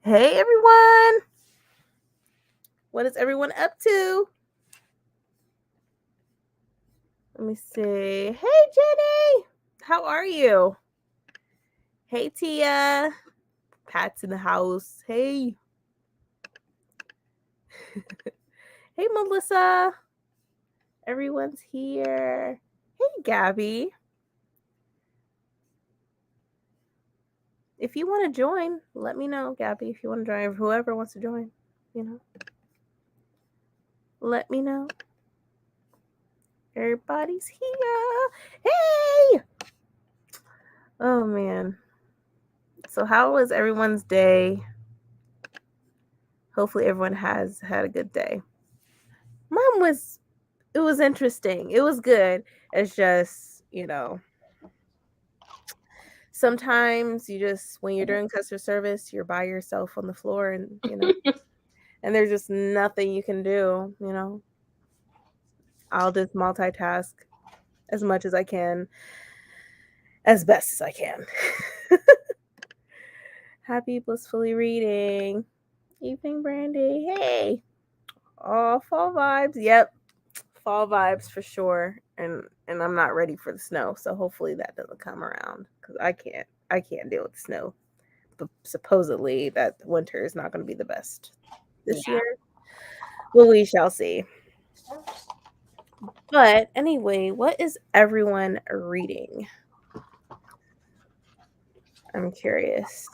Hey everyone! What is everyone up to? Let me see. Hey Jenny! How are you? Hey Tia! Pat's in the house. Hey! Hey Melissa! Everyone's here. Hey Gabby! If you want to join, let me know, Gabby. If you want to join, whoever wants to join, let me know. Everybody's here. Hey! Oh man. So how was everyone's day? Hopefully everyone has had a good day. It was interesting. It was good. It's just, sometimes you just, when you're doing customer service, you're by yourself on the floor and, and there's just nothing you can do, I'll just multitask as much as I can, as best as I can. Happy blissfully reading. Evening, Brandy. Hey. Oh, fall vibes. Yep. Fall vibes for sure. And I'm not ready for the snow, so hopefully that doesn't come around because I can't deal with the snow. But supposedly that winter is not going to be the best this year. Well, we shall see. But anyway, what is everyone reading? I'm curious.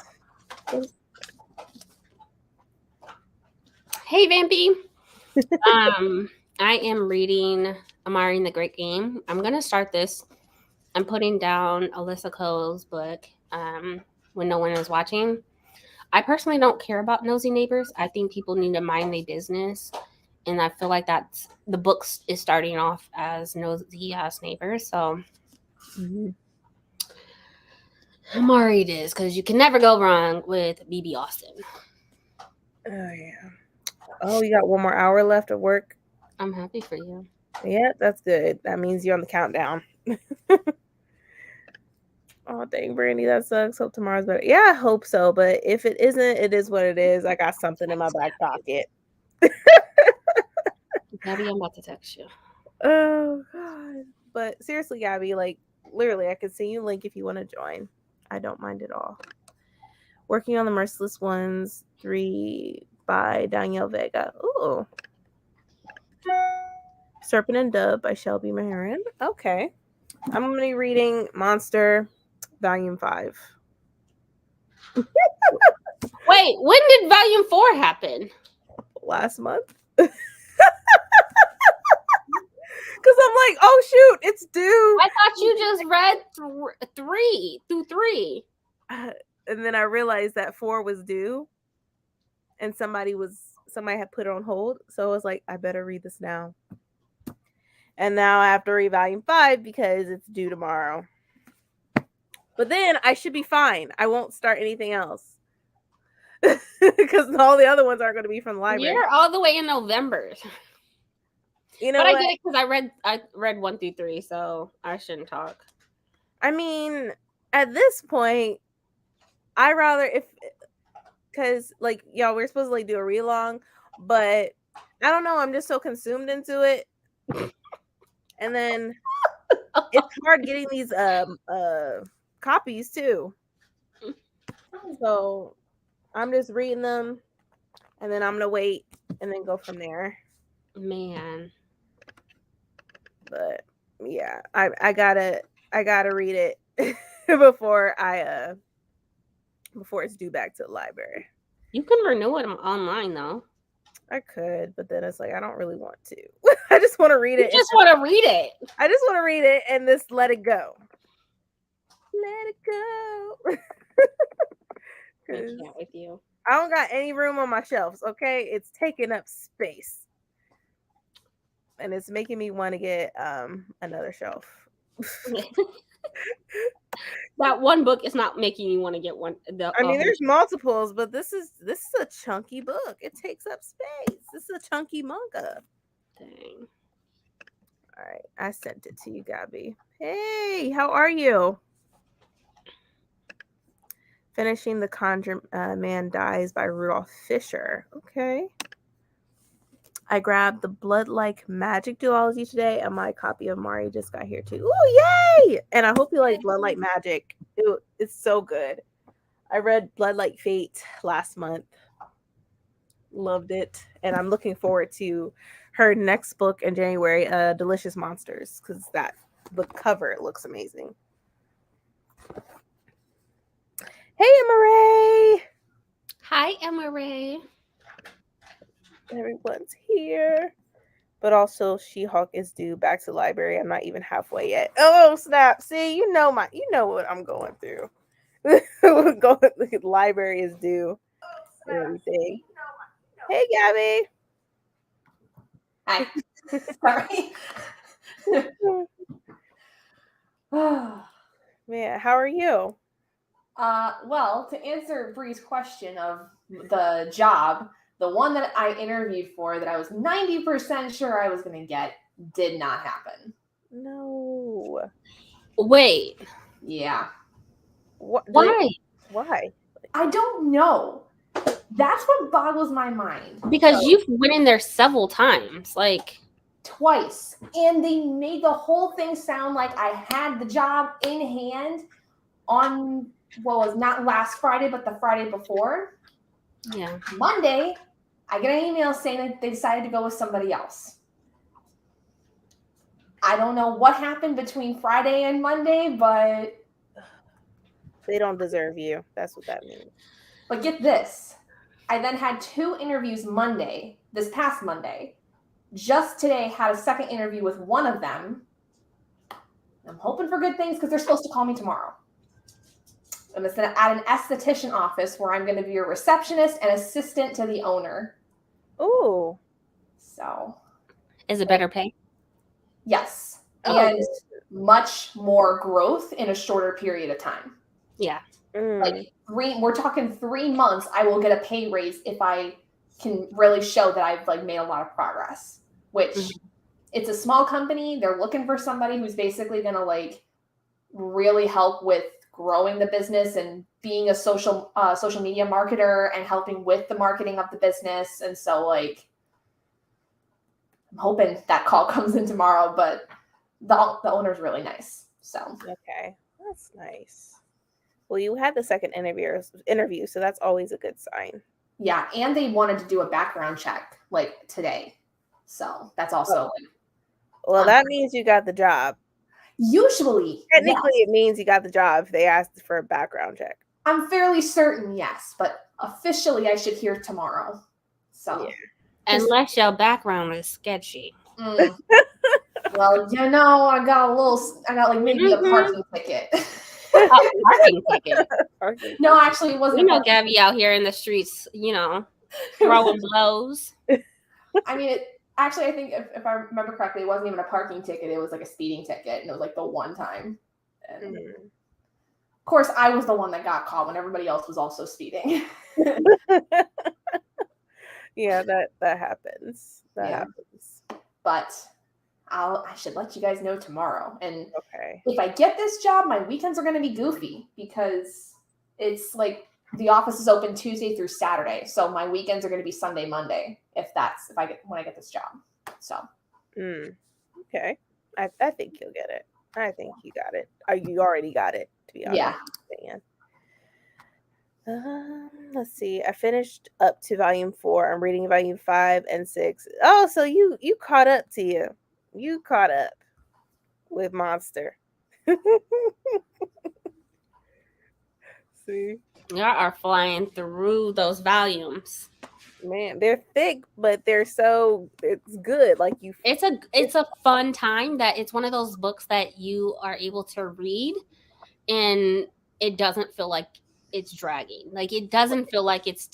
Hey, Vampy. I am reading Amari and the Great Game. I'm going to start this. I'm putting down Alyssa Cole's book, When No One Is Watching. I personally don't care about nosy neighbors. I think people need to mind their business. And I feel like that's the book is starting off as nosy ass neighbors. So Amari it is, because you can never go wrong with BB Austin. Oh, yeah. Oh, you got one more hour left of work? I'm happy for you. Yeah, that's good. That means you're on the countdown. Oh, dang, Brandy, that sucks. Hope tomorrow's better. Yeah, I hope so. But if it isn't, it is what it is. I got something in my back pocket. Gabby, I'm about to text you. Oh, God. But seriously, Gabby, like, literally, I could send you a link if you want to join. I don't mind at all. Working on the Merciless Ones 3 by Danielle Vega. Ooh. Serpent and Dove by Shelby Maharan. Okay. I'm going to be reading Monster Volume 5. Wait, when did Volume 4 happen? Last month. Because I'm like, oh shoot, it's due. I thought you just read 3. And then I realized that 4 was due, and somebody had put it on hold. So I was like, I better read this now. And now I have to read Volume 5 because it's due tomorrow. But then I should be fine. I won't start anything else. Because all the other ones aren't going to be from the library. You're all the way in November. You know but what? I get it because I read 1 through 3, so I shouldn't talk. I mean, at this point, I rather because like y'all, we're supposed to like do a read along, but I don't know. I'm just so consumed into it, and then it's hard getting these copies too. So I'm just reading them, and then I'm gonna wait and then go from there. Man. But yeah, I gotta read it before it's due back to the library. You can renew it online though. I could, but then it's like I don't really want to. I just want to read it. You just want to read it. I just want to read it and just let it go. Let it go. I can't with you. I don't got any room on my shelves, okay? It's taking up space. And it's making me want to get another shelf. That one book is not making you want to get one. I mean, there's multiples, but this is a chunky book. It takes up space. This is a chunky manga. Dang. All right, I sent it to you, Gabby. Hey, how are you? Finishing The Conjure Man Dies by Rudolph Fisher. Okay. I grabbed the Blood-like Magic duology today, and my copy of Mari just got here too. Ooh, yay! And I hope you like Blood-like Magic. It's so good. I read Blood-like Fate last month. Loved it, and I'm looking forward to her next book in January, Delicious Monsters, because the cover looks amazing. Hey, Emma-Ray! Hi, Emma-Ray. Everyone's here. But also, She-Hulk is due back to the library. I'm not even halfway yet. Oh, snap. See, you know what I'm going through. The library is due and everything. Hey, Gabby. Hi. Sorry. Man, how are you? Well, to answer Bree's question of the job, the one that I interviewed for that I was 90% sure I was going to get did not happen. No. Wait. Yeah. Why? Why? I don't know. That's what boggles my mind. Because you've went in there several times, like twice, and they made the whole thing sound like I had the job in hand on what was not last Friday, but the Friday before. Yeah. Monday, I get an email saying that they decided to go with somebody else. I don't know what happened between Friday and Monday, but they don't deserve you. That's what that means. But get this. I then had 2 interviews Monday, this past Monday. Just today had a second interview with one of them. I'm hoping for good things because they're supposed to call me tomorrow. I'm at an esthetician office where I'm going to be a receptionist and assistant to the owner. Ooh. So. Is it better pay? Yes. And much more growth in a shorter period of time. Yeah. Like we're talking 3 months, I will get a pay raise if I can really show that I've like made a lot of progress, which it's a small company. They're looking for somebody who's basically going to like really help with growing the business and being a social media marketer and helping with the marketing of the business. And so like, I'm hoping that call comes in tomorrow, but the owner's really nice. So, okay, that's nice. Well, you had the second interview, so that's always a good sign. Yeah, and they wanted to do a background check like today. So that's also well, that means you got the job. Usually, technically, it means you got the job if they asked for a background check. I'm fairly certain, yes, but officially, I should hear tomorrow. So, unless your background is sketchy. Well, I got like maybe a parking ticket. Parking ticket. No, actually, it wasn't. We know Gabby out here in the streets, throwing blows. I mean, I think if I remember correctly, it wasn't even a parking ticket. It was like a speeding ticket, and it was like the one time. And of course, I was the one that got caught when everybody else was also speeding. Yeah, that happens. That happens. But I should let you guys know tomorrow. And if I get this job, my weekends are going to be goofy because it's like the office is open Tuesday through Saturday. So my weekends are going to be Sunday, Monday, when I get this job. So. Okay. I think you'll get it. I think you got it. You already got it, to be honest. Yeah. Let's see. I finished up to volume 4. I'm reading volume 5 and 6. Oh, so you caught up to you. You caught up with Monster. See? Y'all are flying through those volumes. Man, they're thick, but it's good. Like it's a fun time. That it's one of those books that you are able to read, and it doesn't feel like it's dragging. Like it doesn't feel like it's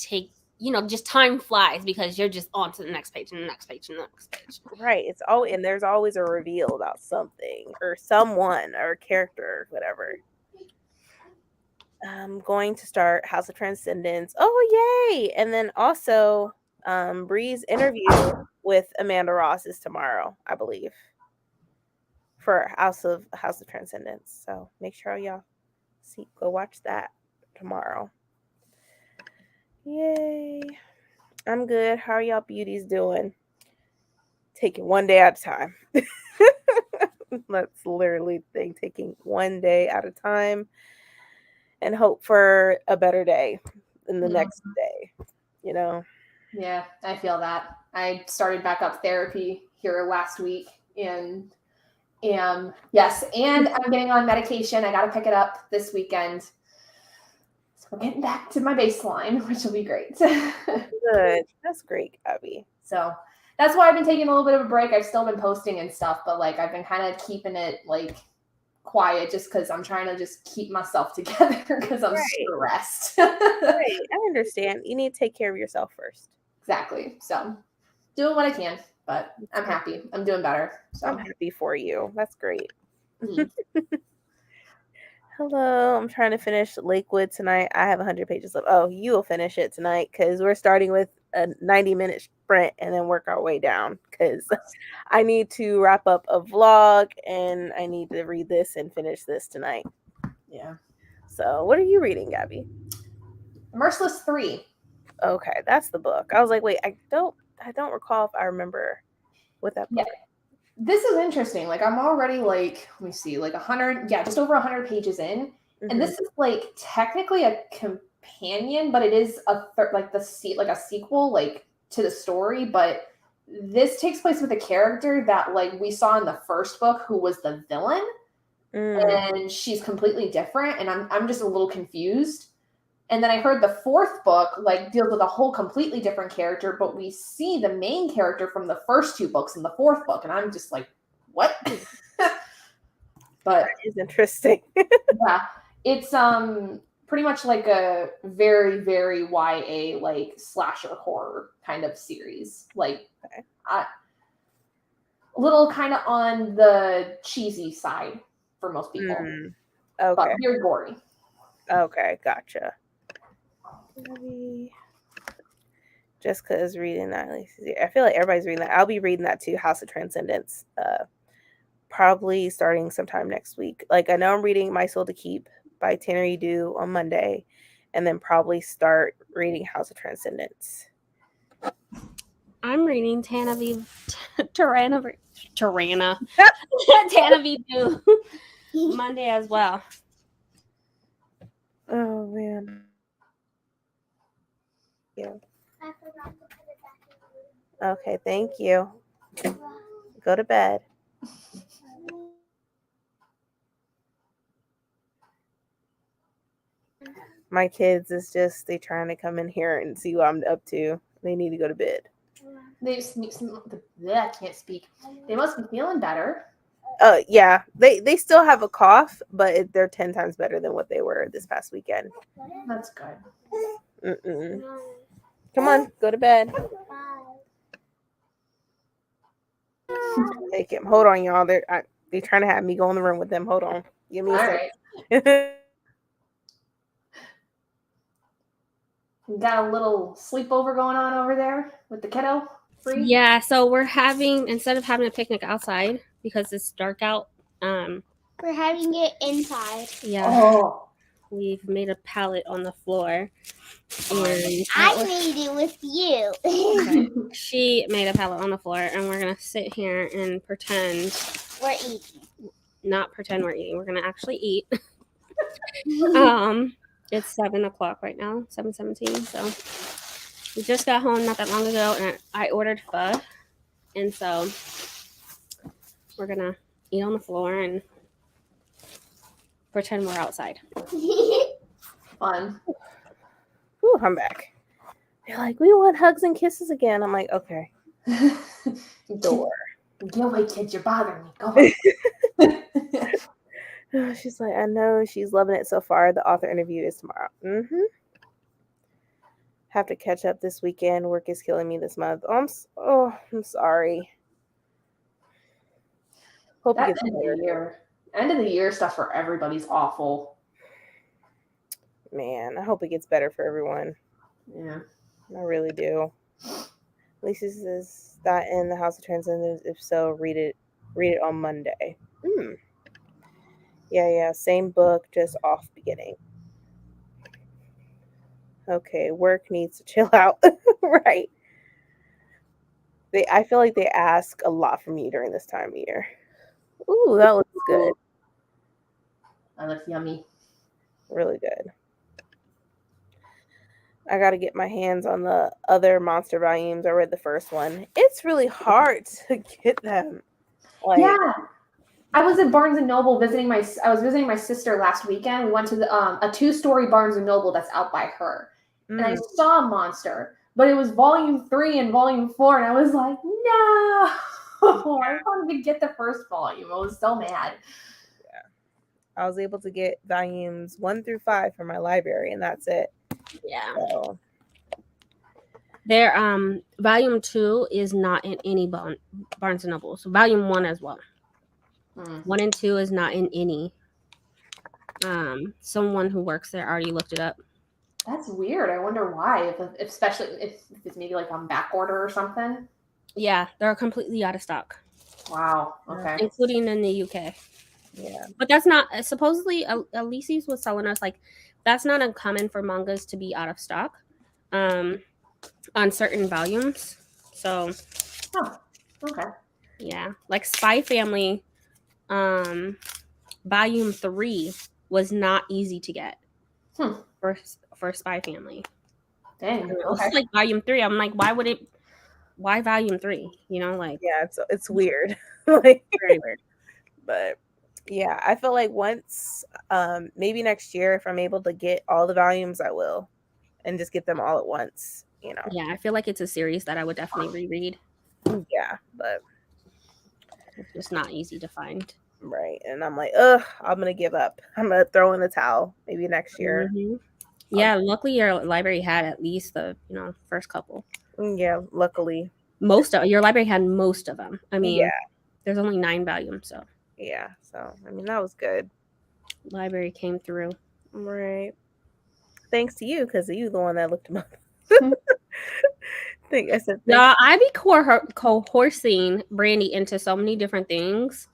just time flies because you're just on to the next page and the next page and the next page. Right. And there's always a reveal about something or someone or a character or whatever. I'm going to start House of Transcendence. Oh, yay! And then also, Bree's interview with Amanda Ross is tomorrow, I believe, for House of Transcendence. So make sure y'all go watch that. tomorrow. Yay. I'm good. How are y'all beauties doing? Take it one day at a time. That's literally the thing. Taking one day at a time and hope for a better day in the next day, you know? Yeah, I feel that. I started back up therapy here last week and I'm getting on medication. I got to pick it up this weekend. So we're getting back to my baseline, which will be great. Good. That's great, Abby. So that's why I've been taking a little bit of a break. I've still been posting and stuff, but like I've been kind of keeping it like quiet just because I'm trying to just keep myself together because I'm stressed. Right. I understand. You need to take care of yourself first. Exactly. So doing what I can, but I'm happy. I'm doing better. So I'm happy for you. That's great. Hello. I'm trying to finish Lakewood tonight. I have 100 pages left. Oh, you will finish it tonight because we're starting with a 90-minute sprint and then work our way down because I need to wrap up a vlog and I need to read this and finish this tonight. Yeah. So what are you reading, Gabby? Merciless 3. Okay, that's the book. I was like, wait, I don't recall if I remember what that book. Yeah. This is interesting. Like I'm already like, let me see, like 100, just over 100 pages in. Mm-hmm. And this is like technically a companion, but it is a sequel like to the story. But this takes place with a character that like we saw in the first book who was the villain. And she's completely different. And I'm just a little confused. And then I heard the fourth book like deals with a whole completely different character, but we see the main character from the first 2 books in the fourth book, and I'm just like, what? But that is interesting. Yeah, it's pretty much like a very, very YA like slasher horror kind of series, like a little kind of on the cheesy side for most people. Okay, but very gory. Okay, gotcha. Just because reading that, I feel like everybody's reading that. I'll be reading that too, House of Transcendence, probably starting sometime next week. Like I know I'm reading My Soul to Keep by Tanner Dew on Monday, and then probably start reading House of Transcendence. I'm reading Tanner Dew Monday as well. Oh man. Yeah. I forgot to put it back in the room. Okay, thank you. Go to bed. My kids is just they trying to come in here and see what I'm up to. They need to go to bed. They just I can't speak. They must be feeling better. Yeah, they still have a cough, but they're 10 times better than what they were this past weekend. That's good. Come on, go to bed. Take him. Hold on, y'all. They're trying to have me go in the room with them. Hold on. Give me a second. Right. Got a little sleepover going on over there with the kiddo? Bree? Yeah, so we're having, instead of having a picnic outside because it's dark out, we're having it inside. Yeah. Oh. We've made a pallet on the floor. And I made it with you. Okay. She made a pallet on the floor, and we're going to sit here and pretend. We're eating. Not pretend we're eating. We're going to actually eat. It's 7 o'clock right now, 7:17. So we just got home not that long ago, and I ordered pho. And so we're going to eat on the floor and pretend we're outside. Fun. Ooh, I'm back. They're like, we want hugs and kisses again. I'm like, okay. Door. Get away, kids. You're bothering me. Go away. She's like, I know she's loving it so far. The author interview is tomorrow. Have to catch up this weekend. Work is killing me this month. I'm sorry. Hope it gets better. End of the year stuff for everybody's awful. Man, I hope it gets better for everyone. Yeah. I really do. Lisa says that in the House of Transcendence. If so, read it on Monday. Yeah, same book, just off beginning. Okay, work needs to chill out. Right. I feel like they ask a lot from you during this time of year. Ooh, that looks good. That looks yummy. Really good. I got to get my hands on the other monster volumes. I read the first one. It's really hard to get them. Like, Yeah. I was at Barnes and Noble I was visiting my sister last weekend. We went to a 2-story Barnes and Noble that's out by her. And I saw a monster, but it was volume 3 and volume 4, and I was like, no. I wanted to get the first volume. I was so mad. Yeah. I was able to get volumes 1 through 5 from my library, and that's it. Yeah. So. Their volume 2 is not in any Barnes and Noble. So volume 1 as well. 1 and 2 is not in any. Someone who works there already looked it up. That's weird. I wonder why. Especially if it's maybe like on back order or something. Yeah, they're completely out of stock. Wow. Okay. Including in the UK. Yeah. But that's not supposedly. Elise's was telling us like that's not uncommon for mangas to be out of stock, on certain volumes. So. Oh. Okay. Yeah, like Spy Family, volume 3 was not easy to get for Spy Family. Dang. It was like volume 3. I'm like, why volume 3? You know, like, yeah, it's weird. Like, very weird. But yeah, I feel like once, maybe next year, if I'm able to get all the volumes, I will, and just get them all at once. You know. Yeah, I feel like it's a series that I would definitely reread. Yeah, but it's just not easy to find. Right, and I'm like, ugh, I'm gonna give up. I'm gonna throw in the towel. Maybe next year. Mm-hmm. Yeah, luckily your library had at least the first couple. Yeah, luckily. Your library had most of them. I mean, yeah, there's only 9 volumes, so. Yeah, so I mean that was good. Library came through. Right. Thanks to you, because you the one that looked them up. I said, yeah, I be coercing Brandy into so many different things.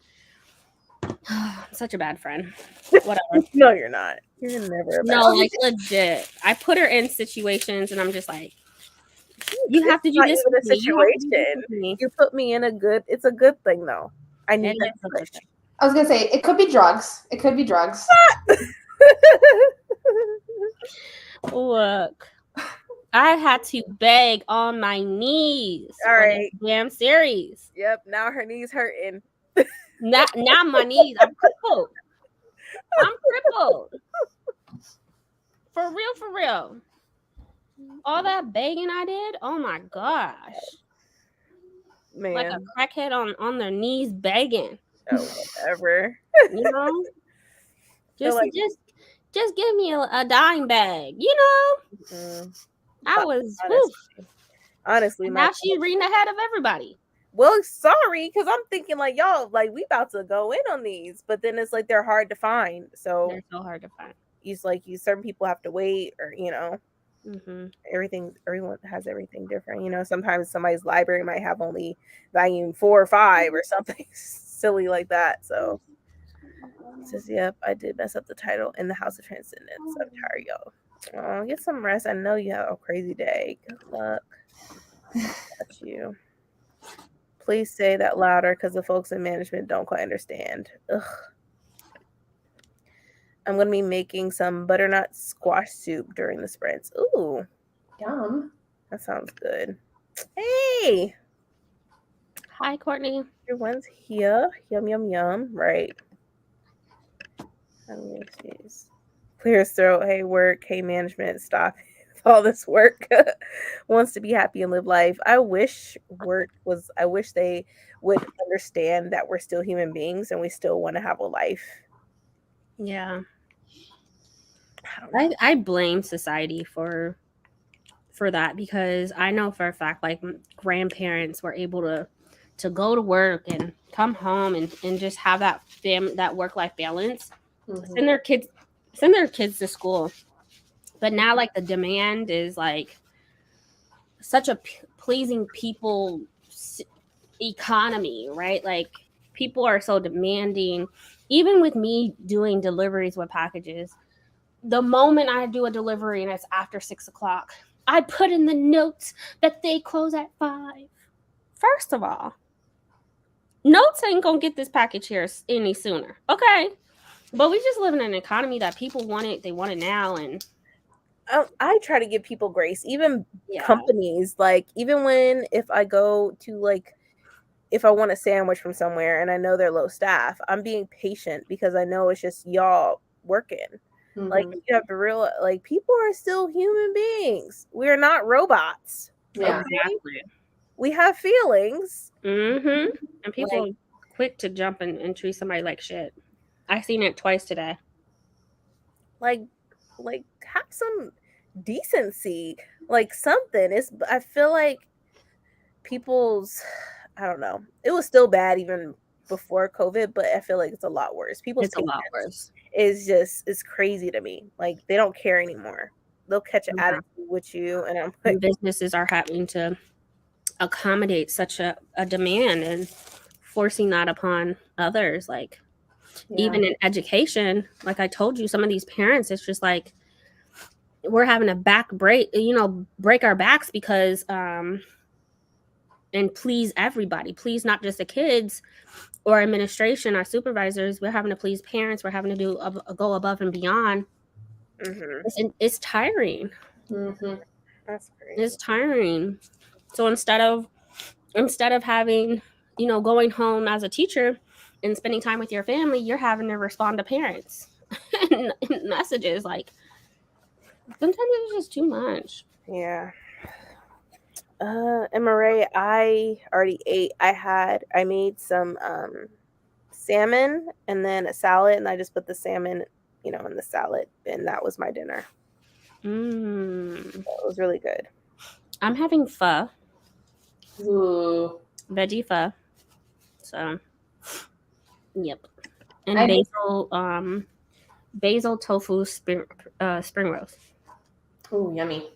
I'm such a bad friend. Whatever. No, you're not. You're never a bad No, like legit. I put her in situations, and I'm just like, you have to do this with me. You put me in a good. It's a good thing, though. I need that push. I was gonna say it could be drugs. It could be drugs. Look, I had to beg on my knees. All right, damn series. Yep. Now her knees hurting. Now my knees. I'm crippled. For real. All that begging I did. Oh my gosh. Man. Like a crackhead on their knees begging. Oh, whatever. You know? Just give me a dime bag, you know? I was honestly now she's reading ahead of everybody. Well, sorry, because I'm thinking like y'all, like we about to go in on these, but then it's like they're hard to find. So they're so hard to find. Certain people have to wait, or mm-hmm. Everyone has everything different. Sometimes somebody's library might have only volume 4 or 5 or something silly like that. So it says, yep, I did mess up the title in the House of Transcendence. I'm tired, y'all. Get some rest. I know you have a crazy day. Good luck. Got you. Please say that louder, because the folks in management don't quite understand. Ugh. I'm going to be making some butternut squash soup during the sprints. Ooh. Yum. That sounds good. Hey. Hi, Courtney. Everyone's here. Yum, yum, yum. Right. Clear his throat. Hey, work. Hey, management. Stop all this work. Wants to be happy and live life. I wish they would understand that we're still human beings and we still want to have a life. Yeah. I blame society for that, because I know for a fact, like, grandparents were able to go to work and come home and just have that work-life balance. Mm-hmm. send their kids to school. But now, like, the demand is like such a pleasing people economy, right? Like, people are so demanding. Even with me doing deliveries with packages, the moment I do a delivery and it's after 6 o'clock, I put in the notes that they close at 5. First of all, notes ain't gonna get this package here any sooner. Okay. But we just live in an economy that people want it, they want it now, and I try to give people grace, even companies. Like, even if I go to, like, if I want a sandwich from somewhere and I know they're low staff, I'm being patient because I know it's just y'all working. Mhm. Like, you have to realize, like, people are still human beings. We're not robots. Yeah. Okay? exactly. We have feelings. And people quick to jump and treat somebody like shit. I've seen it twice today. Like have some decency, like something. I feel like I don't know. It was still bad even before COVID, but I feel like it's a lot worse. It's a lot worse. It's crazy to me. Like, they don't care anymore. They'll catch an attitude with you, and I'm like, businesses are having to accommodate such a demand and forcing that upon others. Like, even in education, like I told you, some of these parents, it's just like we're having a break our backs because and please everybody, please not just the kids or administration, our supervisors. We're having to please parents. We're having to go above and beyond. It's tiring. That's crazy. It's tiring. So instead of having, going home as a teacher and spending time with your family, you're having to respond to parents and messages. Like, sometimes it's just too much. Yeah. And Marae, I already ate. I made some salmon and then a salad, and I just put the salmon, in the salad, and that was my dinner. So it was really good. I'm having pho. Ooh. Veggie pho. So, yep. And basil tofu spring roast. Ooh, yummy.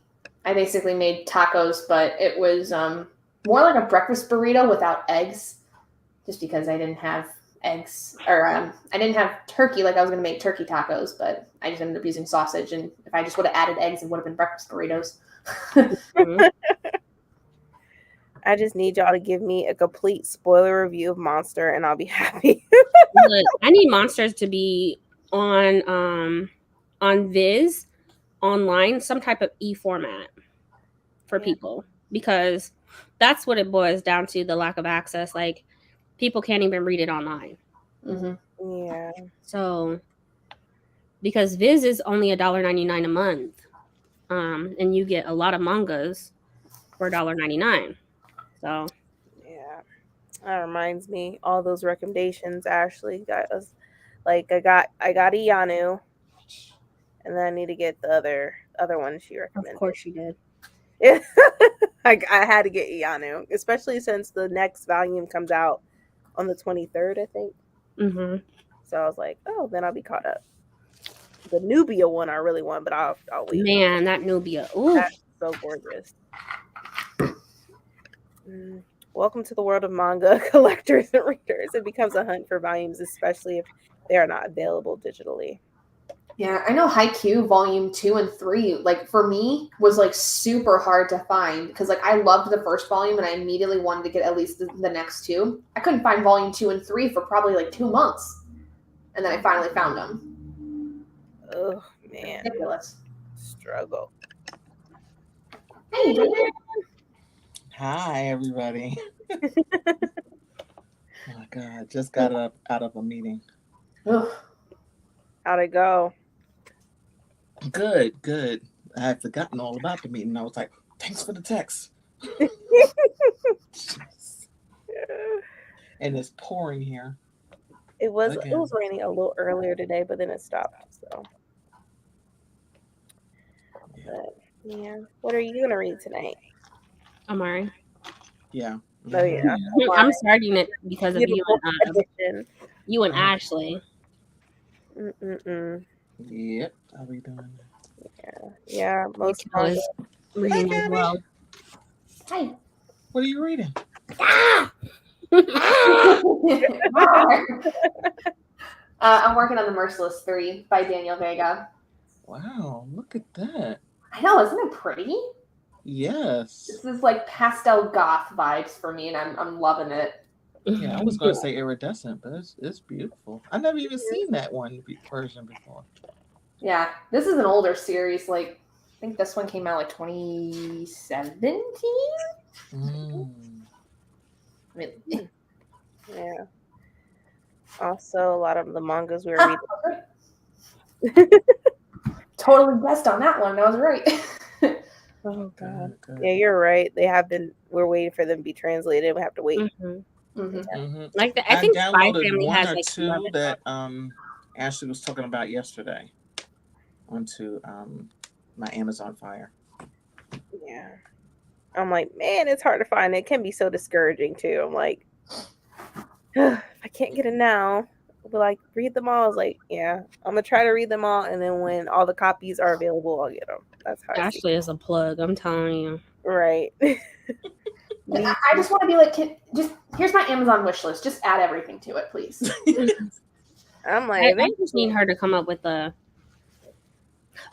I basically made tacos, but it was more like a breakfast burrito without eggs, just because I didn't have eggs, or I didn't have turkey. Like, I was going to make turkey tacos, but I just ended up using sausage, and if I just would have added eggs, it would have been breakfast burritos. I just need y'all to give me a complete spoiler review of Monster, and I'll be happy. Look, I need Monsters to be on Viz online, some type of e-format for people, because that's what it boils down to, the lack of access. Like, people can't even read it online. Yeah. So, because Viz is only $1.99 a month, and you get a lot of mangas for $1.99. So, yeah, that reminds me, all those recommendations Ashley got us. Like, I got Iyanu, and then I need to get the other one she recommended. Of course you did. Yeah. I had to get Iyanu, especially since the next volume comes out on the 23rd, I think. So I was like, oh, then I'll be caught up. The Nubia one I really want, but I'll wait. Man, that Nubia. Ooh. That's so gorgeous. Welcome to the world of manga collectors and readers. It becomes a hunt for volumes, especially if they are not available digitally. Yeah, I know Haikyuu Volume 2 and 3, like, for me, was, like, super hard to find, because, like, I loved the first volume, and I immediately wanted to get at least the next two. I couldn't find Volume 2 and 3 for probably, like, 2 months, and then I finally found them. Oh, man. Ridiculous. Struggle. Hey, Dan. Hi, everybody. Oh, my God. Just got up out of a meeting. Ugh. How'd it go? Good. I had forgotten all about the meeting. I was like, thanks for the text. And it's pouring here. It was raining a little earlier today, but then it stopped. So, but, yeah. What are you gonna read tonight? Amari. Yeah. Oh yeah. I'm starting it because of you and Ashley. Yep. Are we doing that? Yeah. Most manga reading as well. Hi. What are you reading? I'm working on The Merciless 3 by Daniel Vega. Wow, look at that. I know, isn't it pretty? Yes. This is like pastel goth vibes for me, and I'm loving it. Yeah, I was going to say iridescent, but it's beautiful. I never even seen that version before. Yeah, this is an older series. Like, I think this one came out like 2017. I mean, Yeah. Also, a lot of the mangas we were reading. Totally guessed on that one. That was right. Oh god. Good. Yeah, you're right. They have been. We're waiting for them to be translated. We have to wait. Like I think Spy downloaded Family one has or like two 11. that Ashley was talking about yesterday onto my Amazon Fire. Yeah. I'm like, man, it's hard to find. It can be so discouraging too. I'm like, if I can't get it now, but like read them all. I was like, yeah, I'm gonna try to read them all, and then when all the copies are available, I'll get them. That's how I see Ashley is a plug. I'm telling you. it. Right. I just want to be like, here's my Amazon wish list. Just add everything to it, please. I'm like, I just need her to come up with a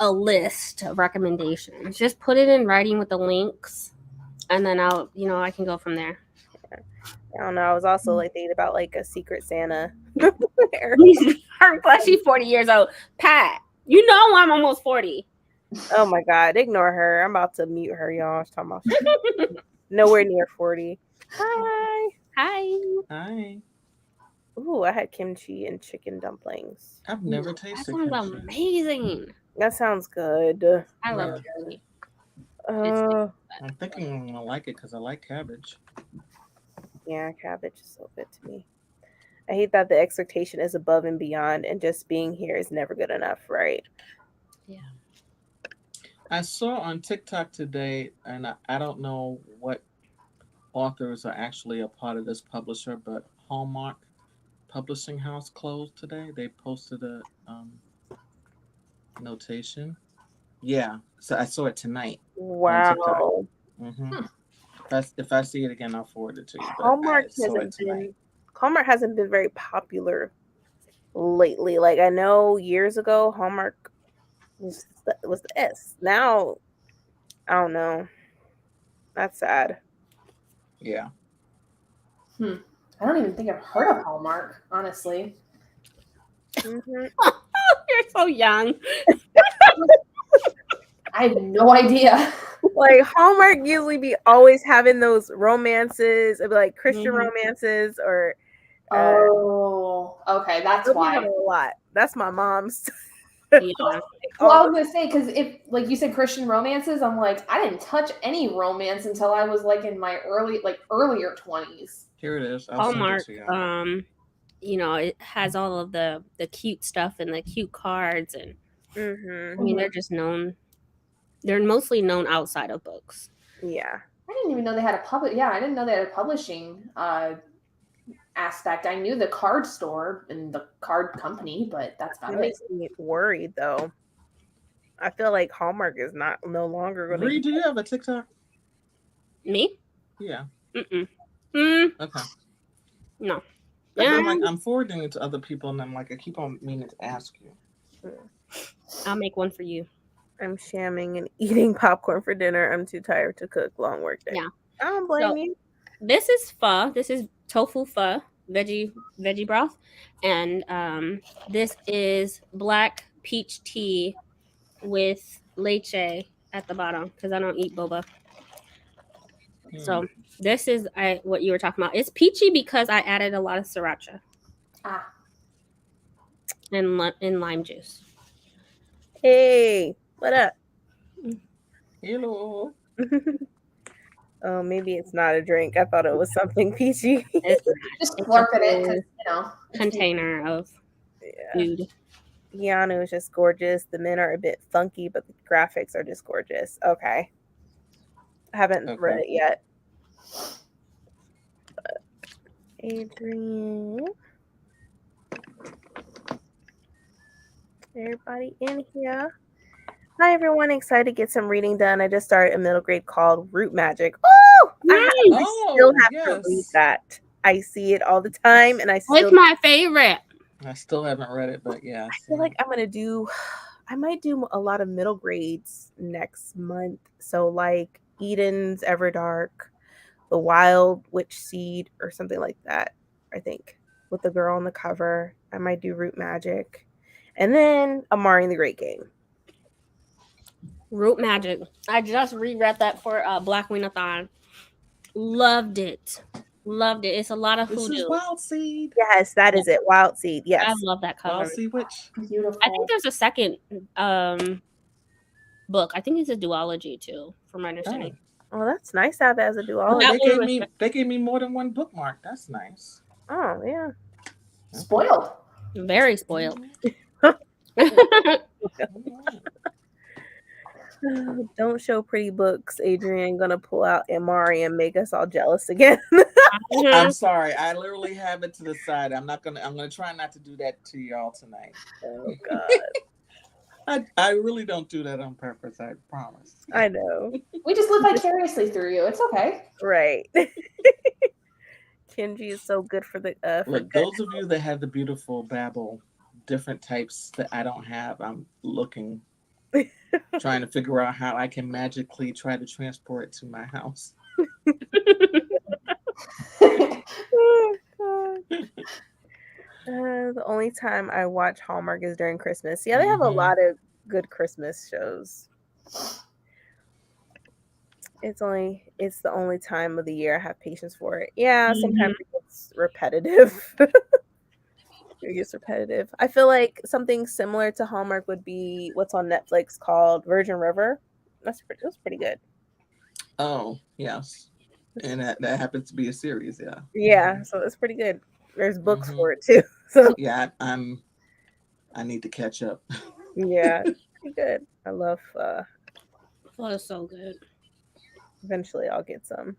list of recommendations. Just put it in writing with the links, and then I can go from there. I don't know. I was also like thinking about like a Secret Santa. Plus, she's 40 years old. Pat, you know I'm almost 40. Oh my god, ignore her. I'm about to mute her, y'all. I was talking about nowhere near 40. Hi. Hi. Ooh, I had kimchi and chicken dumplings. I've never tasted That sounds kimchi. amazing. That sounds good. I love kimchi. I'm thinking I'm gonna like it because I like cabbage. Yeah, cabbage is so good to me. I hate that the expectation is above and beyond, and just being here is never good enough, right? Yeah. I saw on TikTok today, and I don't know what authors are actually a part of this publisher, but Hallmark Publishing House closed today. They posted a notation. Yeah, so I saw it tonight. Wow. If I see it again, I'll forward it to you. But Hallmark hasn't been very popular lately. Like I know years ago, Hallmark was the S. Now, I don't know. That's sad. Yeah. I don't even think I've heard of Hallmark, honestly. You're so young. I have no idea. Like Hallmark usually be always having those romances, it'd be like Christian romances or. Okay, that's why. A lot. That's my mom's. Yeah. Well, I was gonna say because if, like you said, Christian romances, I'm like, I didn't touch any romance until I was like in my earlier 20s. Here it is. Hallmark. It has all of the cute stuff and the cute cards, and I mean they're just known. They're mostly known outside of books. Yeah. I didn't even know they had a I didn't know they had a publishing aspect. I knew the card store and the card company, but that's about it. Makes me worried though. I feel like Hallmark is no longer going to. Bree, do you have a TikTok? Me? Yeah. Okay. No. I'm forwarding it to other people, and I'm like, I keep on meaning to ask you. I'll make one for you. I'm shamming and eating popcorn for dinner. I'm too tired to cook. Long work day. Yeah. I don't blame you. This is pho. This is tofu pho, veggie broth, and this is black peach tea with leche at the bottom because I don't eat boba. So this is what you were talking about. It's peachy because I added a lot of sriracha. And lime juice. Hey, what up? Hello. Oh, maybe it's not a drink. I thought it was something peachy. Just slurp it in, container of food. Keanu is just gorgeous. The men are a bit funky, but the graphics are just gorgeous. Okay. I haven't read it yet. But Adrian. Everybody in here. Hi, everyone. Excited to get some reading done. I just started a middle grade called Root Magic. Oh! I still have to read that. I see it all the time, and it's my favorite. I still haven't read it, but yeah. I feel like I'm going to do I might do a lot of middle grades next month. So like Eden's Everdark, The Wild Witch Seed, or something like that. I think with the girl on the cover. I might do Root Magic, and then Amari the Great Game. Root Magic. I just reread that for Black Wing-a-thon. Loved it. Loved it. It's a lot of This is hoodoo. Wild Seed. Yes, that is it. Wild Seed. I Yes. love that cover. Wild Seed Witch. Beautiful. I think there's a second book. I think it's a duology too, from my understanding. Oh, that's nice to have it as a Oh, duology. That one was they gave me more than one bookmark. That's nice. Oh yeah. Spoiled. very spoiled. Don't show pretty books. Adrian gonna pull out Amari and make us all jealous again. I'm sorry. I literally have it to the side. I'm gonna try not to do that to y'all tonight. Oh God. I really don't do that on purpose, I promise. I know. We just live vicariously through you. It's okay. Right. Kenji is so good for the Look, those of you that have the beautiful Babel, different types that I don't have, I'm looking, trying to figure out how I can magically try to transport it to my house. Oh, God. The only time I watch Hallmark is during Christmas. Yeah, they have a lot of good Christmas shows. It's the only time of the year I have patience for it. Yeah, sometimes it gets repetitive. It gets repetitive. I feel like something similar to Hallmark would be what's on Netflix called Virgin River. That's pretty good. Oh, yes. And that happens to be a series, yeah. Yeah, so it's pretty good. There's books for it too. So yeah, I need to catch up. yeah, it's pretty good. I love Oh, it's so good. Eventually I'll get some.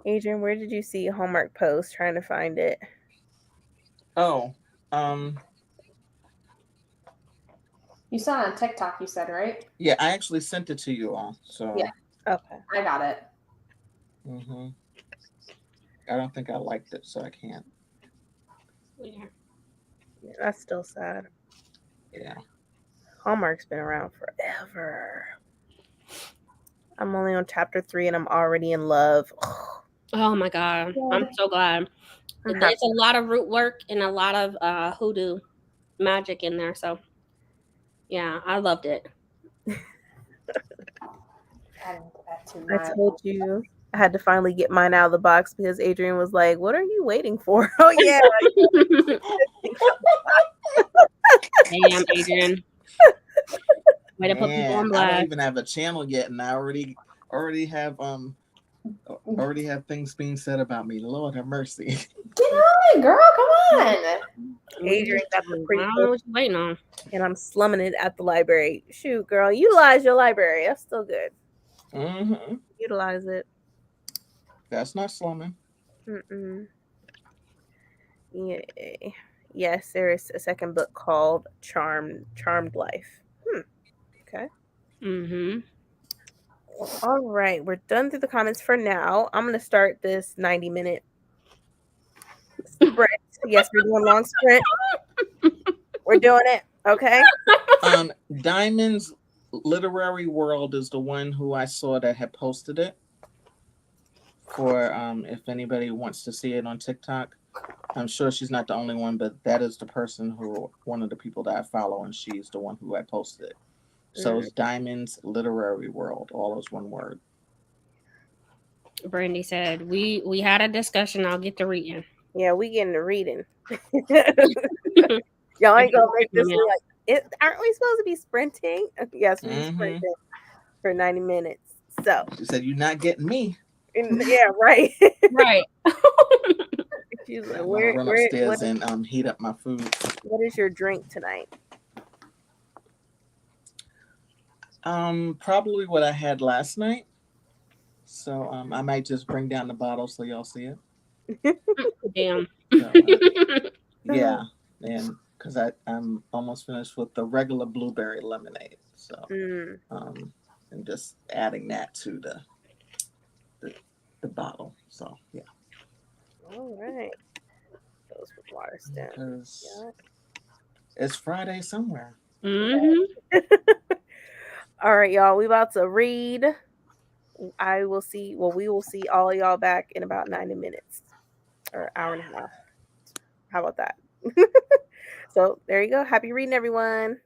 Adrian, where did you see Hallmark post? Trying to find it. Oh, You saw it on TikTok, you said, right? yeah, I actually sent it to you all. So Yeah. Okay. I got it. I don't think I liked it, so I can't. Yeah. That's still sad. Yeah. Hallmark's been around forever. I'm only on chapter 3 and I'm already in love. Oh my God. I'm so glad. There's a lot of root work and a lot of hoodoo magic in there. So yeah, I loved it. I told you I had to finally get mine out of the box because Adrian was like, "What are you waiting for?" Oh yeah. Damn, Adrian. Way to put people on blast. I don't even have a channel yet, and I already have things being said about me. Lord have mercy. Get on, girl. Come on. Adrian got the pretty I don't know what you're waiting on. and I'm slumming it at the library. Shoot, girl, utilize your library. That's still good. Utilize it. That's not slumming. Yay. Yes, there is a second book called Charmed Life. Okay. All right, we're done through the comments for now. I'm gonna start this 90-minute sprint. Yes, we're doing long sprint. We're doing it. Okay. Diamond's Literary World is the one who I saw that had posted it. For if anybody wants to see it on TikTok. I'm sure she's not the only one, but that is one of the people that I follow, and she's the one who I posted it. So it's Diamond's Literary World, all is one word. Brandy said, we had a discussion. I'll get to reading. Yeah, we getting to reading. Y'all ain't gonna make this like aren't we supposed to be sprinting? Yes, we're sprinting for 90 minutes. So she said, "You're not getting me." Yeah, right. Right. She's like, I'm gonna run upstairs and heat up my food. What is your drink tonight? Probably what I had last night. So I might just bring down the bottle so y'all see it. Damn. So, yeah, and because I'm almost finished with the regular blueberry lemonade. So and just adding that to the bottle. So yeah. All right. Those with water stems. It's Friday somewhere. Mm-hmm. All right, y'all. We about to read. I will see. Well, we will see all of y'all back in about 90 minutes or hour and a half. How about that? So there you go. Happy reading, everyone.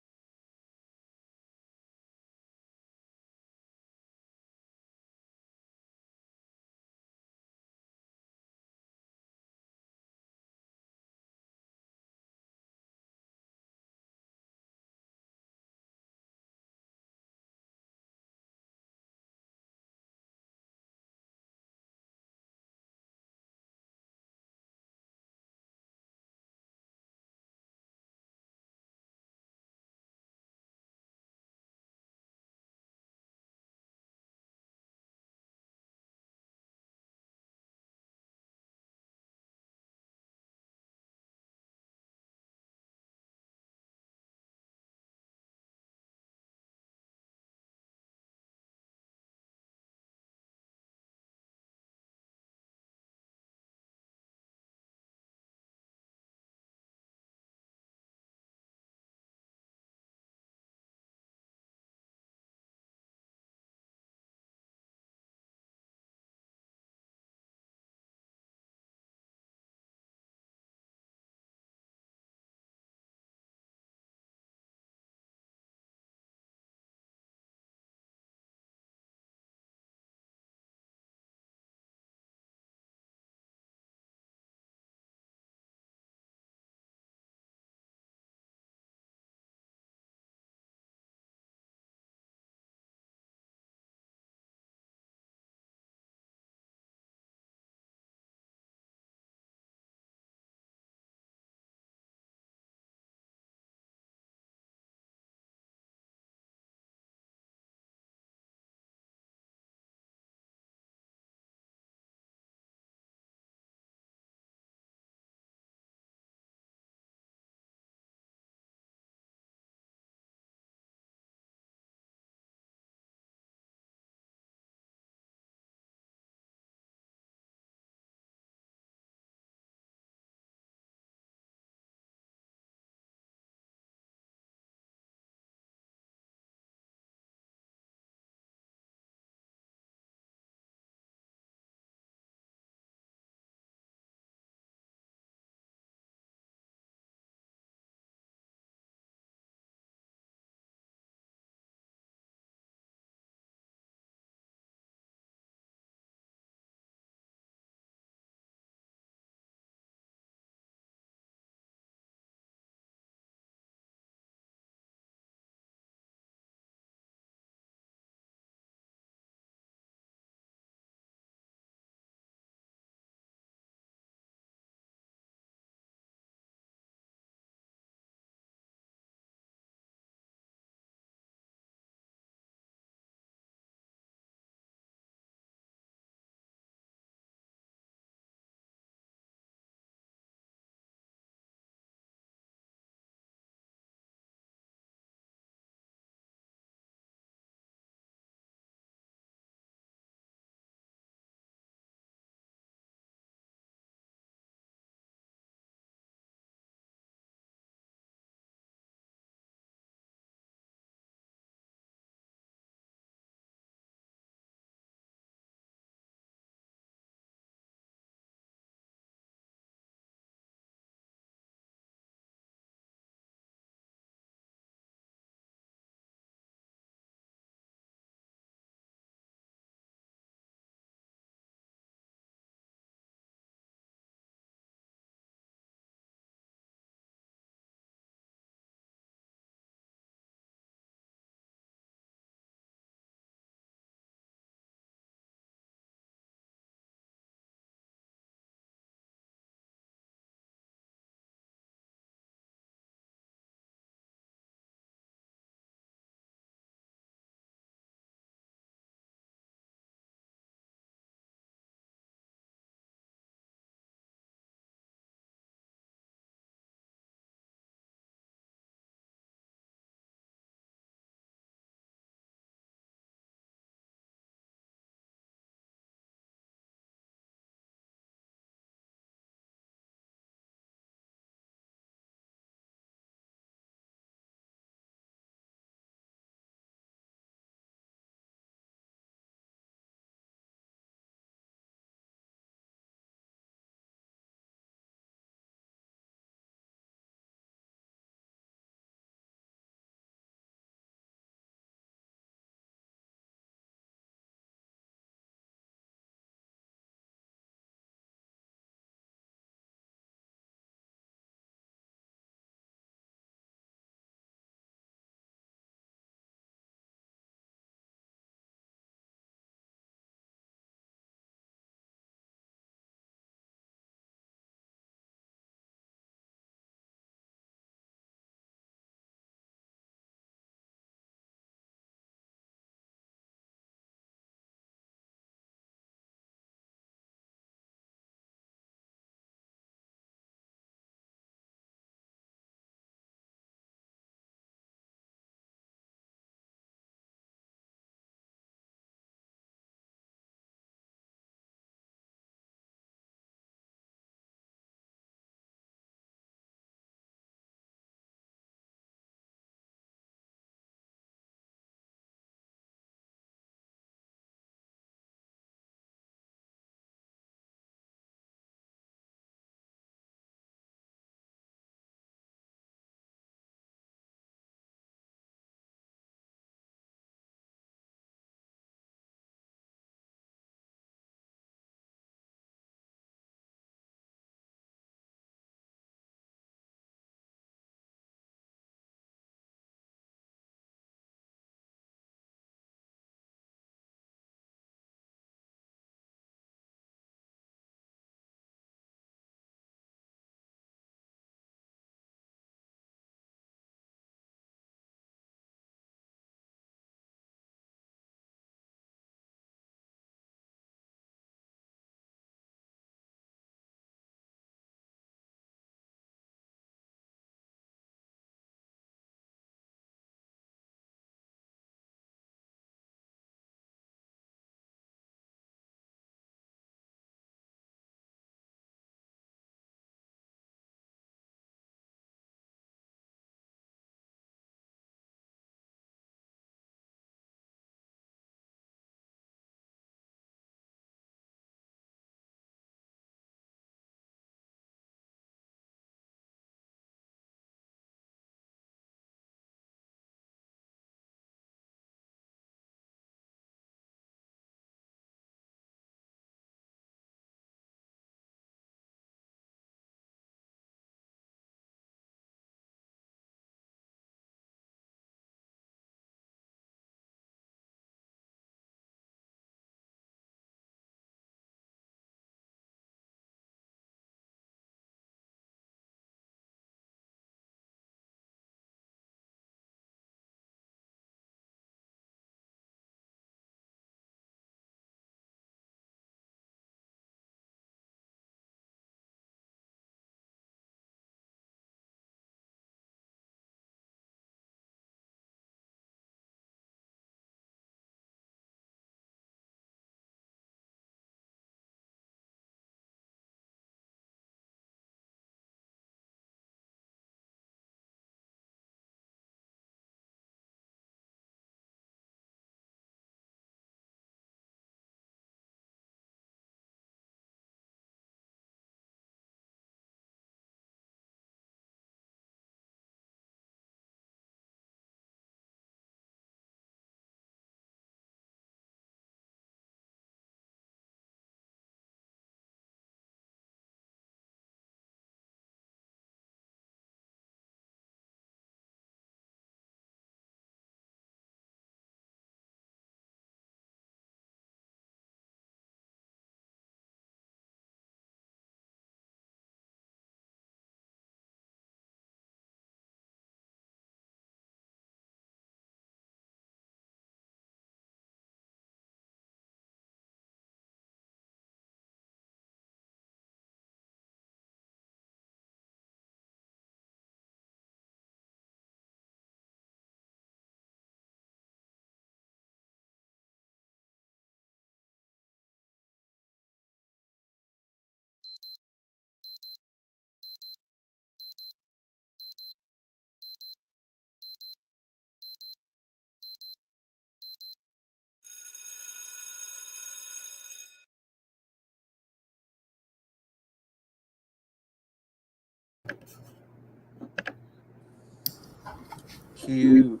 Cute.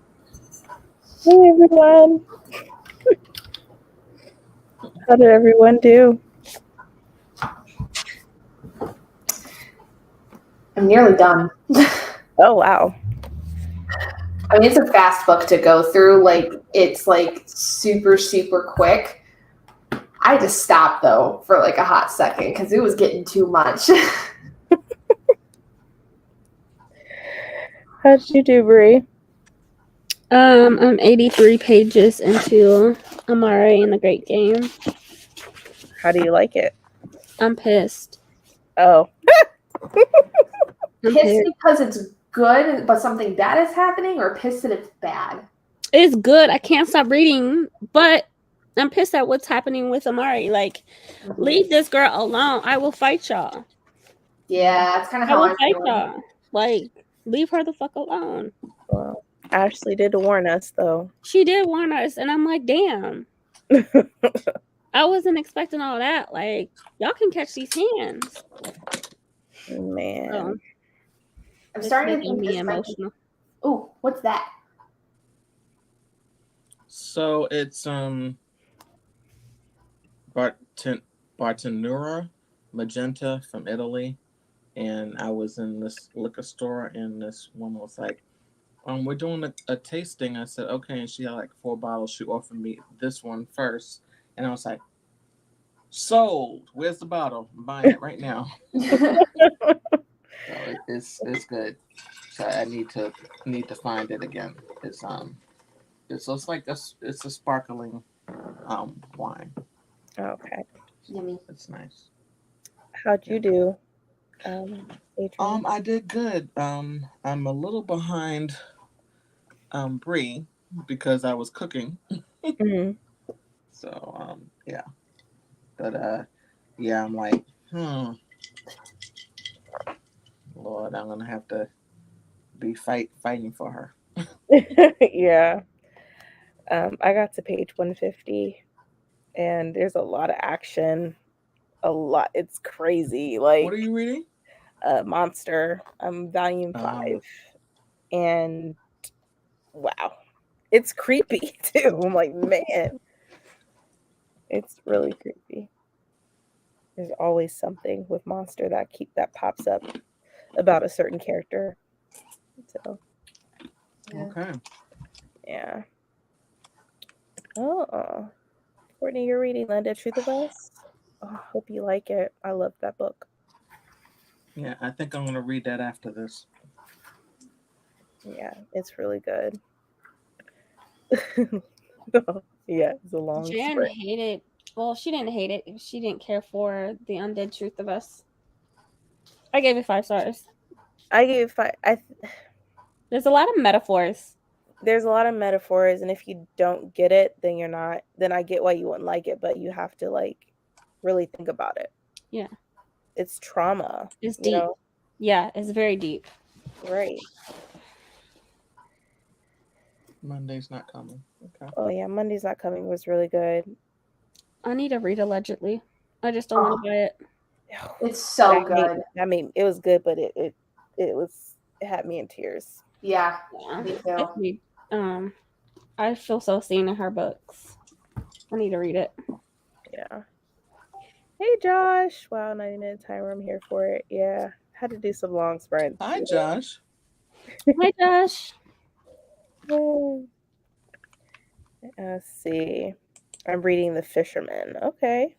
Hey everyone. How did everyone do? I'm nearly done. Oh wow. I mean, it's a fast book to go through. Like, it's like super, super quick. I had to stop though for like a hot second because it was getting too much. How'd you do, Bree? I'm 83 pages into Amari and the Great Game. How do you like it? I'm pissed. Oh. I'm Pissed because it's good, but something bad is happening, or pissed that it's bad? It's good. I can't stop reading, but I'm pissed at what's happening with Amari. Like, leave this girl alone. I will fight y'all. Yeah, that's kind of I how will I'm fight feeling. y'all. Like, leave her the fuck alone. Well, Ashley did warn us though. She did warn us, and I'm like, damn. I wasn't expecting all that. Like, y'all can catch these hands. Man. So, I'm it's starting to making think me this might be... emotional. Ooh, what's that? So it's Bartenura Magenta from Italy, and I was in this liquor store, and this woman was like, we're doing a tasting. I said, okay, and she had like 4 bottles. She offered me this one first, and I was like, sold. Where's the bottle? I'm buying it right now. So it's good. So I need to find it again. It's like it's a sparkling wine. Okay. Yummy. It's nice. How'd you do? Adrian? I did good. I'm a little behind Bree because I was cooking. Mm-hmm. So yeah. But yeah, I'm like, Lord, I'm gonna have to be fighting for her. Yeah. I got to page 150 and there's a lot of action. A lot. It's crazy. Like, What are you reading? Monster. Volume 5. And wow. It's creepy too. I'm like, man. It's really creepy. There's always something with Monster that pops up about a certain character. So Okay. yeah. Oh, Courtney, you're reading Linda Truth of Us. Oh, hope you like it. I love that book. Yeah, I think I'm gonna read that after this. Yeah, it's really good. Yeah, it's a long Jan sprint. hated. Well, she didn't hate it. She didn't care for The Undead Truth of Us. I gave it 5 stars. I gave 5. There's a lot of metaphors. There's a lot of metaphors, and if you don't get it, then you're not. Then I get why you wouldn't like it, but you have to like really think about it. Yeah, it's trauma. it's deep. Yeah, it's very deep. Right. Monday's not coming. Okay. Oh yeah, Monday's Not Coming was really good. I need to read Allegedly. I just don't want to buy it. It's so good. It was good, but it had me in tears. Yeah, Yeah. me too. I feel so seen in her books. I need to read it. Yeah. Hey Josh. Wow, 90-minute timer. I'm here for it. Yeah. Had to do some long sprints. Hi, Josh. Hi, Josh. Let's see. I'm reading The Fisherman. Okay.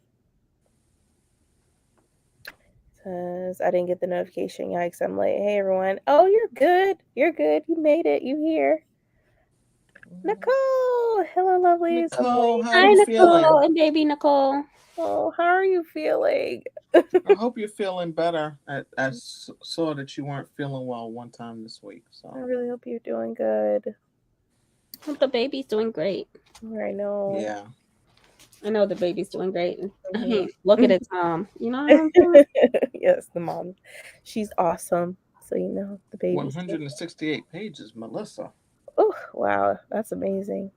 Says I didn't get the notification. Yikes, I'm late. Hey everyone. Oh, you're good. You're good. You made it. You here. Nicole. Hello, lovelies. Nicole, how Hi, are you Nicole feeling? and baby Nicole. Oh, how are you feeling? I hope you're feeling better. I saw that you weren't feeling well one time this week. So I really hope you're doing good. Hope the baby's doing great. I know. yeah. I know the baby's doing great. I Mhm. mean, look at its mom. You know what I'm saying? Yes, the mom. She's awesome. So you know the baby. 168 pages, Melissa. Oh, wow. That's amazing.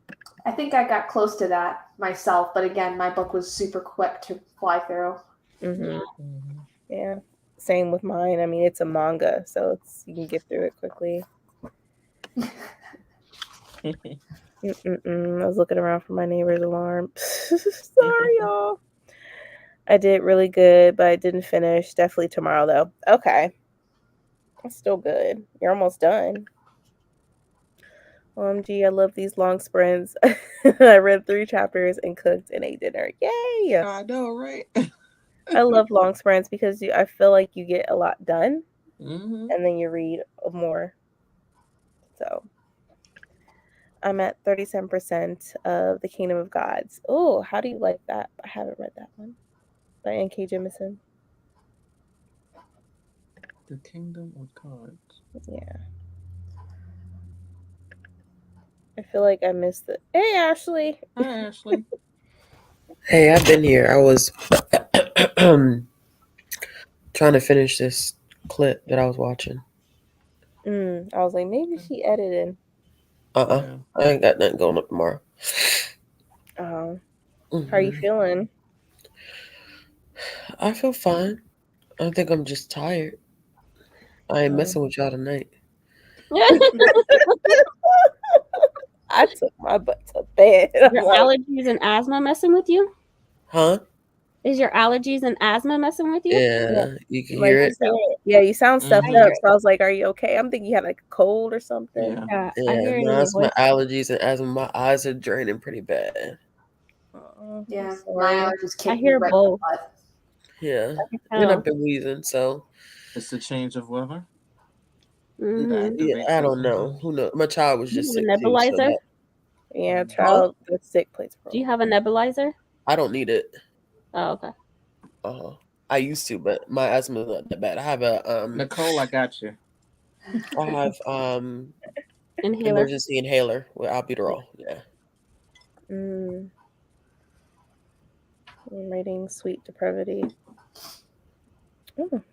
I think I got close to that myself, but again, my book was super quick to fly through. Yeah. Same with mine. I mean, it's a manga, so you can get through it quickly. I was looking around for my neighbor's alarm. Sorry, y'all. I did really good, but I didn't finish. Definitely tomorrow, though. Okay. That's still good. You're almost done. OMG, I love these long sprints. I read 3 chapters and cooked and ate dinner. Yay! I know, right? I love long sprints because I feel like you get a lot done Mm-hmm. and then you read more. So I'm at 37% of The Kingdom of Gods. Oh, how do you like that? I haven't read that one by N.K. Jemisin. The Kingdom of Cards. Yeah. I feel like I missed it. Hey, Ashley. Hi, Ashley. Hey, I've been here. I was trying to finish this clip that I was watching. I was like, maybe she edited. Yeah. I ain't got nothing going up tomorrow. How are you feeling? I feel fine. I think I'm just tired. I ain't messing with y'all tonight. I took my butt to bed. Your allergies and asthma messing with you? Huh? Is your allergies and asthma messing with you? Yeah, you can Like hear you it. sound, yeah, you sound stuffed I hear up. it. So I was like, "Are you okay?" I'm thinking you had like a cold or something. Yeah. I Yeah, hear it in no, your it's my voice. allergies and asthma. My eyes are draining pretty bad. Yeah, I'm my sorry. allergies I kicked me hear right in both. the butt. Yeah, Oh. and I've been wheezing, so It's the change of weather. Mhm. That yeah, activates I those don't know. symptoms. Who knows? My child was Do just you have sick a too, so nebulizer? that Yeah, child that's sick plays a Do you role. have a nebulizer? I don't need it. Oh, okay. I used to, but my asthma is not that bad. I have a Nicole, I got you. I have Inhaler. emergency inhaler with albuterol. Yeah. I'm reading Sweet Depravity.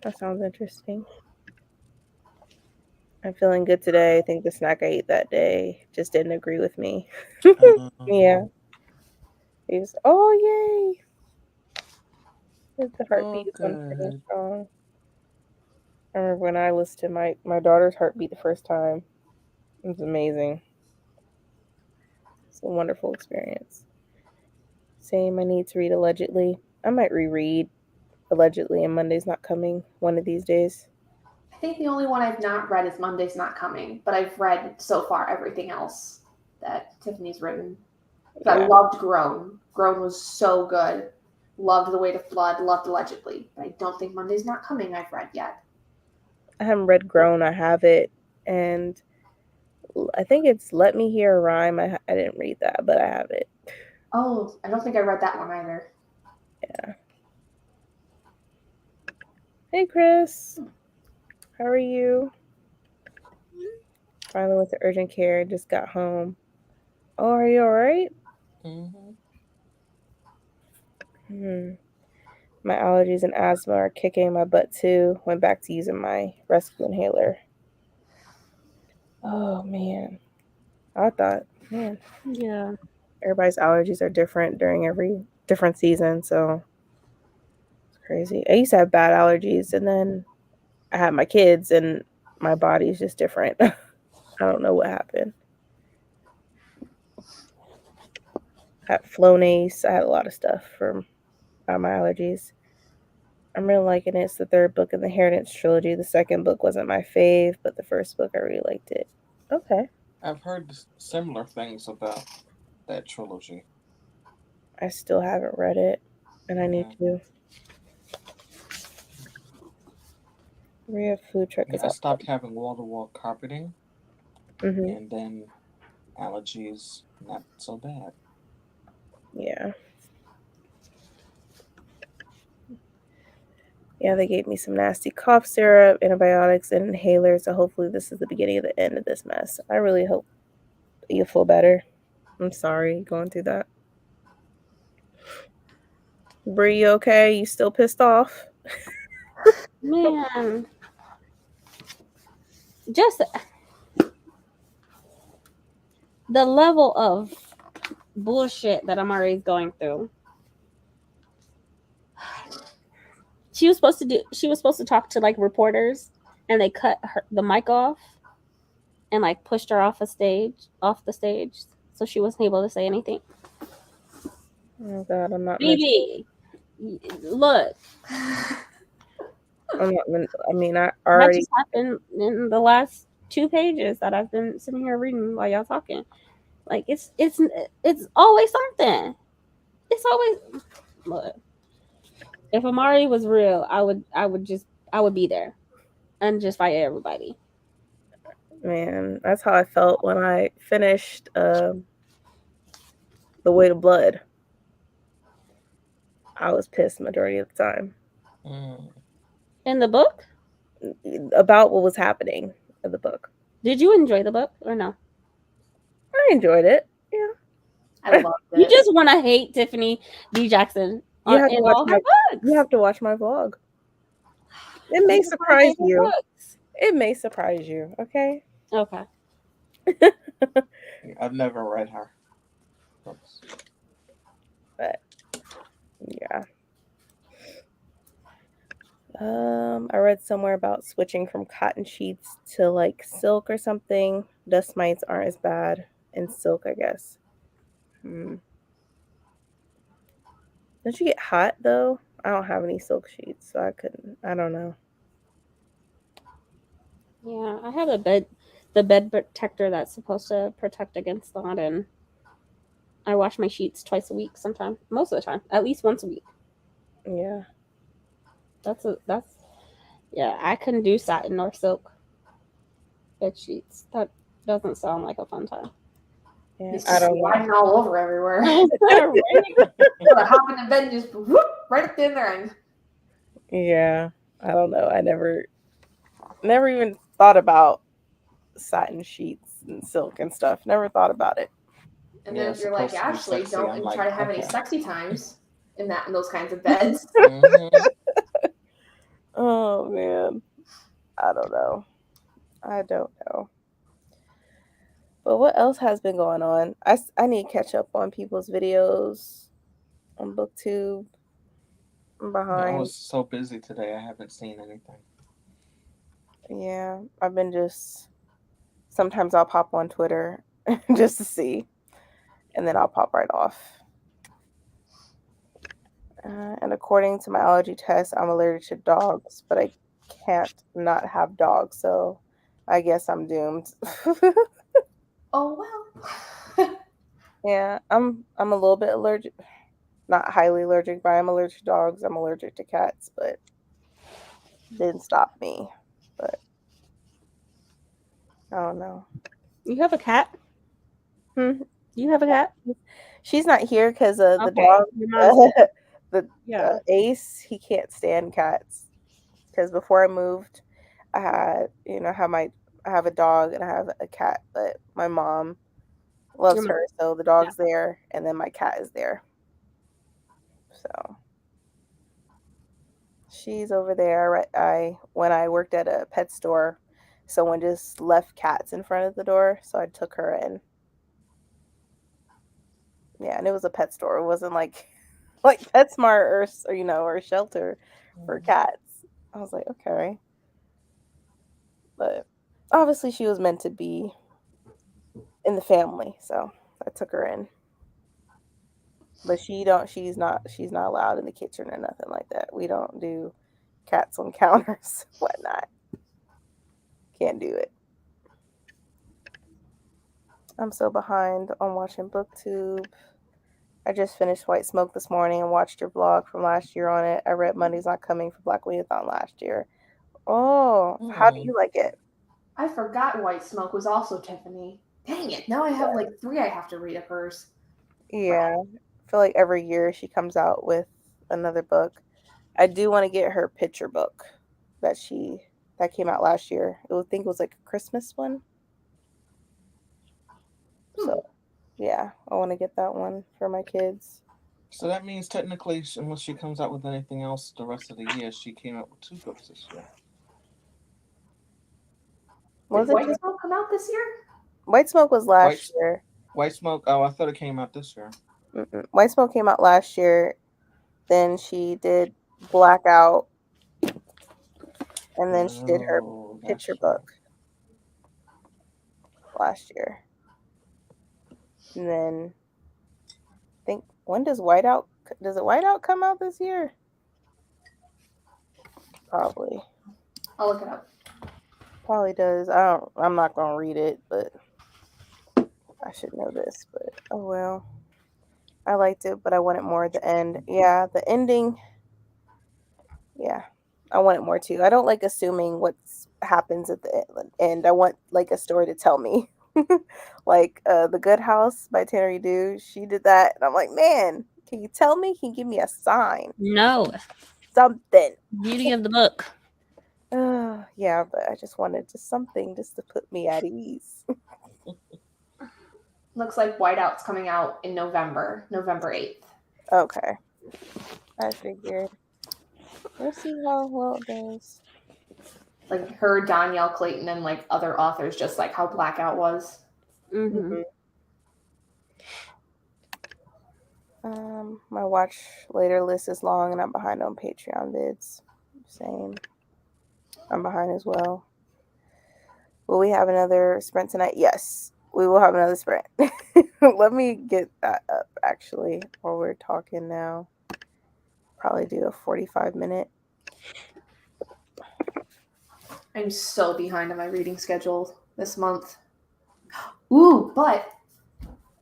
That sounds interesting. I'm feeling good today. I think the snack I ate that day just didn't agree with me. Yeah. He's yay. The heartbeat is going pretty good. strong. I remember when I listened to my daughter's heartbeat the first time. It was amazing. It's a wonderful experience. Same, I need to read Allegedly. I might reread Allegedly and Monday's Not Coming one of these days. I think the only one I've not read is Monday's Not Coming, but I've read so far everything else that Tiffany's written. Yeah. I loved Grown. Grown was so good. Loved The Weight of Blood. Loved Allegedly. But I don't think Monday's Not Coming I've read yet. I haven't read Grown. I have it. And I think it's Let Me Hear a Rhyme. I didn't read that, but I have it. Oh, I don't think I read that one either. Yeah. Hey, Chris. How are you? Finally went to urgent care. Just got home. Oh, are you all right? My allergies and asthma are kicking my butt too. Went back to using my rescue inhaler. Oh, man. I thought, man. Yeah. Everybody's allergies are different during every different season, so it's crazy. I used to have bad allergies, and then I had my kids, and my body's just different. I don't know what happened. I had Flonase. I had a lot of stuff from my allergies. I'm really liking it. It's the 3rd book in the Inheritance trilogy. The 2nd book wasn't my fave, but the 1st book I really liked it. Okay. I've heard similar things about that trilogy. I still haven't read it, and I need to. Maria food truck is I out. stopped having wall-to-wall carpeting, Mm-hmm. and then allergies not so bad. Yeah. Yeah, they gave me some nasty cough syrup, antibiotics, and inhalers. So hopefully this is the beginning of the end of this mess. I really hope you feel better. I'm sorry going through that. Bree, you okay? You still pissed off? Man. Just the level of bullshit that I'm already going through. She was supposed to talk to like reporters, and they cut the mic off. and like pushed her off the stage, so she wasn't able to say anything. Oh God, I'm not. Baby, look, I'm not. I mean, I that already. just happened in the last 2 pages that I've been sitting here reading while y'all talking. Like it's always something. It's always look. If Amari was real, I would be there and just fight everybody. Man, that's how I felt when I finished The Weight of Blood. I was pissed majority of the time In the book, about what was happening in the book. did you enjoy the book or no? I enjoyed it. Yeah. I loved it. You just want to hate Tiffany D. Jackson You have to in watch all her my. books. You have to watch my vlog. It may These are my surprise favorite you. books. It may surprise you. Okay. Okay. I've never read her books. But yeah. I read somewhere about switching from cotton sheets to like silk or something. Dust mites aren't as bad in silk, I guess. Don't you get hot though? I don't have any silk sheets, so I couldn't. I don't know. Yeah, I have the bed protector that's supposed to protect against that, and I wash my sheets twice a week. Sometimes, most of the time, at least once a week. Yeah. Yeah. I couldn't do satin or silk bed sheets. That doesn't sound like a fun time. Yeah. It's I just don't know. sliding all over everywhere. Right? Gotta hop in the bed and just whoop, right up the other end. Yeah. I don't know. I never even thought about satin sheets and silk and stuff. Never thought about it. And Yeah, then it's if you're like, supposed to be Ashley, sexy. don't I'm like, try to have any okay. sexy times in those kinds of beds. Oh man. I don't know. But what else has been going on? I need to catch up on people's videos on BookTube. I'm I behind. was so busy today, I haven't seen anything. Yeah, I've been just. Sometimes I'll pop on Twitter just to see, and then I'll pop right off. And according to my allergy test, I'm allergic to dogs, but I can't not have dogs, so I guess I'm doomed. Oh well. Yeah, I'm a little bit allergic. Not highly allergic, but I'm allergic to dogs. I'm allergic to cats, but didn't stop me. But I don't know. You have a cat? You have a cat? She's not here because the Okay. dog, Your mom's the Ace, he can't stand cats. Because before I moved, I had, I have a dog and I have a cat, but my mom loves her, so the dog's there, and then my cat is there. So she's over there. When I worked at a pet store, someone just left cats in front of the door, so I took her in. Yeah, and it was a pet store. It wasn't like PetSmart or a shelter for cats. I was like, okay. But obviously she was meant to be in the family, so I took her in. But she's not allowed in the kitchen or nothing like that. We don't do cats on counters, whatnot. Can't do it. I'm so behind on watching BookTube. I just finished White Smoke this morning and watched your blog from last year on it. I read Monday's Not Coming for Black Readathon last year. Oh, how do you like it? I forgot White Smoke was also Tiffany. Dang it. Now I have like 3 I have to read of hers. Yeah. I feel like every year she comes out with another book. I do want to get her picture book that came out last year. I think it was like a Christmas one. So, yeah, I want to get that one for my kids. So that means technically, unless she comes out with anything else the rest of the year, she came out with 2 books this year. Did White Smoke come out this year? White Smoke was last year. White Smoke, oh, I thought it came out this year. White Smoke came out last year. Then she did Blackout. And then she did her picture book. last year. And then I think when does Whiteout come out this year? Probably. I'll look it up. Probably does. I'm not gonna read it, but I should know this, but oh well. I liked it, but I wanted more at the end. Yeah, the ending. Yeah, I want it more too. I don't like assuming what happens at the end. I want like a story to tell me. Like The Good House by Tanner Dew. She did that, and I'm like, man, can you tell me? Can you give me a sign? No. Something. Beauty of the book. Yeah, but I just wanted just something just to put me at ease. Looks like Whiteout's coming out in November 8th. Okay. I figured. We'll see how well it goes. Like her, Danielle Clayton, and like other authors, just like how Blackout was. Mm-hmm. My watch later list is long, and I'm behind on Patreon vids. Same. I'm behind as well. Will we have another sprint tonight? Yes, we will have another sprint. Let me get that up actually while we're talking now. Probably do a 45-minute. I'm so behind on my reading schedule this month. Ooh, but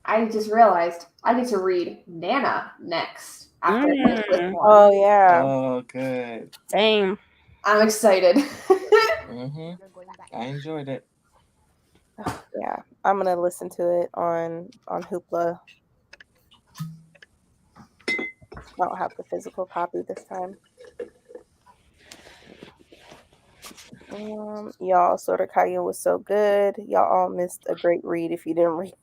I just realized I get to read Nana next after I finish this one. Oh yeah. Oh, good. Same. I'm excited. I enjoyed it. Yeah, I'm gonna listen to it on Hoopla. I don't have the physical copy this time. Y'all, Sword Kage was so good. Y'all all missed a great read if you didn't read.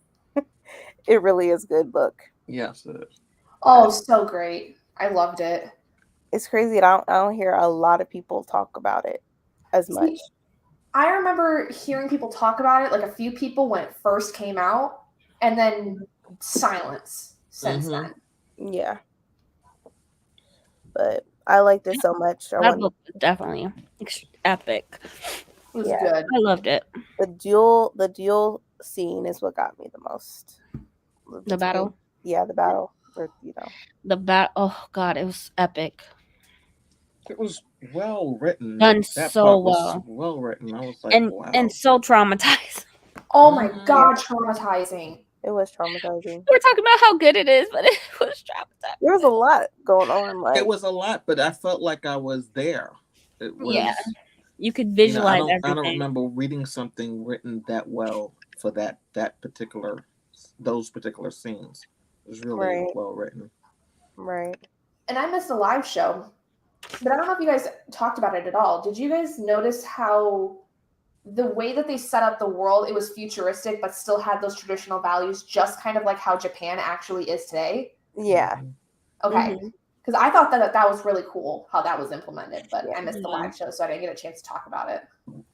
It really is a good book. Yes, it is. Oh, so great. I loved it. It's crazy. I don't hear a lot of people talk about it as much. I remember hearing people talk about it, like a few people when it first came out, and then silence since then. Yeah. But I liked it so much. That book was definitely epic. It was good. I loved it. The duel scene is what got me the most. The battle? Yeah, the battle. Or, The battle. Oh, God, it was epic. It was well written. Done That so part was well. well written. I was like, wow. And so traumatized. Oh my God, traumatizing. It was traumatizing. We're talking about how good it is, but it was traumatizing. There was a lot going on. Like it was a lot, but I felt like I was there. It was, yeah, you could visualize everything. I don't remember reading something written that well for those particular scenes. It was really well written. Right. And I missed a live show, but I don't know if you guys talked about it at all. Did you guys notice how the way that they set up the world, it was futuristic, but still had those traditional values, just kind of like how Japan actually is today? Yeah. Okay. Because I thought that was really cool how that was implemented, but I missed the live show, so I didn't get a chance to talk about it.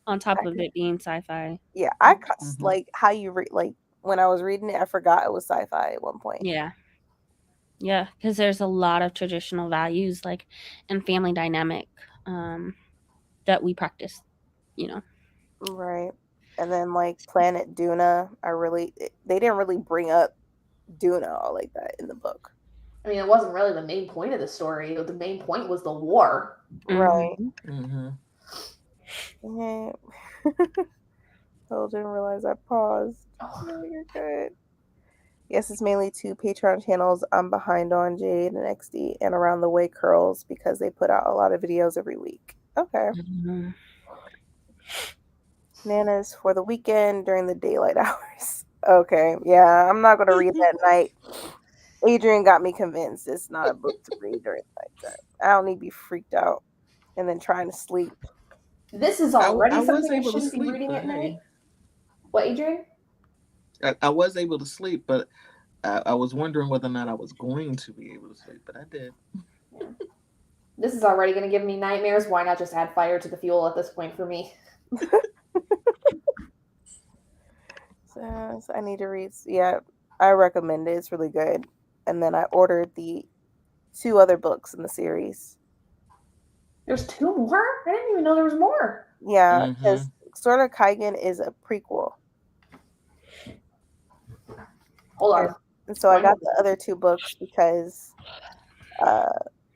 On top of it being sci-fi. Yeah, I like how you read. Like when I was reading it, I forgot it was sci-fi at one point. Yeah. Yeah, because there's a lot of traditional values, like, and family dynamic that we practice, Right. And then like Planet Duna, they didn't really bring up Duna all like that in the book. I mean, it wasn't really the main point of the story. The main point was the war. Right. Mm-hmm. I didn't realize I paused. Oh, you're good. Yes, it's mainly 2 Patreon channels. I'm behind on Jade and XD and Around the Way Curls because they put out a lot of videos every week. Okay. Nana's for the weekend during the daylight hours. Okay. Yeah, I'm not going to read that at night. Adrian got me convinced it's not a book to read during the night. I don't need to be freaked out and then trying to sleep. This is already I was something I able to shouldn't be sleep, reading at but night. What, Adrian? I was able to sleep, but I was wondering whether or not I was going to be able to sleep, but I did. This is already going to give me nightmares. Why not just add fire to the fuel at this point for me? So I need to read. Yeah, I recommend it. It's really good. And then I ordered the 2 other books in the series. There's 2 more? I didn't even know there was more. Yeah, because Sword of Kaigen is a prequel. Hold on. And so I got the other 2 books because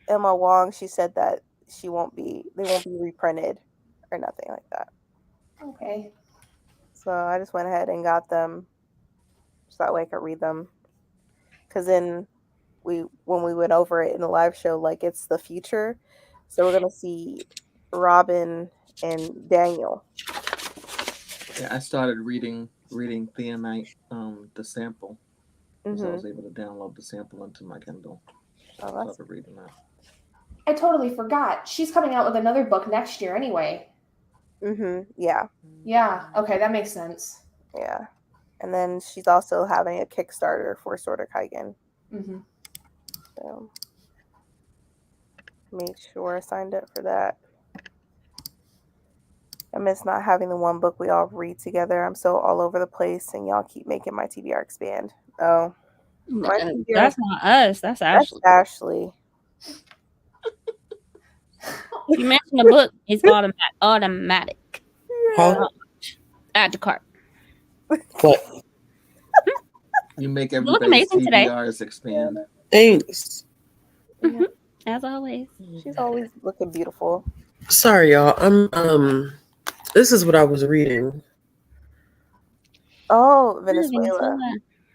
Emma Wong, she said that they won't be reprinted or nothing like that. Okay. So I just went ahead and got them so that way I could read them. Because then when we went over it in the live show, like it's the future. So we're gonna see Robin and Daniel. Yeah, I started reading Theonite, the sample. Because I was able to download the sample into my Kindle. Oh, So I started reading that. I totally forgot. She's coming out with another book next year anyway. Yeah. Yeah. Okay, that makes sense. Yeah. And then she's also having a Kickstarter for Sword of Kaigen. So made sure I signed up for that. I miss not having the one book we all read together. I'm so all over the place, and y'all keep making my TBR expand. Oh, my TBR, that's not us. That's Ashley. That's Ashley. If you mention the book, it's automatic. Huh? Add to cart. What? You make You look everybody's amazing today. TBRs expand. Thanks. As always. She's always looking beautiful. Sorry, y'all. This is what I was reading. Oh, Venezuela.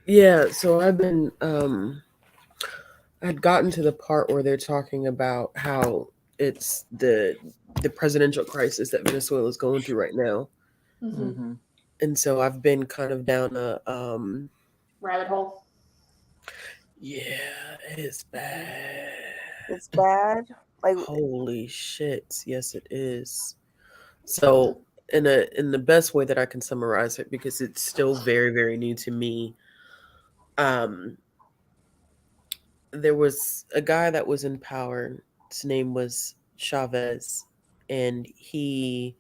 Yeah, so I've been I'd gotten to the part where they're talking about how it's the presidential crisis that Venezuela is going through right now. And so I've been kind of down a rabbit hole. Yeah, it's bad. It's bad. Like, holy shit. Yes, it is. So in the best way that I can summarize it, because it's still very, very new to me. There was a guy that was in power. His name was Chavez, and it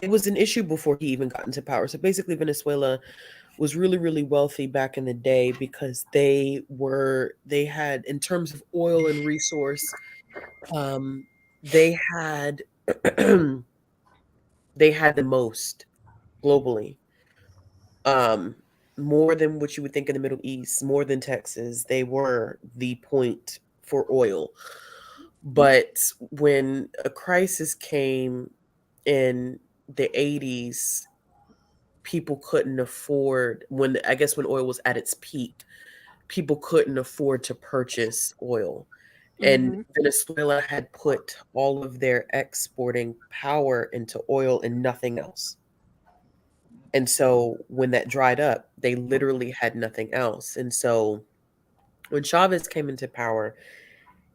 was an issue before he even got into power. So basically Venezuela was really, really wealthy back in the day because they had, in terms of oil and resource, they had they had the most globally. More than what you would think in the Middle East, more than Texas. They were the point for oil. But when a crisis came in the 80s, people couldn't afford, when oil was at its peak, people couldn't afford to purchase oil. And Venezuela had put all of their exporting power into oil and nothing else. And so when that dried up, they literally had nothing else. And so when Chavez came into power,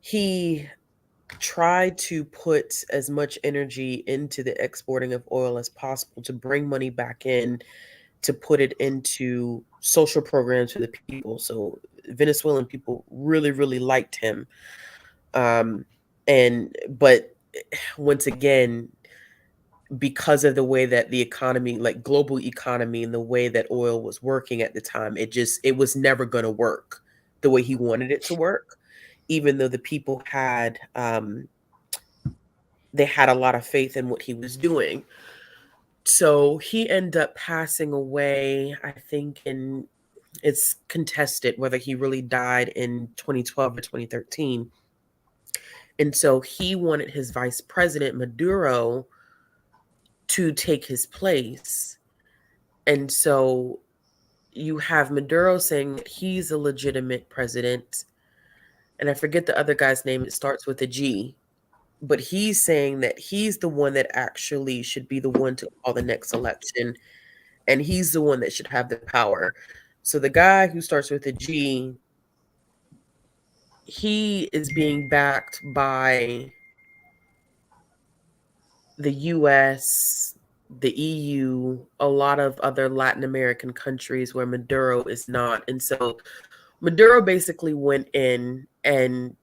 he tried to put as much energy into the exporting of oil as possible to bring money back in, to put it into social programs for the people. So Venezuelan people really, really liked him. But once again, because of the way that the economy, like global economy, and the way that oil was working at the time, it was never going to work the way he wanted it to work, even though the people had they had a lot of faith in what he was doing. So he ended up passing away, I think, it's contested whether he really died in 2012 or 2013. And so he wanted his vice president, Maduro, to take his place. And so you have Maduro saying that he's a legitimate president. And I forget the other guy's name. It starts with a G. But he's saying that he's the one that actually should be the one to call the next election. And he's the one that should have the power. So the guy who starts with a G, he is being backed by the US, the EU, a lot of other Latin American countries where Maduro is not. And so Maduro basically went in and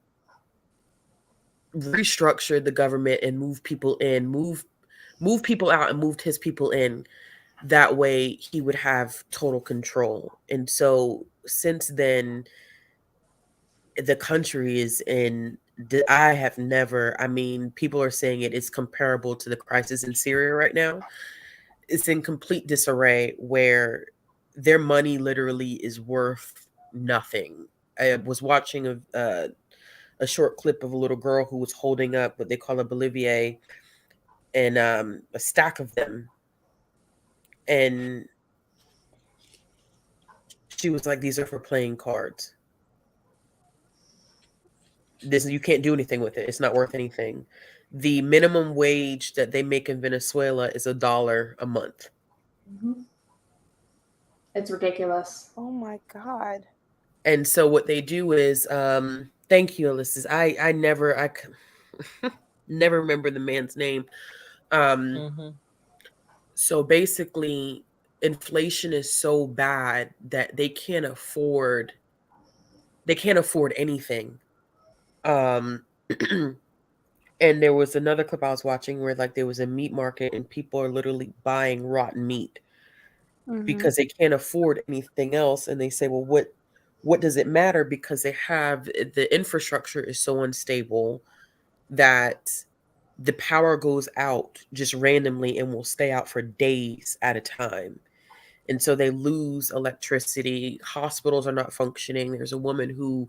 restructured the government and moved people in, moved people out and moved his people in. That way he would have total control. And so since then, the country is in I have never, I mean, people are saying it is comparable to the crisis in Syria right now. It's in complete disarray where their money literally is worth nothing. I was watching a short clip of a little girl who was holding up what they call a bolivier and a stack of them. And she was like, these are for playing cards. This, you can't do anything with it. It's not worth anything. The minimum wage that they make in Venezuela is $1 a month. Mm-hmm. It's ridiculous. Oh my God. And so what they do is, thank you, Ulysses. I never never remember the man's name. So basically, inflation is so bad that they can't afford anything. And there was another clip I was watching where like there was a meat market and people are literally buying rotten meat because they can't afford anything else. And they say, well, what does it matter? Because the infrastructure is so unstable that the power goes out just randomly and will stay out for days at a time. And so they lose electricity. Hospitals are not functioning. There's a woman who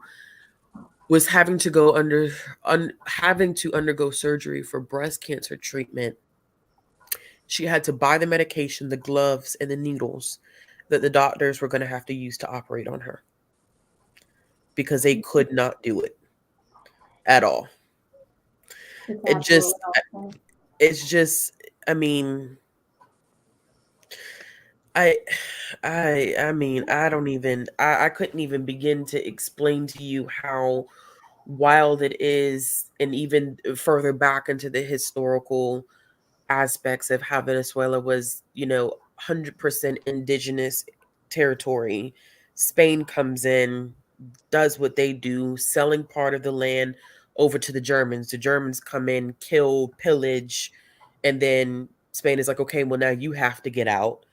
was having to undergo surgery for breast cancer treatment. She had to buy the medication, the gloves, and the needles that the doctors were going to have to use to operate on her because they could not do it at all. It's just, I mean, I mean, I couldn't even begin to explain to you how wild it is, and even further back into the historical aspects of how Venezuela was, 100% indigenous territory. Spain comes in, does what they do, selling part of the land over to the Germans. The Germans come in, kill, pillage, and then Spain is like, okay, well, now you have to get out.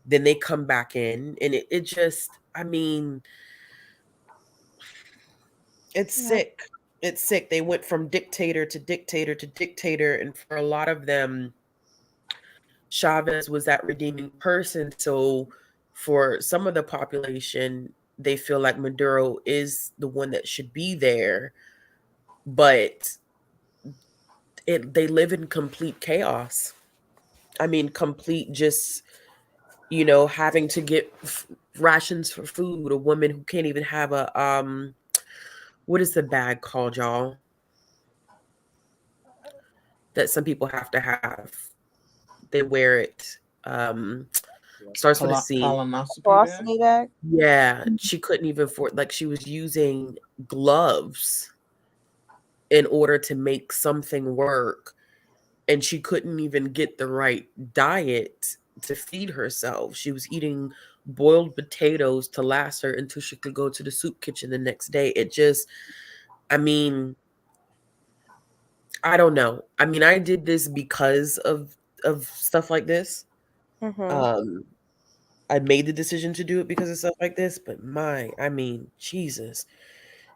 Then they come back in, and it just, I mean, it's sick. It's sick. They went from dictator to dictator to dictator, and for a lot of them, Chavez was that redeeming person. So for some of the population, they feel like Maduro is the one that should be there, but they live in complete chaos. I mean, complete just, having to get rations for food. A woman who can't even have what is the bag called, y'all? That some people have to have. They wear it. Starts with a C. Colonoscopy bag? Yeah, she couldn't even afford, like, she was using gloves in order to make something work, and she couldn't even get the right diet to feed herself. She was eating boiled potatoes to last her until she could go to the soup kitchen the next day. It just, I mean, I don't know. I mean, I did this because of stuff like this. I made the decision to do it because of stuff like this, but I mean, Jesus.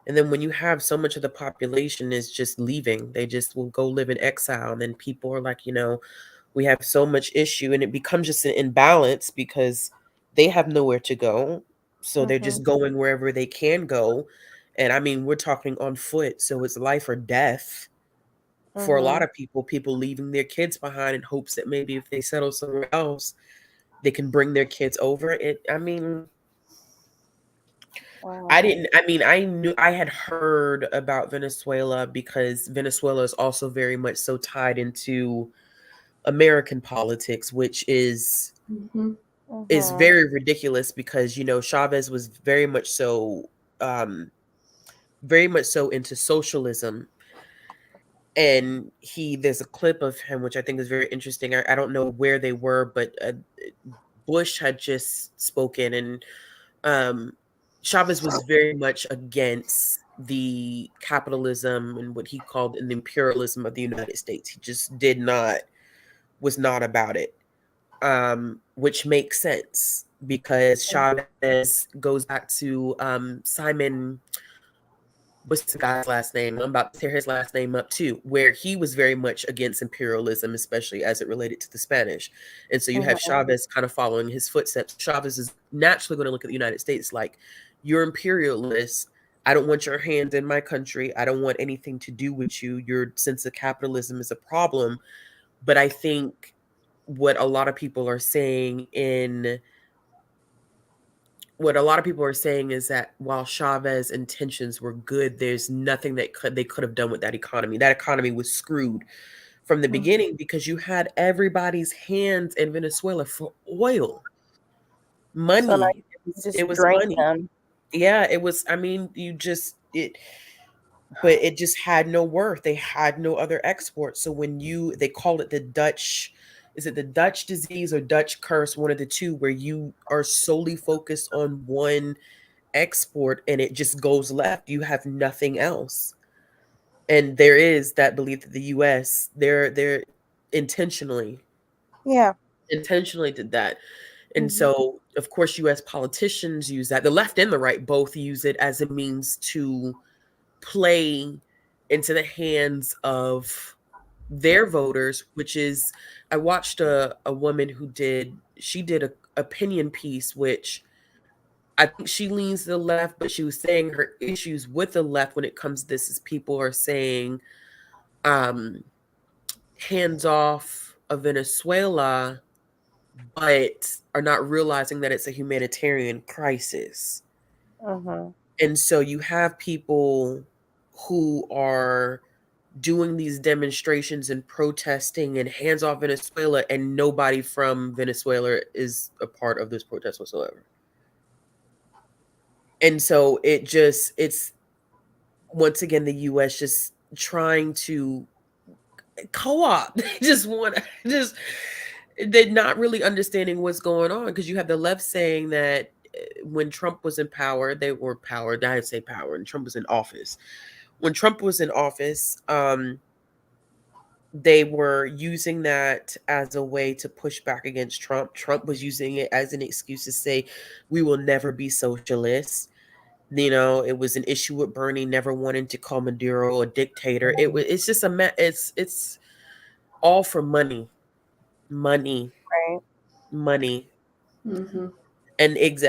And then when you have so much of the population is just leaving, they just will go live in exile. And then people are like, we have so much issue, and it becomes just an imbalance because they have nowhere to go. So they're just going wherever they can go. And I mean, we're talking on foot. So it's life or death for a lot of people leaving their kids behind in hopes that maybe if they settle somewhere else, they can bring their kids over. I mean, Wow. I had heard about Venezuela because Venezuela is also very much so tied into American politics, which is very ridiculous because, Chavez was very much so into socialism. And there's a clip of him, which I think is very interesting. I don't know where they were, but Bush had just spoken, and Chavez was very much against the capitalism and what he called the imperialism of the United States. He just was not about it, which makes sense because Chavez goes back to Simon what's the guy's last name? I'm about to tear his last name up too, where he was very much against imperialism, especially as it related to the Spanish. And so you have Chavez kind of following his footsteps. Chavez is naturally going to look at the United States like, you're imperialist. I don't want your hand in my country. I don't want anything to do with you. Your sense of capitalism is a problem. But I think what a lot of people are saying is that while Chavez's intentions were good, there's nothing that they could have done with that economy. That economy was screwed from the beginning because you had everybody's hands in Venezuela for oil, money. So like, it was drain money. them. Yeah, it was. I mean, but it just had no worth. They had no other export. So when they call it the Dutch. Is it the Dutch disease or Dutch curse? One of the two, where you are solely focused on one export and it just goes left. You have nothing else. And there is that belief that the US, they're intentionally did that. And so of course US politicians use that. The left and the right both use it as a means to play into the hands of their voters, which is, I watched a woman who did a opinion piece, which I think she leans to the left, but she was saying her issues with the left when it comes to this is people are saying hands off of Venezuela, but are not realizing that it's a humanitarian crisis. And so you have people who are doing these demonstrations and protesting and hands off Venezuela, and nobody from Venezuela is a part of this protest whatsoever. And so it's once again the US just trying to co-op. They're not really understanding what's going on, because you have the left saying that when Trump was in power, they were powered. I say power, and Trump was in office. When Trump was in office, they were using that as a way to push back against Trump. Trump was using it as an excuse to say, we will never be socialists. It was an issue with Bernie never wanting to call Maduro a dictator. It's just it's all for money. Money. Right. Money. And it's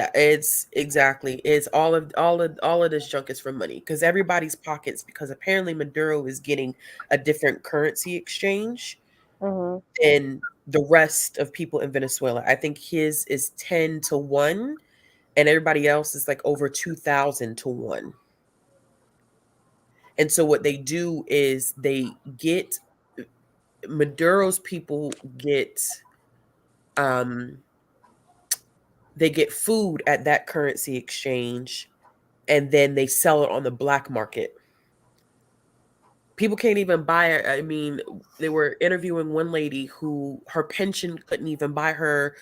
all of this junk is for money, because everybody's pockets, because apparently Maduro is getting a different currency exchange than the rest of people in Venezuela. I think his is 10-1, and everybody else is like over 2,000 to 1. And so what they do is Maduro's people get food at that currency exchange, and then they sell it on the black market. People can't even buy it. I mean, they were interviewing one lady who her pension couldn't even buy her.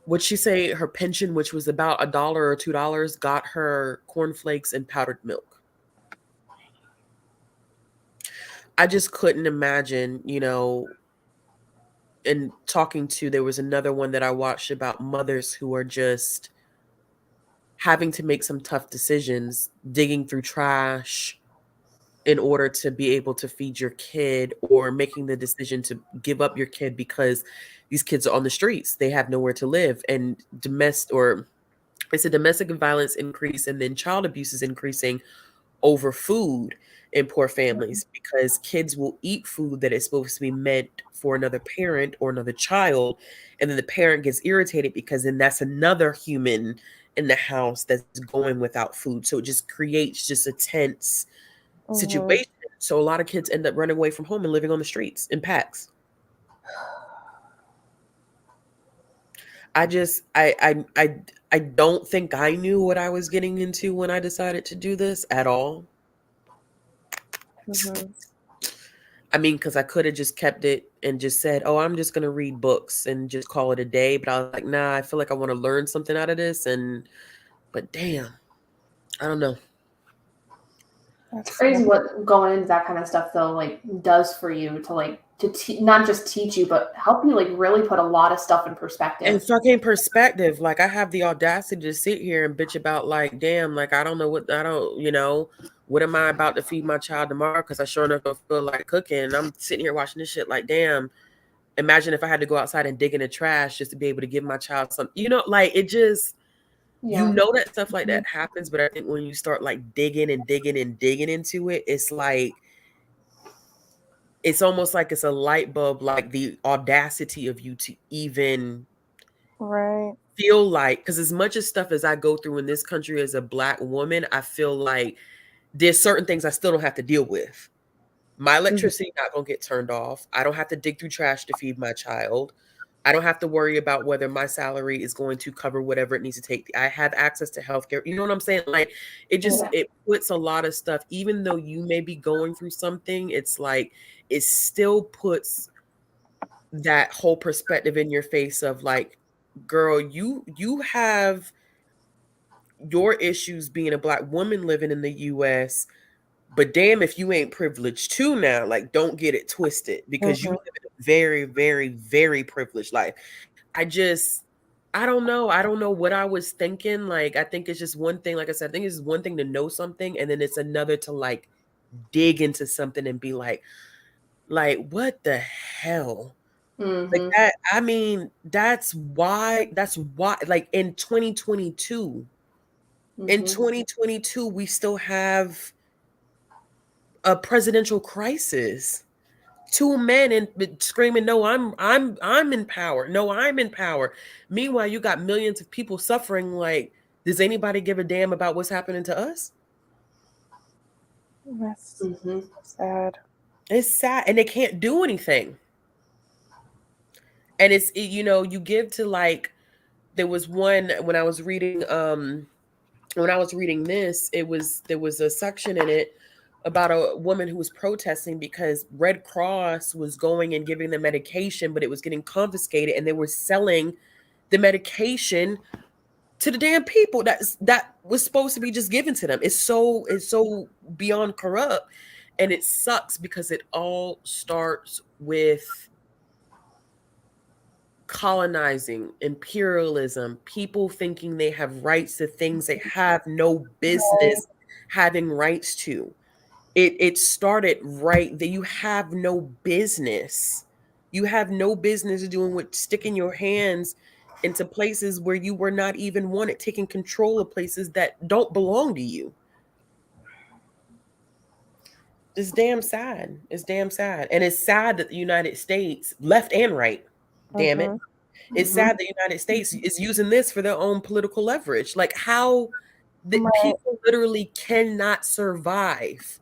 What'd she say? Her pension, which was about $1 or $2, got her cornflakes and powdered milk. I just couldn't imagine, and there was another one that I watched about mothers who are just having to make some tough decisions, digging through trash in order to be able to feed your kid, or making the decision to give up your kid because these kids are on the streets. They have nowhere to live, and domestic violence increase, and then child abuse is increasing over food in poor families, because kids will eat food that is supposed to be meant for another parent or another child, and then the parent gets irritated because then that's another human in the house that's going without food. So it just creates just a tense situation. So a lot of kids end up running away from home and living on the streets in packs. I don't think I knew what I was getting into when I decided to do this at all. I mean, because I could have just kept it and just said, oh, I'm just going to read books and just call it a day. But I was like, nah, I feel like I want to learn something out of this. But damn, I don't know. It's crazy what going into that kind of stuff, though, like, does for you to, like, to not just teach you, but help you like really put a lot of stuff in perspective. And fucking perspective. Like, I have the audacity to sit here and bitch about, like, damn, like, I don't know what what am I about to feed my child tomorrow? Because I sure enough don't feel like cooking. And I'm sitting here watching this shit like, damn, imagine if I had to go outside and dig in the trash just to be able to give my child some, like, it just, that stuff like that happens. But I think when you start like digging and digging and digging into it, it's like, it's almost like it's a light bulb, like the audacity of you to even feel like, because as much as stuff as I go through in this country as a Black woman, I feel like there's certain things I still don't have to deal with. My electricity not gonna get turned off. I don't have to dig through trash to feed my child. I don't have to worry about whether my salary is going to cover whatever it needs to take. I have access to healthcare. You know what I'm saying? Like, it just, it puts a lot of stuff, even though you may be going through something, it's like, it still puts that whole perspective in your face of like, girl, you have your issues being a Black woman living in the US, but damn if you ain't privileged too now. Like, don't get it twisted, because you live in a very, very, very privileged life. I don't know. I don't know what I was thinking. Like, I think it's just one thing, like I said, I think it's one thing to know something, and then it's another to like dig into something and be like what the hell? Like that, I mean, that's why like in 2022, we still have a presidential crisis. Two men and screaming, "No, I'm in power. No, I'm in power." Meanwhile, you got millions of people suffering. Like, does anybody give a damn about what's happening to us? That's sad. It's sad, and they can't do anything. And it's, you give to, like, there was one when I was reading this, there was a section in it about a woman who was protesting because Red Cross was going and giving them medication, but it was getting confiscated, and they were selling the medication to the damn people that was supposed to be just given to them. It's so beyond corrupt, and it sucks because it all starts with colonizing, imperialism, people thinking they have rights to things they have no business having rights to. It started right that you have no business. You have no business doing what, sticking your hands into places where you were not even wanted, taking control of places that don't belong to you. It's damn sad. It's damn sad. And it's sad that the United States, left and right, damn it. It's sad the United States is using this for their own political leverage. Like, how people literally cannot survive.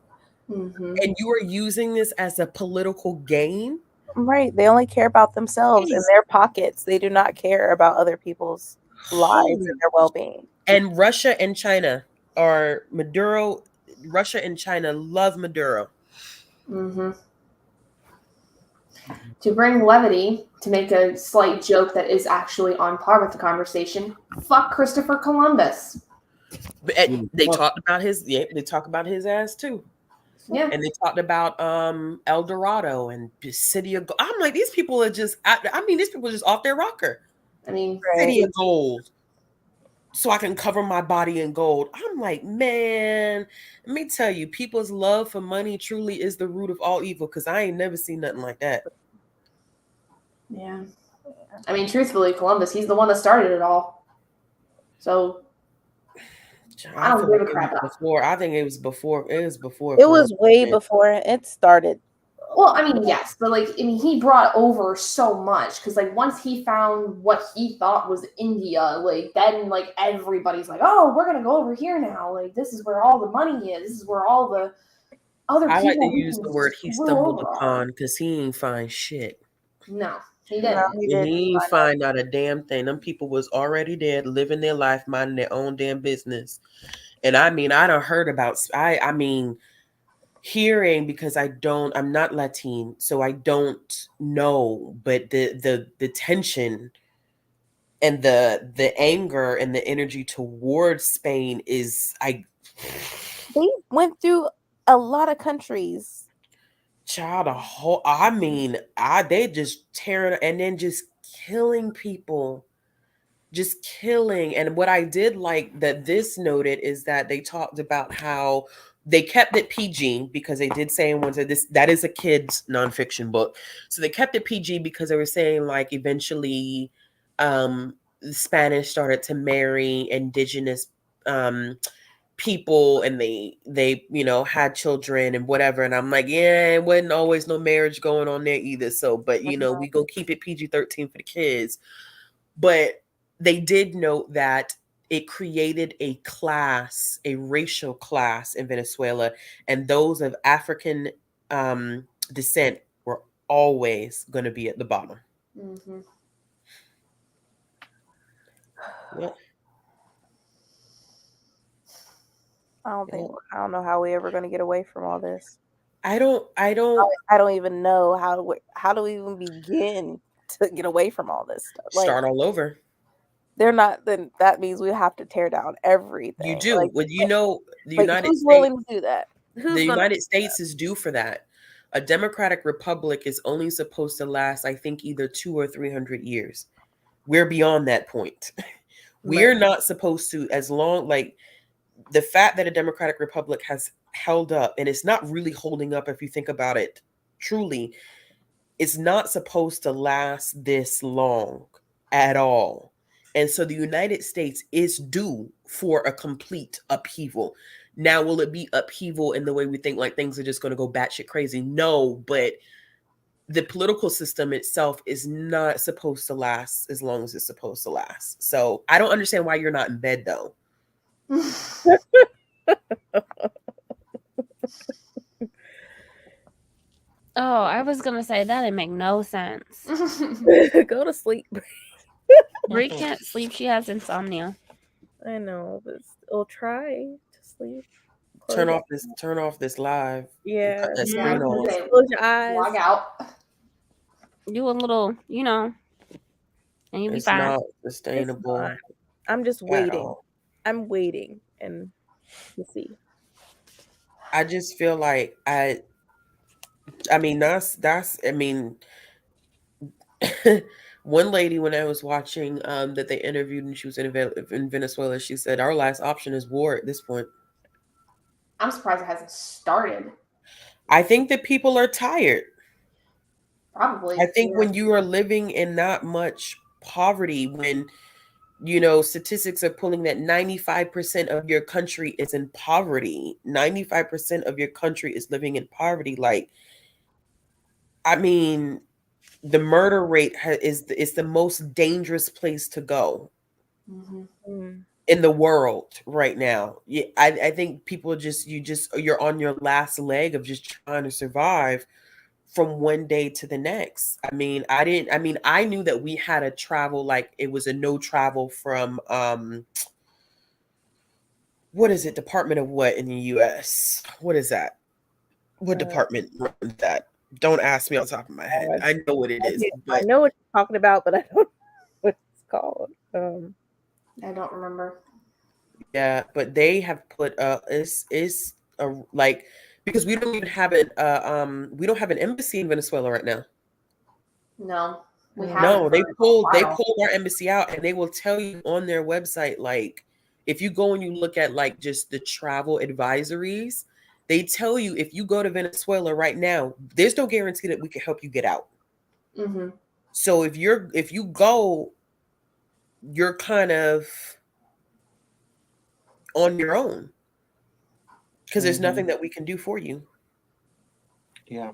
And you are using this as a political gain? Right. They only care about themselves and their pockets. They do not care about other people's lives and their well-being. And Russia and China are Maduro. Russia and China love Maduro. To bring levity, to make a slight joke that is actually on par with the conversation, fuck Christopher Columbus. They talked about they talk about his ass too. Yeah. And they talked about El Dorado and City of Gold. I'm like, these people are just, these people are just off their rocker. I mean, City of Gold, so I can cover my body in gold. I'm like, man, let me tell you, people's love for money truly is the root of all evil, because I ain't never seen nothing like that. Yeah. I mean, truthfully, Columbus, he's the one that started it all. So I don't give a crap. I think it was before. It was before. It was way before it started. Well, I mean, yes, but like, I mean, he brought over so much, because like once he found what he thought was India, like then like everybody's like, oh, we're gonna go over here now. Like, this is where all the money is. This is where all the other people. I like to use the word he stumbled upon, because he ain't find shit. No, he didn't. He didn't find out a damn thing. Them people was already dead, living their life, minding their own damn business. And I mean, I done heard about, I mean, hearing, because I'm not Latin, so I don't know, but the tension and the anger and the energy towards Spain is, they went through a lot of countries. Child, they just tearing and then just killing people. Just killing. And what I did like that this noted is that they talked about how they kept it PG because they did say in one that that is a kid's nonfiction book. So they kept it PG because they were saying like eventually the Spanish started to marry indigenous people and they had children and whatever, and I'm like, yeah, it wasn't always no marriage going on there either, so but we go keep it PG-13 for the kids. But they did note that it created a racial class in Venezuela, and those of African descent were always going to be at the bottom. Mm-hmm. Yep. I don't know how we ever going to get away from all this. I don't even know how do we even begin to get away from all this stuff. Like, start all over. They're not. Then that means we have to tear down everything. You do. Like, the United who's States willing to do that? The United States is due for that. A democratic republic is only supposed to last, I think, either 200 or 300 years. We're beyond that point. We're not supposed to, as long, like, the fact that a democratic republic has held up, and it's not really holding up if you think about it truly, it's not supposed to last this long at all. And so the United States is due for a complete upheaval. Now, will it be upheaval in the way we think, like things are just going to go batshit crazy? No, but the political system itself is not supposed to last as long as it's supposed to last. So I don't understand why you're not in bed, though. Oh, I was gonna say that didn't make no sense. Go to sleep. Bree can't sleep. She has insomnia. I know, but we'll try to sleep. Turn off this live. Yeah. Cut that screen off. Close your eyes. Log out. Do a little, and you'll be It's fine. not sustainable. I'm just waiting. I'm waiting and we'll see. I just feel like I mean one lady when I was watching that they interviewed and she was in Venezuela, she said our last option is war at this point. I'm surprised it hasn't started. I think that people are tired. Probably. I think when you are living in not much poverty, when statistics are pulling that 95% of your country is in poverty, 95% of your country is living in poverty. Like, I mean, the murder rate is the most dangerous place to go in the world right now. I think people you're on your last leg of just trying to survive from one day to the next. I knew that we had to travel, like it was a no travel from what is it, Department of what in the US? What is that? What department runs that? Don't ask me on top of my head. I know what it is. I know what you're talking about, but I don't know what it's called. I don't remember. Yeah, but they have put it's a like, because we don't even have we don't have an embassy in Venezuela right now. No, we haven't. No, they pulled our embassy out, and they will tell you on their website, like if you go and you look at like just the travel advisories, they tell you if you go to Venezuela right now, there's no guarantee that we can help you get out. Mm-hmm. So if you go, you're kind of on your own because there's nothing that we can do for you. Yeah.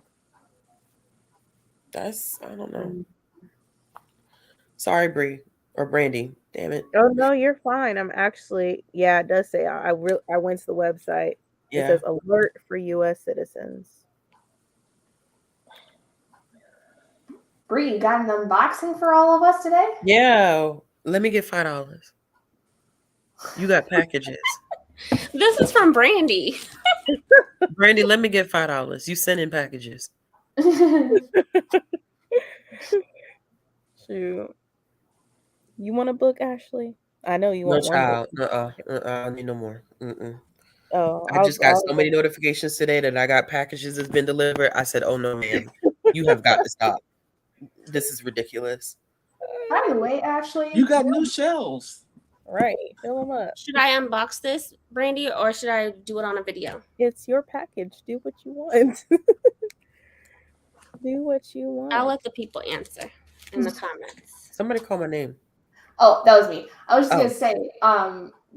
I don't know. Sorry, Bree or Brandy. Damn it. Oh no, you're fine. I'm actually, it does say I went to the website. Yeah. It says alert for U.S. citizens. Bree, you got an unboxing for all of us today? Yeah. Let me get $5. You got packages. This is from Brandy. Brandy, let me get $5. You send in packages. Shoot. You want a book, Ashley? I know you want one. No, child. I need no more. Oh, I just got so many notifications today that I got packages that's been delivered. I said, "Oh no, ma'am, you have got to stop. This is ridiculous." By the way, Ashley, You got new shelves. Right. Fill them up. Should I unbox this, Brandy, or should I do it on a video? It's your package. Do what you want. Do what you want. I'll let the people answer in the comments. Somebody call my name. oh, that was me. I was just Oh. gonna say,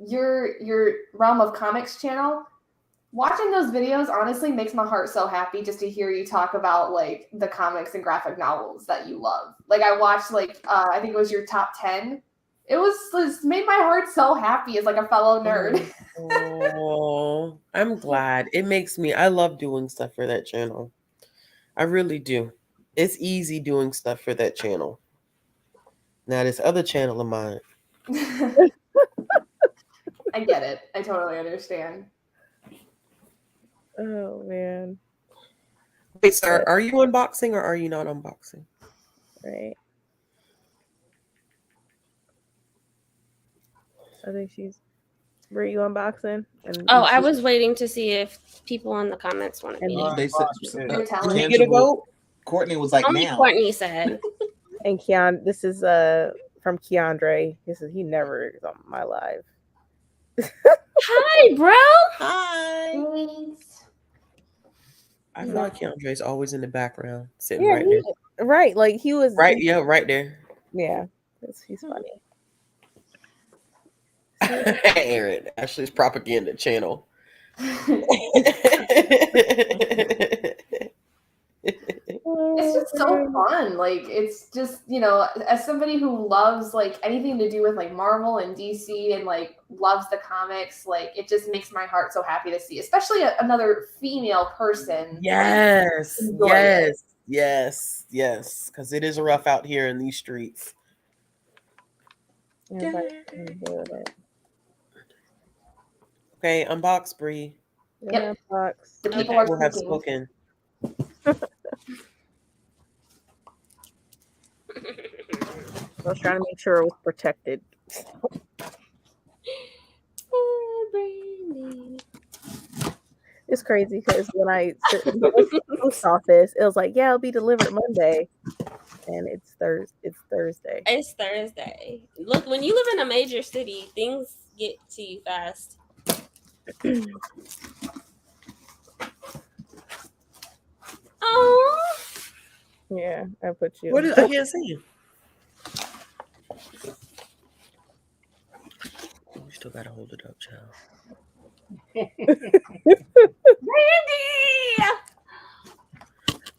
your Realm of Comics channel. Watching those videos honestly makes my heart so happy just to hear you talk about like the comics and graphic novels that you love. Like I watched I think it was your top 10. It made my heart so happy as like a fellow nerd. Oh, I'm glad. It makes me. I love doing stuff for that channel. I really do. It's easy doing stuff for that channel. Now this other channel of mine. I get it. I totally understand. Oh man. Wait, sir, are you unboxing or are you not unboxing? Right. I think she's. Were you unboxing? I was waiting to see if people in the comments want to be. They said You're telling me. You get a vote? Courtney was like, Only now. Courtney said. And this is from Keandre. He never is on my live. Hi, bro. Hi. Thanks. I feel like Keandre's always in the background, sitting Yeah, right there. right. Like he was Right, yeah, right there. Yeah. He's funny. Aaron, Ashley's propaganda channel. It's just so fun. Like it's just, as somebody who loves like anything to do with like Marvel and DC and like loves the comics, like it just makes my heart so happy to see, especially another female person. Yes, enjoy yes, yes, yes. Because it is rough out here in these streets. Okay, unbox, Bree. Yep. Unbox. The people Okay. are Have speaking. spoken. I was trying to make sure it was protected. Brandy. It's crazy because when I in the post office, it was like, yeah, it'll be delivered Monday, and it's Thursday. It's Thursday. Look, when you live in a major city, things get to you fast. Oh, Yeah, I put you. What is, I can't see you. We still gotta hold it up, child. Brandy!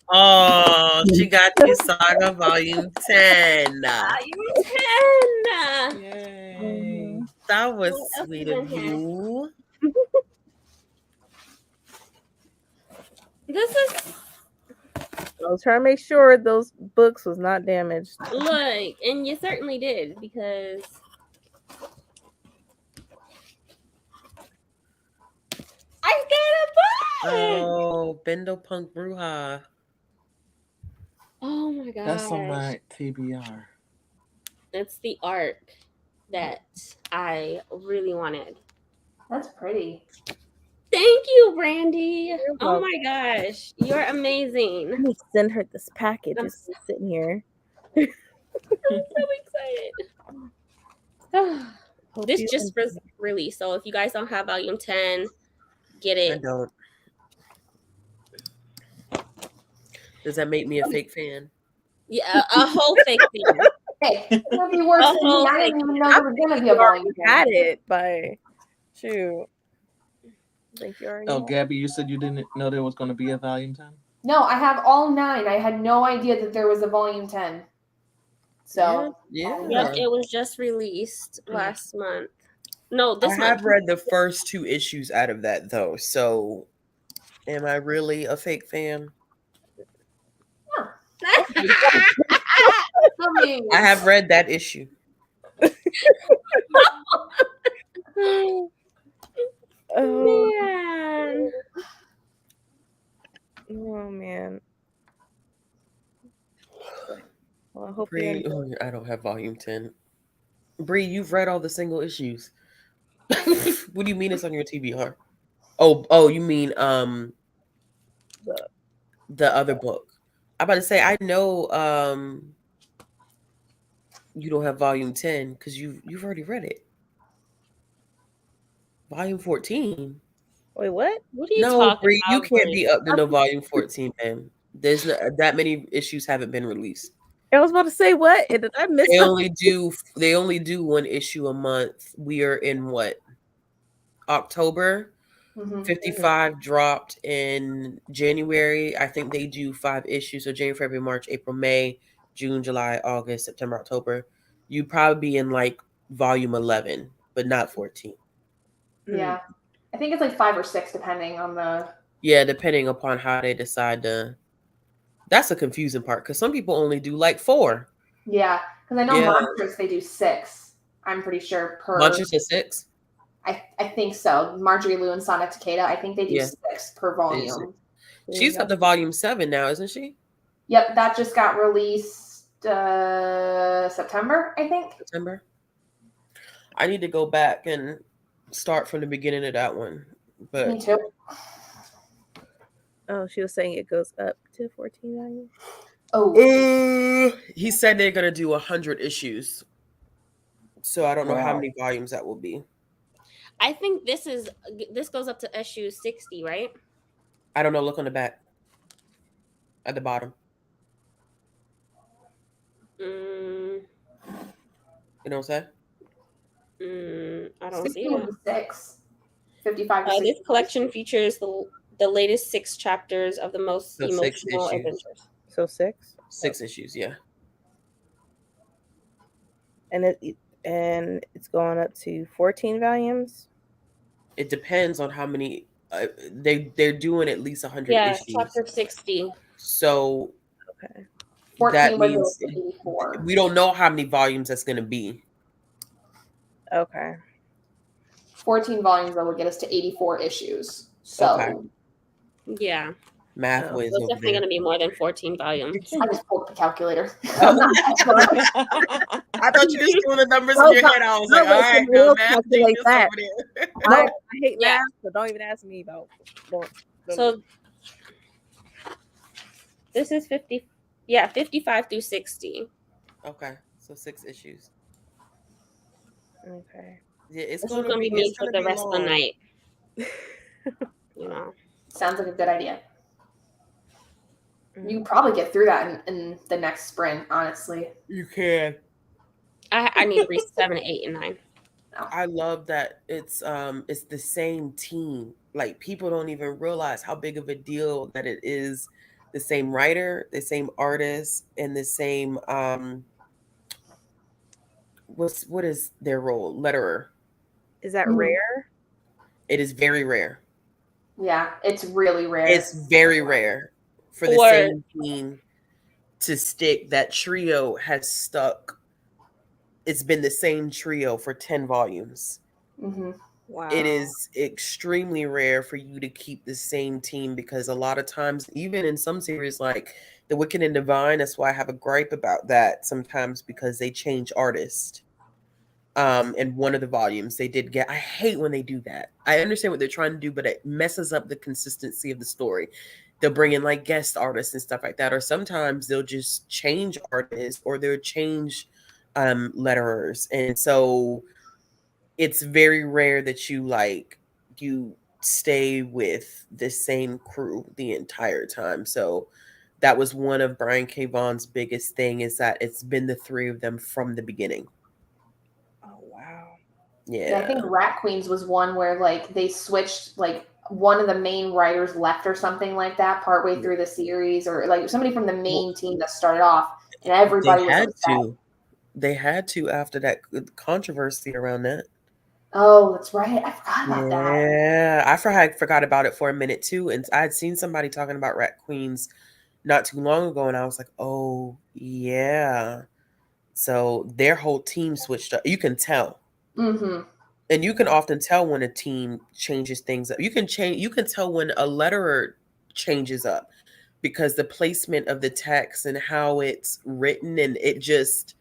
Oh, she got you Saga Volume 10. You 10. Yay. That was What else sweet is in of here? you. This is I was trying to make sure those books was not damaged. look, and you certainly did because I got a book. Oh, Bendo Punk Bruja. Oh my god, That's on my TBR. it's the art that I really wanted. That's pretty. Thank you, Brandy. You're Oh my gosh, you're amazing. Let me send her this package. It's sitting here. I'm so excited. This just was released, so if you guys don't have volume 10, get I it. don't. Does that make me a fake fan? Yeah, a whole fake thing. Hey, it'll be worse than me. I didn't even know there was gonna be a volume. Had it by shoot. Thank you already. Oh, Gabby, you said you didn't know there was going to be a volume 10? No, I have all 9. I had no idea that there was a volume 10. So Yeah. Yep, it was just released last month. No, this I month. have read the first 2 issues out of that, though. So, am I really a fake fan? I mean, I have read that issue. Oh Man. Oh man. Well, I hope you Bree, enjoy. I don't have volume 10. Bree, you've read all the single issues. What do you mean it's on your TBR? Oh, you mean The- the other book. I'm about to say I know you don't have volume 10 because you've already read it. Volume 14. Wait, what? What are you No, talking Bree, you about, can't Bree? be up to no volume 14, man. There's no, that many issues haven't been released. I was about to say what? And did I miss They something? only do one issue a month. We are in what? October. Mhm. 55 dropped in January. I think they do 5 issues. So January, February, March, April, May, June, July, August, September, October. You'd probably be in like volume 11, but not 14. Yeah. I think it's like 5 or 6 depending on the. Yeah, depending upon how they decide to. That's a confusing part because some people only do like 4. Yeah, because I know Yeah. Monsters they do 6. I'm pretty sure per. Bunches of 6. I think so. Marjorie Liu and Sonic Takeda. I think they do Yeah. 6 per volume. She's up to volume 7 now, isn't she? Yep, that just got released September, I think. September. I need to go back and start from the beginning of that one. But Me too. Oh, she was saying it goes up to 14 volumes. Oh, he said they're gonna do 100 issues. So I don't know how Wow. many volumes that will be. I think this goes up to issue 60, right? I don't know. Look on the back. At the bottom. Mm, You know what I'm saying? I don't see 60 it. to 6. 55 to 60. This collection features the latest 6 chapters of the most So 6 emotional issues. adventures. So 6? 6 issues, yeah. And it's going up to 14 volumes? It depends on how many they're doing at least 100 Yeah, issues. chapter 60. So Okay. 14 that would go means to 84. we don't know how many volumes that's going to be. Okay. 14 volumes though would get us to 84 issues. So Okay. Yeah. Math Oh, whiz It's over definitely there. going to be more than 14 volumes. I just pulled up the calculator. I thought you just threw the numbers No, in your head. I was like, no, all listen, right, we'll no math calculate genius that. over there. I hate Yeah. math, so don't even ask me about. Don't. So this is 55 through 60. Okay, so 6 issues. Okay. Yeah, it's This is gonna going to be be me it's for gonna the be rest of the long. night. You know. Sounds like a good idea. Mm. You probably get through that in the next sprint, honestly. You can. I need to read 7, 8, and 9. I love that it's the same team. Like people don't even realize how big of a deal that it is. The same writer, the same artist, and the same what is their role? Letterer. Is that Mhm. rare? It is very rare. Yeah, it's really rare. It's very rare for the Or- same team to stick. That trio has stuck. It's been the same trio for 10 volumes. Mm-hmm. Wow. It is extremely rare for you to keep the same team because a lot of times, even in some series like The Wicked and Divine, that's why I have a gripe about that sometimes because they change artists. In one of the volumes, they did get. I hate when they do that. I understand what they're trying to do, but it messes up the consistency of the story. They'll bring in like guest artists and stuff like that, or sometimes they'll just change artists or they'll change letterers, and so it's very rare that you stay with the same crew the entire time. So that was one of Brian K. Vaughan's biggest thing is that it's been the 3 of them from the beginning. Oh wow. Yeah, I Yeah. think Rat Queens was one where like they switched, like one of the main writers left or something like that partway through the series, or like somebody from the main team that started off, and everybody They was had upset. to. They had to after that controversy around that. Oh, that's right. I forgot about that. Yeah, I forgot about it for a minute too, and I had seen somebody talking about Rat Queens not too long ago, and I was like, "Oh yeah." So their whole team switched up. You can tell, Mm-hmm. and you can often tell when a team changes things up. You can tell when a letterer changes up because the placement of the text and how it's written, and it just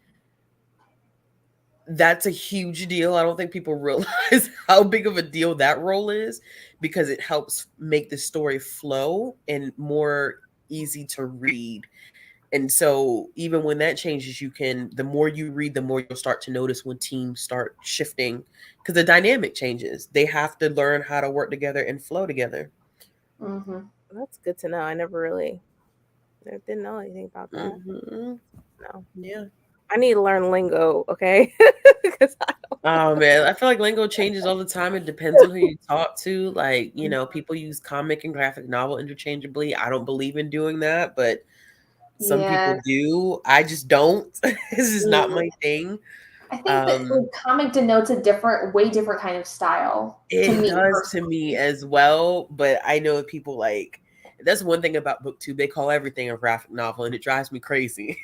that's a huge deal. I don't think people realize how big of a deal that role is, because it helps make the story flow and more easy to read. And so even when that changes, the more you read, the more you'll start to notice when teams start shifting, because the dynamic changes. They have to learn how to work together and flow together. Mm-hmm. That's good to know. I didn't know anything about that. Mm-hmm. No. Yeah. I need to learn lingo, okay? Because Oh man, I feel like lingo changes all the time. It depends on who you talk to. Like, people use comic and graphic novel interchangeably. I don't believe in doing that, but some people Yeah. do. I just don't. This is not my thing. I think that like, comic denotes a way different kind of style. It me does personally. to me as well, but I know people like, that's one thing about BookTube. They call everything a graphic novel, and it drives me crazy.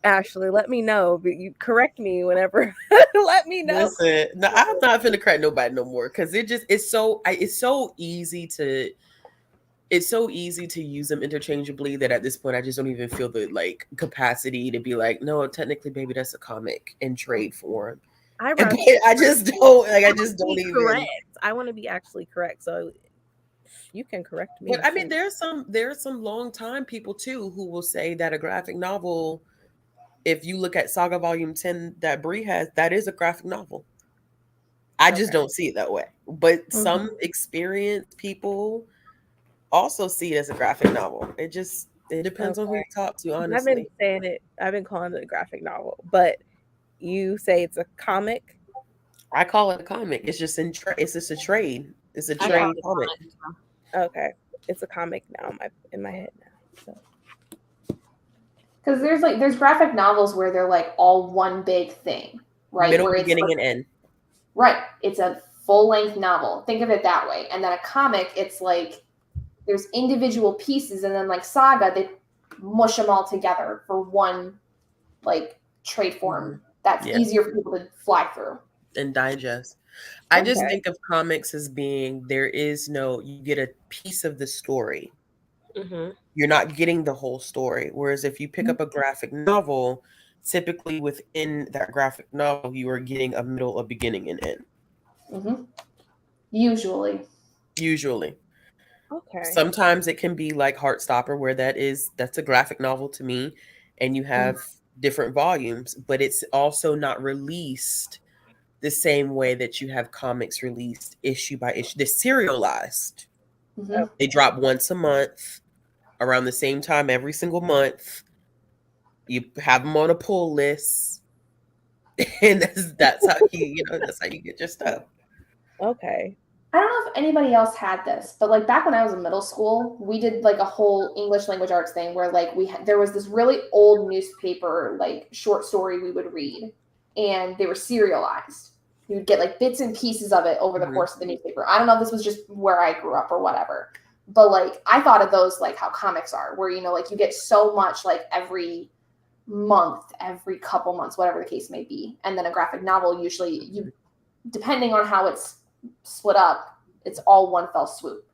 Ashley, let me know. But you correct me whenever. Let me know. Listen, no, I'm not finna correct nobody no more, because it's so easy to use them interchangeably that at this point I just don't even feel the like capacity to be like, no, technically, baby, that's a comic in trade form. I just don't even. Correct. I want to be actually correct, so you can correct me. But I mean, there's some long time people too who will say that a graphic novel, if you look at Saga Volume 10 that Bree has, that is a graphic novel. I just don't see it that way. But some experienced people also see it as a graphic novel. It depends on who you talk to, honestly. I've been saying it. I've been calling it a graphic novel, but you say it's a comic. I call it a comic. It's just it's just a trade. It's a trade comic. Okay, it's a comic now in my head now. Because there's graphic novels where they're like all one big thing, right? Middle, where beginning, it's and end. Right. It's a full-length novel. Think of it that way. And then a comic, it's like there's individual pieces, and then like Saga, they mush them all together for one like trade form that's easier for people to fly through and digest. I just think of comics as being you get a piece of the story. Mm-hmm. You're not getting the whole story. Whereas if you pick up a graphic novel, typically within that graphic novel, you are getting a middle, a beginning, and end. Mm-hmm. Usually. Okay. Sometimes it can be like Heartstopper, where that's a graphic novel to me, and you have different volumes, but it's also not released the same way that you have comics released issue by issue. They're serialized. Mm-hmm. They drop once a month, around the same time every single month. You have them on a pull list, and that's how that's how you get your stuff. Okay. I don't know if anybody else had this, but like back when I was in middle school, we did like a whole English language arts thing where like there was this really old newspaper like short story we would read, and they were serialized. You would get like bits and pieces of it over the course of the newspaper. I don't know if this was just where I grew up or whatever, but like I thought of those like how comics are, where like you get so much like every month, every couple months, whatever the case may be, and then a graphic novel usually depending on how it's split up, it's all one fell swoop,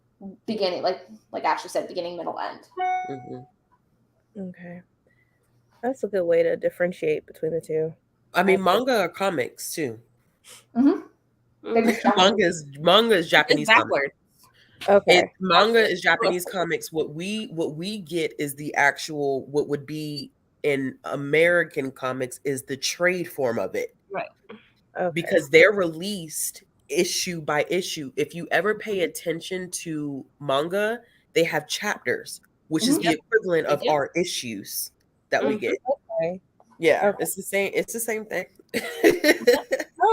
beginning like Ashley said, beginning, middle, end. Okay, that's a good way to differentiate between the two. I mean, manga are comics too. Mm-hmm. Manga is Japanese comics. Okay, manga is Japanese comics. What we get is the actual, what would be in American comics is the trade form of it, right? Okay. Because they're released issue by issue. If you ever pay attention to manga, they have chapters, which is the equivalent of our issues that we get. Okay. Yeah, it's the same. It's the same thing.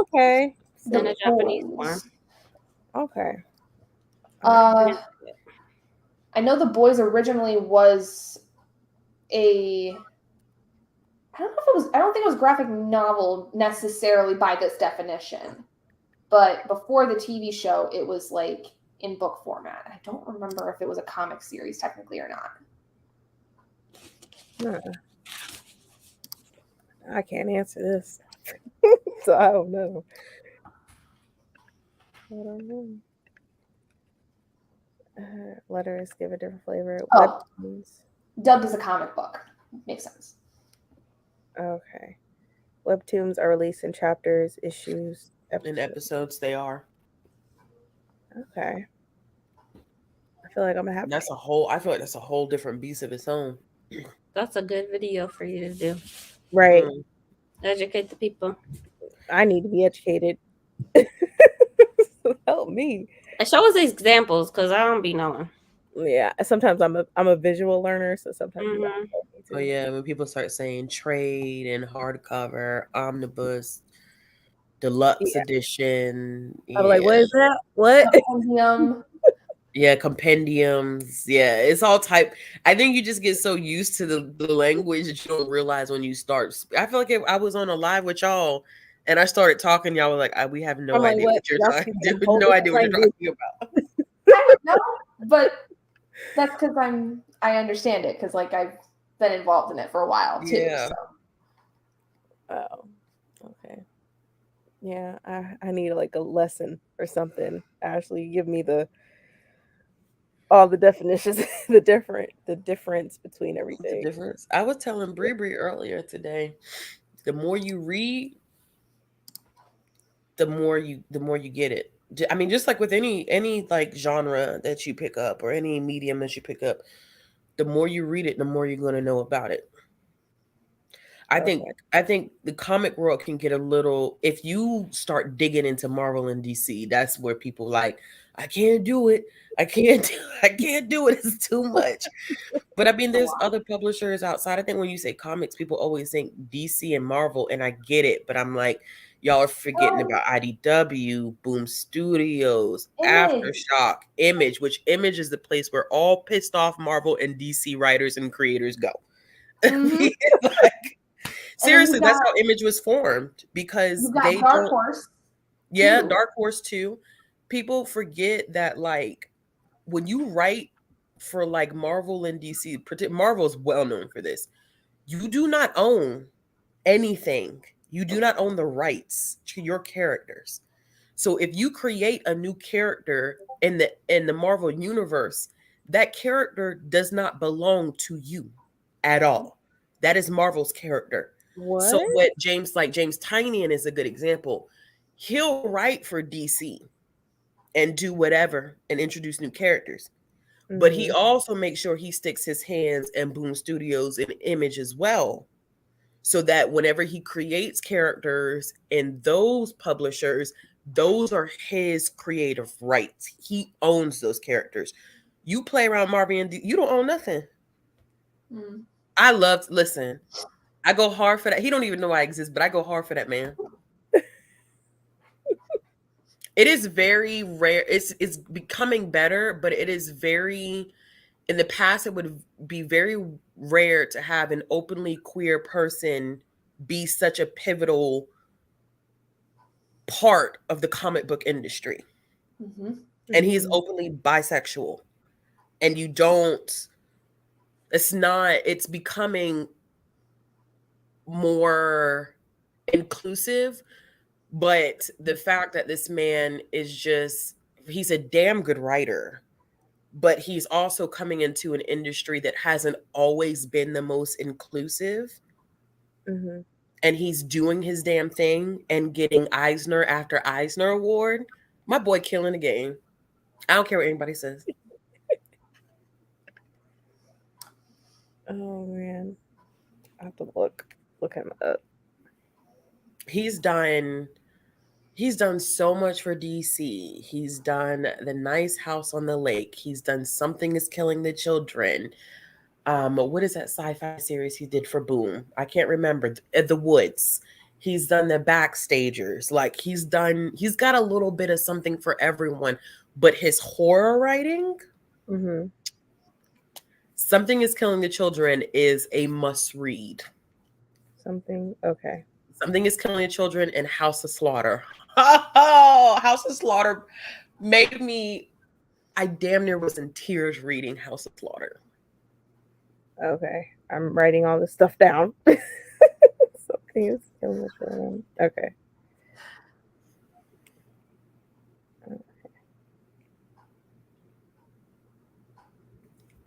Okay. In a Japanese form. Okay. I know The Boys originally was I don't think it was graphic novel necessarily by this definition, but before the TV show, it was like in book format. I don't remember if it was a comic series technically or not. I can't answer this, so I don't know. Letters give a different flavor. Dubbed as a comic book. Makes sense. Okay. Webtoons are released in chapters, issues, In episodes, they are. Okay. I feel like I'm gonna have That's to. a whole. I feel like that's a whole different beast of its own. That's a good video for you to do. Right. Educate the people. I need to be educated. Help me. And show us examples, because I don't be knowing. Yeah. Sometimes I'm a visual learner, so sometimes you gotta Mhm. help me too. Oh yeah, when people start saying trade and hardcover, omnibus, deluxe Yeah. edition, I'm like, what is that? What? Compendium. yeah, compendiums, yeah, it's all type. I think you just get so used to the language that you don't realize when you start. I feel like if I was on a live with y'all and I started talking, y'all were like, we have no I'm like, idea what you're Y'all talking. speak a whole No idea what different you're talking about. I would know, but that's because I understand it because like I've been involved in it for a while too. Yeah. So. Oh, okay. Yeah, I need like a lesson or something. Actually, give me all the definitions, the difference between What's the everything. difference? I was telling Bree earlier today, the more you read, the more you get it. I mean, just like with any like genre that you pick up or any medium that you pick up, the more you read it, the more you're going to know about it. I think the comic world can get a little, if you start digging into Marvel and DC, that's where people like, I can't do it. I can't do it. It's too much. But I mean, there's other publishers outside. I think when you say comics, people always think DC and Marvel, and I get it. But I'm like, y'all are forgetting about IDW, Boom Studios, Aftershock, Image, which Image is the place where all pissed off Marvel and DC writers and creators go. Mhm. Like, seriously, that's how Image was formed, because they Dark Horse. Yeah, Dark Horse too. People forget that, like, when you write for like Marvel and DC, Marvel's well known for this. You do not own anything. You do not own the rights to your characters. So if you create a new character in the Marvel universe, that character does not belong to you at all. That is Marvel's character. What? So what James Tynion is a good example. He'll write for DC and do whatever and introduce new characters. But he also makes sure he sticks his hands in Boom Studios and Image as well, so that whenever he creates characters in those publishers, those are his creative rights. He owns those characters. You play around Marvel and you don't own nothing. Listen, I go hard for that. He don't even know I exist, but I go hard for that man. It is very rare. It's becoming better, but it is very, in the past, it would be very rare to have an openly queer person be such a pivotal part of the comic book industry. And he's openly bisexual. And it's becoming more inclusive, but the fact that this man he's a damn good writer, but he's also coming into an industry that hasn't always been the most inclusive. And he's doing his damn thing and getting Eisner after Eisner award. My boy killing the game. I don't care what anybody says. Oh man, I have to look him up. He's done so much for DC. He's done The Nice House on the Lake. He's done Something is Killing the Children. What is that sci-fi series he did for Boom? I can't remember. The Woods. He's done The Backstagers. Like, he's got a little bit of something for everyone. But his horror writing, Something is Killing the Children is a must read. Something is Killing the Children and House of Slaughter. Oh, House of Slaughter made me, I damn near was in tears reading House of Slaughter. Okay, I'm writing all this stuff down. Something is Killing the Children. Okay.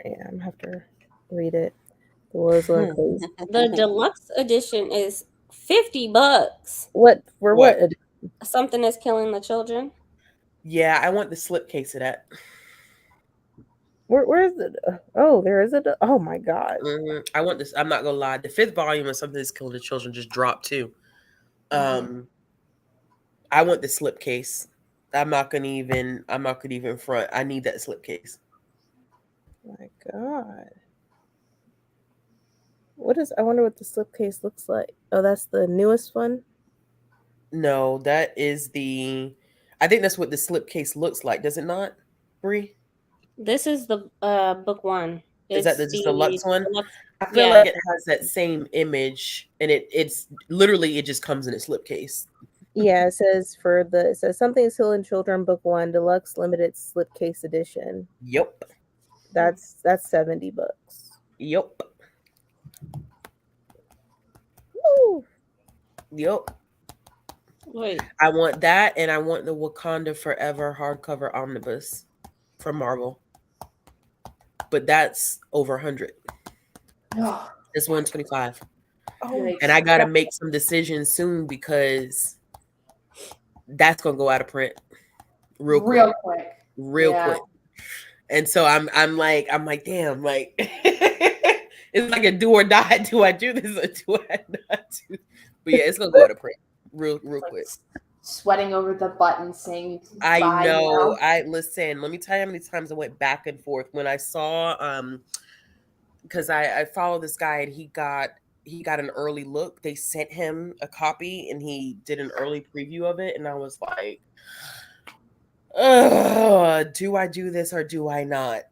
Yeah, I'm gonna have to read it. The deluxe edition is $50. What for? What? What? Something is killing the children. Yeah, I want the slipcase of that. Where is it? Oh, there is it. Oh my god. I want this. I'm not gonna lie. The 5th volume of Something That's Killing the Children just dropped too. I want the slipcase. I'm not gonna even front. I need that slipcase. My god. I wonder what the slipcase looks like. Oh, that's the newest one? No, that is I think that's what the slipcase looks like, does it not, Bree? This is the book 1. Is that the deluxe one? deluxe- I feel yeah. like it has that same image, and it's literally, it just comes in a slipcase. Yeah, it says Something Is Killing Children Book 1 Deluxe Limited Slipcase Edition. Yep. That's $70. Yep. Woo! Yep. Wait, I want that, and I want the Wakanda Forever hardcover omnibus from Marvel. But that's over 100. It's 125. Oh, And I gotta make some decisions soon because that's gonna go out of print real quick. Yeah. And so I'm like, damn, like it's like a do or die. Do I do this or do I not do? But yeah, it's gonna go out of print real quick. Sweating over the button saying I bye know. now. Listen, let me tell you how many times I went back and forth when I saw because I follow this guy and he got an early look. They sent him a copy and he did an early preview of it, and I was like, do I do this or do I not?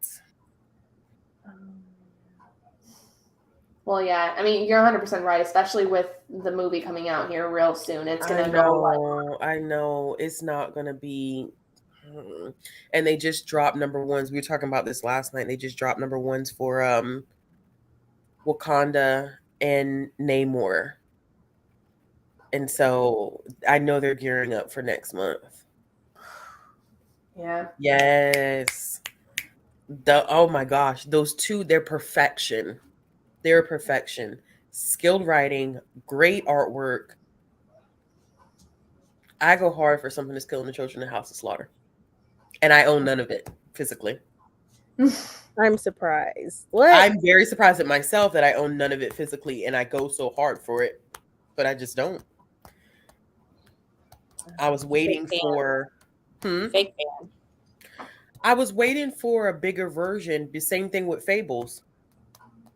Well, yeah. I mean, you're 100% right, especially with the movie coming out here real soon. It's going to go like... I know. It's not going to be... And they just dropped number ones. We were talking about this last night. They just dropped number ones for Wakanda and Namor. And so I know they're gearing up for next month. Yeah. Yes. Oh my gosh. Those two, they're perfection. They're perfection. Skilled writing, great artwork. I go hard for Something That's Killing the Children in House of Slaughter. And I own none of it physically. I'm surprised. What? I'm very surprised at myself that I own none of it physically and I go so hard for it. But I just don't. I was waiting for... Fake fan. I was waiting for a bigger version. The same thing with Fables.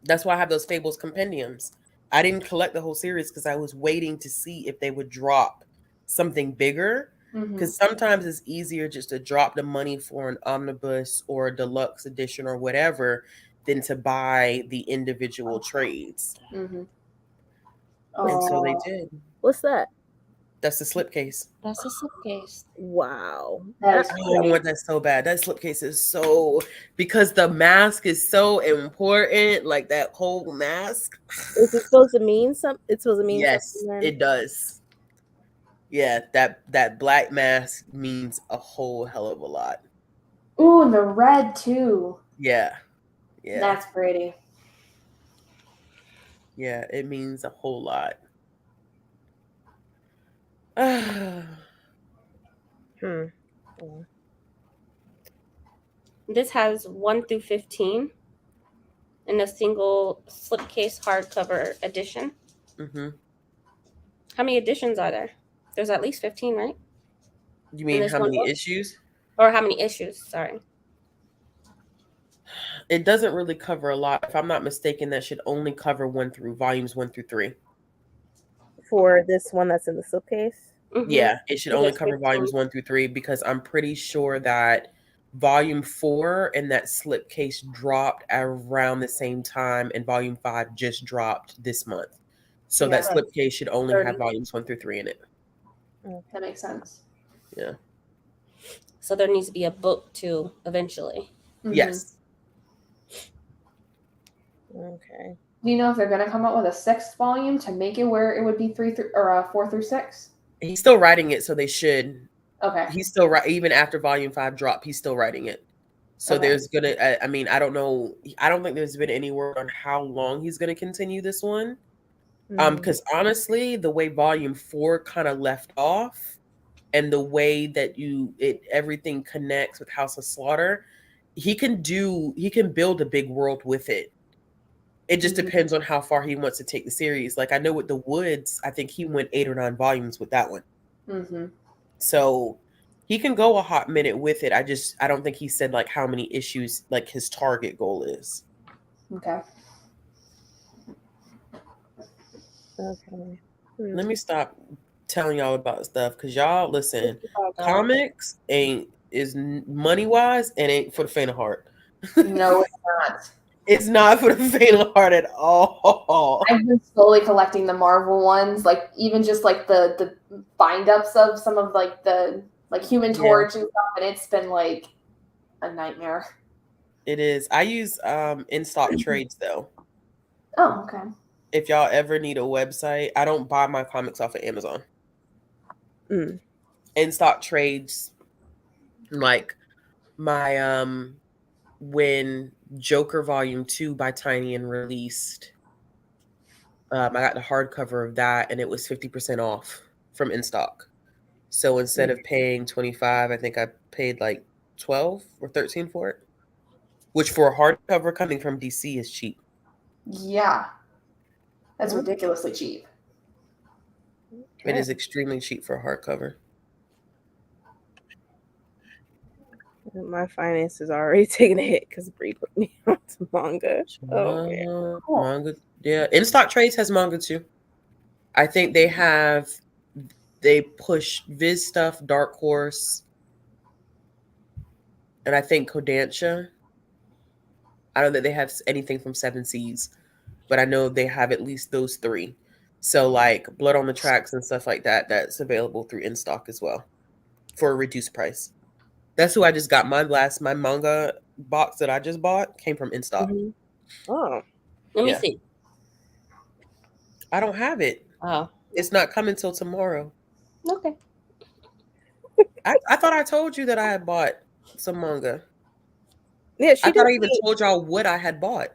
That's why I have those Fables compendiums. I didn't collect the whole series because I was waiting to see if they would drop something bigger. Because sometimes it's easier just to drop the money for an omnibus or a deluxe edition or whatever than to buy the individual trades. And so they did. What's that? That's the slipcase. That's a slipcase. Wow. That is I want that so bad. That slipcase is so, because the mask is so important, like that whole mask. Is it supposed to mean something? It's supposed to mean Yes, something. Then? it does. Yeah, that black mask means a whole hell of a lot. Ooh, and the red too. Yeah. That's pretty. Yeah, it means a whole lot. This has 1 through 15 in a single slipcase hardcover edition. How many editions are there? There's at least 15, right? You mean how many issues? Or how many issues? Sorry. It doesn't really cover a lot. If I'm not mistaken, that should only cover volumes 1 through 3. For this one that's in the slipcase? Yeah, it should only cover volumes 1 through 3 because I'm pretty sure that volume 4 and that slipcase dropped around the same time, and volume 5 just dropped this month. So that slipcase should only have volumes 1 through 3 in it. That makes sense. Yeah. So there needs to be a book too eventually. Yes. Okay. Do you know if they're going to come out with a 6th volume to make it where it would be 4 through 6? He's still writing it, so they should. Okay. He's still even after volume 5 dropped, he's still writing it. So there's gonna. I mean, I don't know. I don't think there's been any word on how long he's gonna continue this one. Because honestly, the way Volume 4 kind of left off, and the way that everything connects with House of Slaughter, he can build a big world with it. It just depends on how far he wants to take the series. Like I know with The Woods, I think he went 8 or 9 volumes with that one. So he can go a hot minute with it. I don't think he said like how many issues like his target goal is. Okay. Let me stop telling y'all about stuff because y'all listen. Comics is money wise and ain't for the faint of heart. No, it's not. It's not for the faint of heart at all. I've been slowly collecting the Marvel ones, like even just like the bind ups of some of like the like Human Torch and stuff, and it's been like a nightmare. It is. I use in stock trades though. Oh, okay. If y'all ever need a website, I don't buy my comics off of Amazon. In stock trades, like my when Joker Volume 2 by Tiny and released, I got the hardcover of that and it was 50% off from in stock. So instead of paying $25, I think I paid like $12 or $13 for it, which for a hardcover coming from DC is cheap. Yeah, that's ridiculously cheap. It is extremely cheap for a hardcover. My finances are already taking a hit because Bree put me on to manga. Manga, yeah. In stock trades has manga too. I think they push Viz stuff, Dark Horse, and I think Kodansha. I don't think they have anything from Seven Seas, but I know they have at least those 3. So like Blood on the Tracks and stuff like that, that's available through in stock as well for a reduced price. That's who I just got. My manga box that I just bought came from in stock. Oh, let me see. I don't have it. Oh, it's not coming till tomorrow. Okay. I thought I told you that I had bought some manga. Yeah, I thought I even told y'all what I had bought.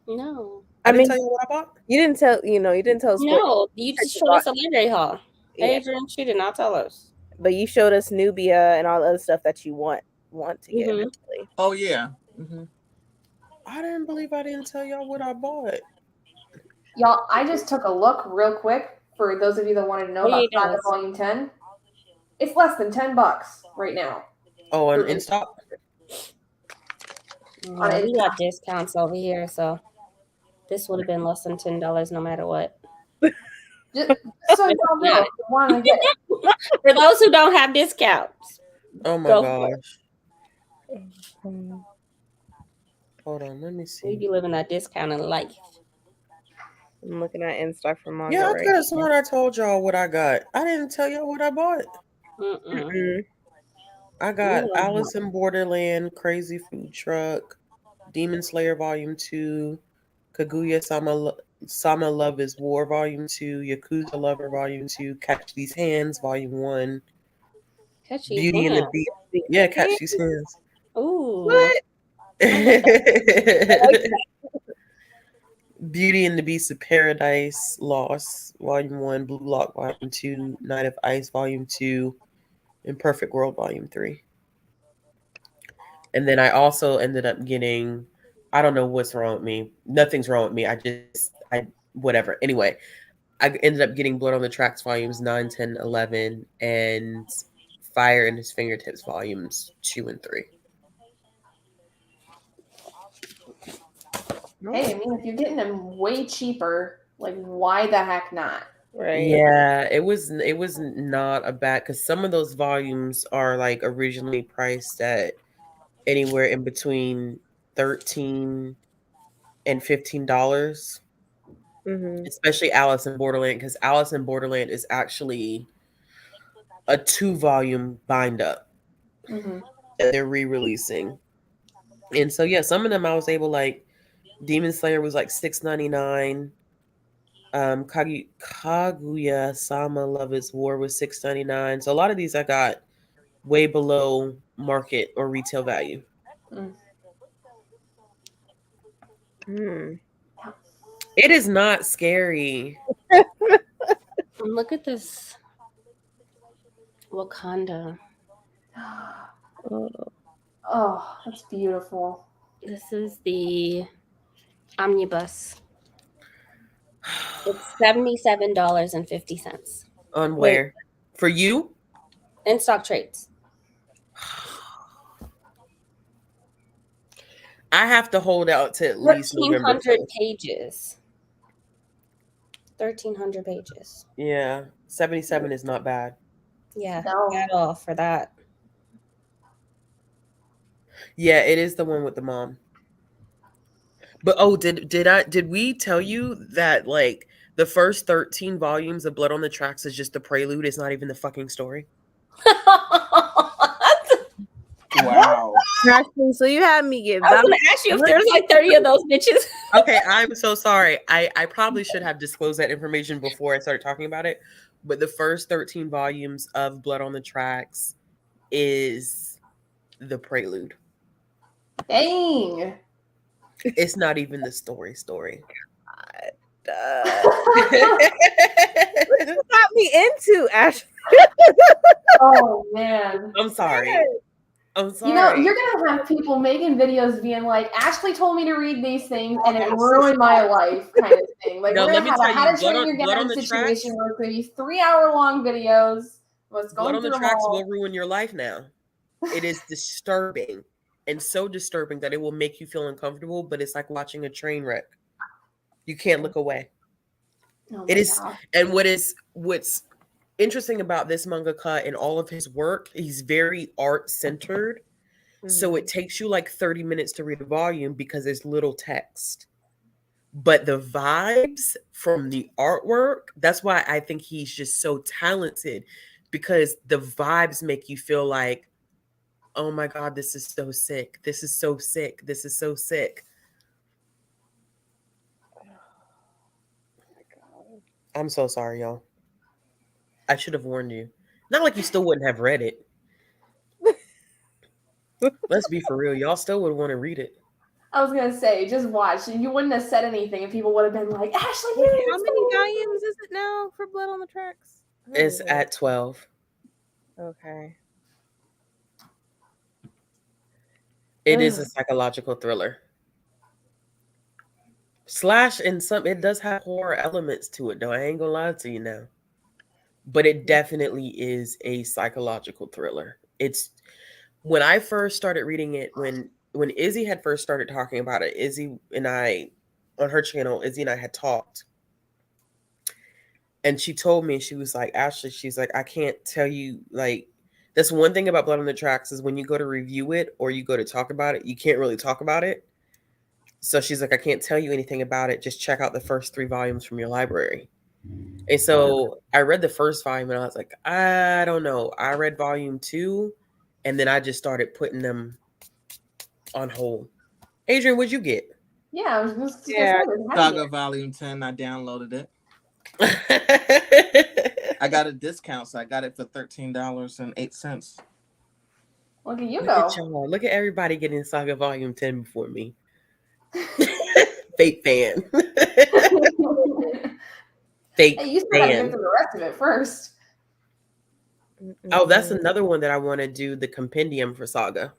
No. I didn't tell you what I bought? You didn't tell, you didn't tell us. No, you just showed us a library haul. Adrian, she did not tell us. But you showed us Nubia and all the other stuff that you want to get eventually. Oh, yeah. I didn't believe I didn't tell y'all what I bought. Y'all, I just took a look real quick for those of you that wanted to know about Saga Volume 10. It's less than $10 right now. Oh, and in stock? We got discounts over here, so this would have been less than $10 no matter what. Just so y'all know, if you want to get it. For those who don't have discounts. Oh my gosh. Hold on, let me see. We be living that discounted life. I'm looking at in stock for manga. Yeah, I could have sworn I told y'all what I got. I didn't tell y'all what I bought. I got Alice in Borderland, Crazy Food Truck, Demon Slayer Volume 2, Kaguya Sama Love is War Volume 2, Yakuza Lover Volume 2, Catch These Hands Volume 1, Beauty and the Beast. Yeah, Catch These Hands. Ooh. What? Beauty and the Beast of Paradise, Lost Volume 1, Blue Lock Volume 2, Night of Ice Volume 2, and Perfect World Volume 3. And then I also ended up getting, I don't know what's wrong with me. Nothing's wrong with me. Whatever. Anyway, I ended up getting Blood on the Tracks Volumes 9, 10, 11, and Fire in His Fingertips Volumes 2 and 3. Hey, I mean, if you're getting them way cheaper, like, why the heck not? Right. Yeah, it was not a bad, because some of those volumes are like originally priced at anywhere in between $13 and $15. Especially Alice in Borderland, because Alice in Borderland is actually a 2-volume bind up that they're re-releasing. And so yeah, some of them I was able, like Demon Slayer was like $6.99. Kaguya Sama Love is War was $6.99. So a lot of these I got way below market or retail value. It is not scary. Look at this Wakanda. Oh, that's beautiful. This is the Omnibus. It's $77.50 On where? For you? in stock trades. I have to hold out to at least November 1,300 1st. pages. 1,300 pages. Yeah, 77 is not bad. Yeah, No. at all for that. Yeah, it is the one with the mom. But oh, did we tell you that like the first 13 volumes of Blood on the Tracks is just the prelude? It's not even the fucking story. Wow. Actually, so you had me get I was that. gonna ask you if there's like 30 of those bitches. Okay, I'm so sorry. I probably should have disclosed that information before I started talking about it. But the first 13 volumes of Blood on the Tracks is the prelude. Dang. It's not even the story. Got me into Ashley. Oh man. I'm sorry. I'm sorry. You know, you're gonna have people making videos being like, Ashley told me to read these things and it ruined my life, kind of thing. Like, No, we're let gonna me have a tell how you, to train Blood your on cat the situation Tracks- where it's gonna be 3-hour-long videos. What's Blood going on the through Tracks them all. will ruin your life now. It is disturbing and so disturbing that it will make you feel uncomfortable, but it's like watching a train wreck. You can't look away. Oh It my is, God. and what's interesting about this mangaka and all of his work, he's very art centered. So it takes you like 30 minutes to read a volume because there's little text. But the vibes from the artwork, that's why I think he's just so talented, because the vibes make you feel like, oh my God, this is so sick. This is so sick. This is so sick. I'm so sorry, y'all. I should have warned you. Not like you still wouldn't have read it. Let's be for real. Y'all still would want to read it. I was gonna say, just watch, and you wouldn't have said anything, and people would have been like, Ashley, Wait, you how many volumes is it now for Blood on the Tracks? It's at 12. Okay. It is a psychological thriller. Slash, and it does have horror elements to it, though. I ain't gonna lie to you now. But it definitely is a psychological thriller. It's when I first started reading it, when Izzy had first started talking about it, Izzy and I, on her channel, Izzy and I had talked. And she told me, she was like, Ashley, she's like, I can't tell you, like, that's one thing about Blood on the Tracks is when you go to review it or you go to talk about it, you can't really talk about it. So she's like, I can't tell you anything about it. Just check out the first 3 volumes from your library. And so I read the first volume and I was like, I don't know. I read volume 2 and then I just started putting them on hold. Adrian, what'd you get? Yeah, I was just Yeah. Saga Volume 10. I downloaded it. I got a discount, so I got it for $13.08. Look at you Look at go. y'all. Look at everybody getting Saga Volume 10 before me. Fake fan. Fake Hey, you still gotta get fan. through the rest of it first. Oh, that's another one that I want to do, the compendium for Saga.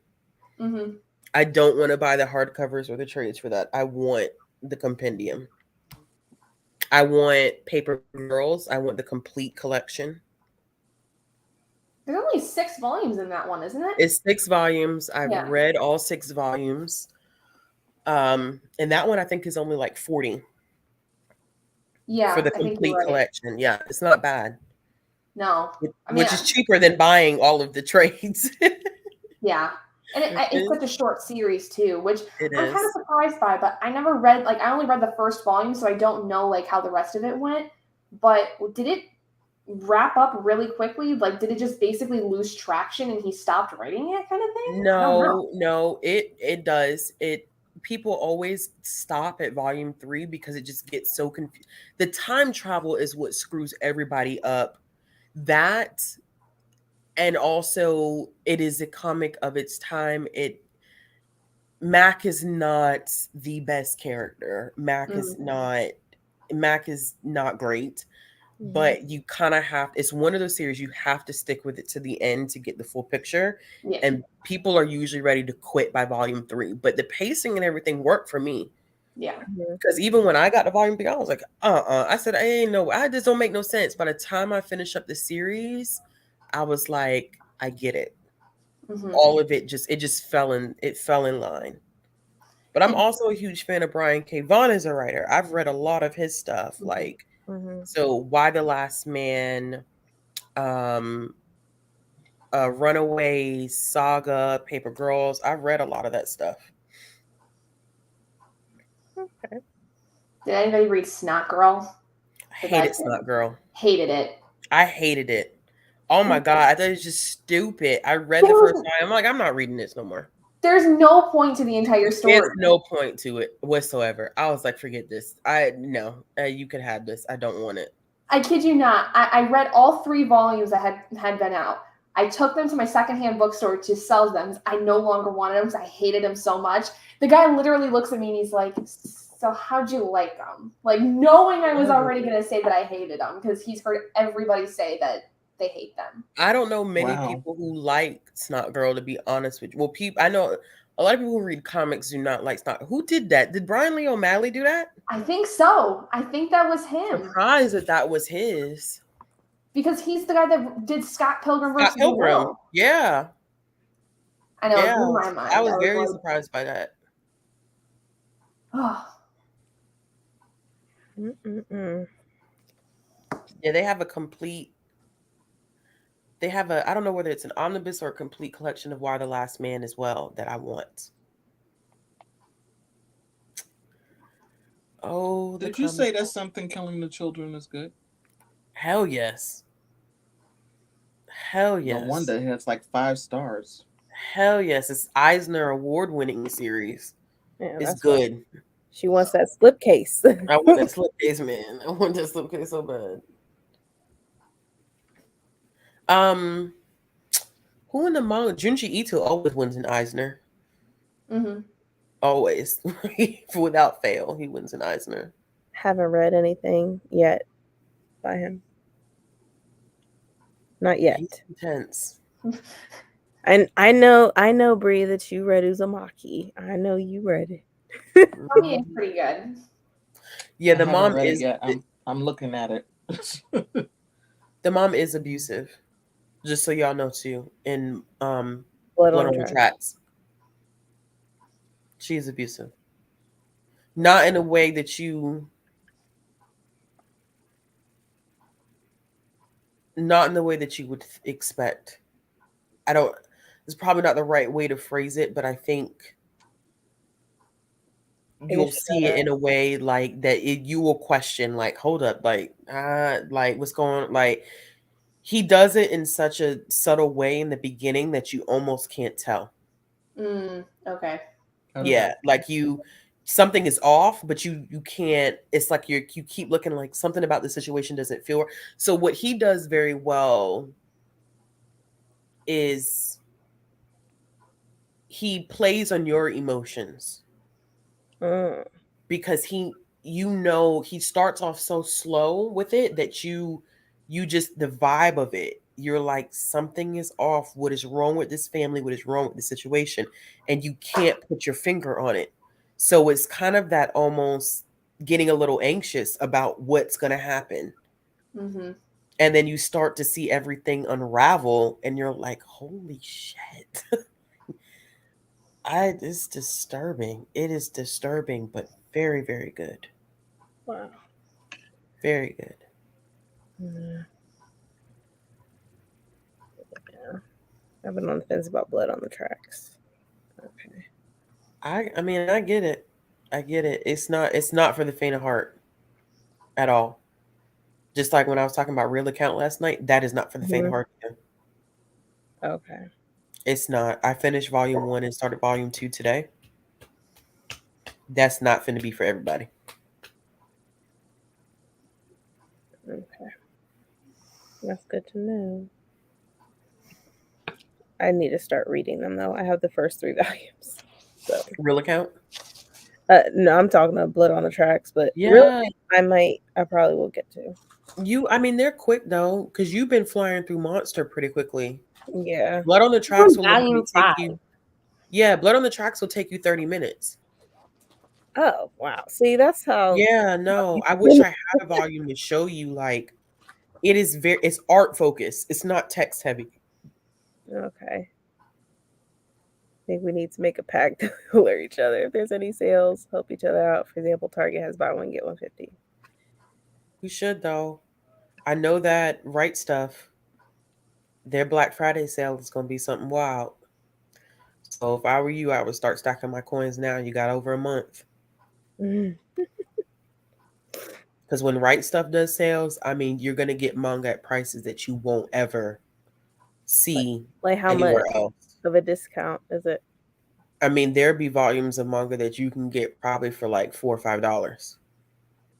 Mm-hmm. I don't want to buy the hardcovers or the trades for that. I want the compendium. I want Paper Girls. I want the complete collection. There's only 6 volumes in that one, isn't it? It's 6 volumes. I've Yeah. read all 6 volumes. And that one I think is only like 40 Yeah, for the I think complete you're right. collection. Yeah, it's not bad. No, I mean, Which is cheaper than buying all of the trades. yeah, and it's such a short series too, which It I'm is. kind of surprised by. But I never read, like, I only read the first volume, so I don't know like how the rest of it went. But did it wrap up really quickly? Like, did it just basically lose traction and he stopped writing it, kind of thing? I don't know. No, it does. People always stop at volume 3 because it just gets so confused. The time travel is what screws everybody up. That, and also it is a comic of its time. Mac is not the best character. Mac is not Mac is not great, but you kind of have. It's one of those series you have to stick with it to the end to get the full picture. Yeah. And people are usually ready to quit by volume 3, but the pacing and everything worked for me. Yeah. Because even when I got to volume 3, I was like, I said, I just don't make no sense. By the time I finished up the series, I was like, I get it. Mhm. All of it just fell in line. But I'm also a huge fan of Brian K. Vaughan as a writer. I've read a lot of his stuff. Mhm. Like, so Why the Last Man, Runaways, Saga, Paper Girls. I've read a lot of that stuff. Okay. Did anybody read Snot Girl? I hated Snot Girl. Hated it. I hated it. Oh my God. I thought it was just stupid. I read the first time. I'm like, I'm not reading this no more. There's no point to the entire story. There's no point to it whatsoever. I was like, forget this. You could have this. I don't want it. I kid you not. I read all 3 volumes that had been out. I took them to my secondhand bookstore to sell them. I no longer wanted them because I hated them so much. The guy literally looks at me and he's like, so how'd you like them? Like, knowing I was already going to say that I hated them because he's heard everybody say that they hate them. I don't know many people who like Snot Girl, to be honest with you. Well, I know a lot of people who read comics do not like Snot. Who did that? Did Brian Lee O'Malley do that? I think so. I think that was him. I'm surprised that was his. Because he's the guy that did Scott Pilgrim versus the World. Yeah. I know, it blew my mind. I was very surprised by that. Oh. Yeah, they have I don't know whether it's an omnibus or a complete collection of Why the Last Man as well that I want. Oh, did you say that Something Killing the Children is good? Hell yes. Hell yes. No wonder it has like 5 stars. Hell yes. It's Eisner award-winning series. Yeah, it's good. She wants that slipcase. I want that slipcase, man. I want that slipcase so bad. Who in the manga? Junji Ito always wins an Eisner. Mm-hmm. Always. Without fail, he wins an Eisner. Haven't read anything yet by him. Not yet. He's intense. And I know, Bree, that you read Uzumaki. I know you read it. Uzumaki is pretty good. Yeah, the mom is. I'm looking at it. The mom is abusive. Just so y'all know too. In Blood on the Tracks. She is abusive. Not in a way that you. Not in the way that you would expect. It's probably not the right way to phrase it, but I think you'll see it in a way like that. You will question, like, hold up, like what's going on? Like, he does it in such a subtle way in the beginning that you almost can't tell. Okay. Yeah, like something is off, but you can't. It's like you keep looking, like something about the situation doesn't feel. So what he does very well is he plays on your emotions because he starts off so slow with it that you just, the vibe of it, you're like, something is off. What is wrong with this family? What is wrong with the situation? And you can't put your finger on it. So it's kind of that almost getting a little anxious about what's going to happen. Mm-hmm. And then you start to see everything unravel and you're like, holy shit. It's disturbing. It is disturbing, but very, very good. Wow. Very good. Yeah. I've been on the fence about Blood on the Tracks. Okay. I mean, I get it. I get it. It's not for the faint of heart at all. Just like when I was talking about Real Account last night, that is not for the faint of heart either. Okay. It's not. I finished volume 1 and started volume 2 today. That's not finna be for everybody. Okay. That's good to know. I need to start reading them though. I have the first 3 volumes. So Real Account? No, I'm talking about Blood on the Tracks, but Yeah. really, I probably will get to. I mean, they're quick though, because you've been flying through Monster pretty quickly. Yeah. Blood on the Tracks will Volume literally take 5. you. Yeah, Blood on the Tracks will take you 30 minutes. Oh wow. See, that's how. Yeah, no. I wish I had a volume to show you. Like, it's art focused. It's not text heavy. Okay. I think we need to make a pact to alert each other. If there's any sales, help each other out. For example, Target has buy one, get 150. We should though. I know that Right Stuff, their Black Friday sale is gonna be something wild. So if I were you, I would start stacking my coins now. You got over a month. Because when Right Stuff does sales, I mean, you're gonna get manga at prices that you won't ever see Like how anywhere much else. of a discount is it? I mean, there'll be volumes of manga that you can get probably for like $4 or $5.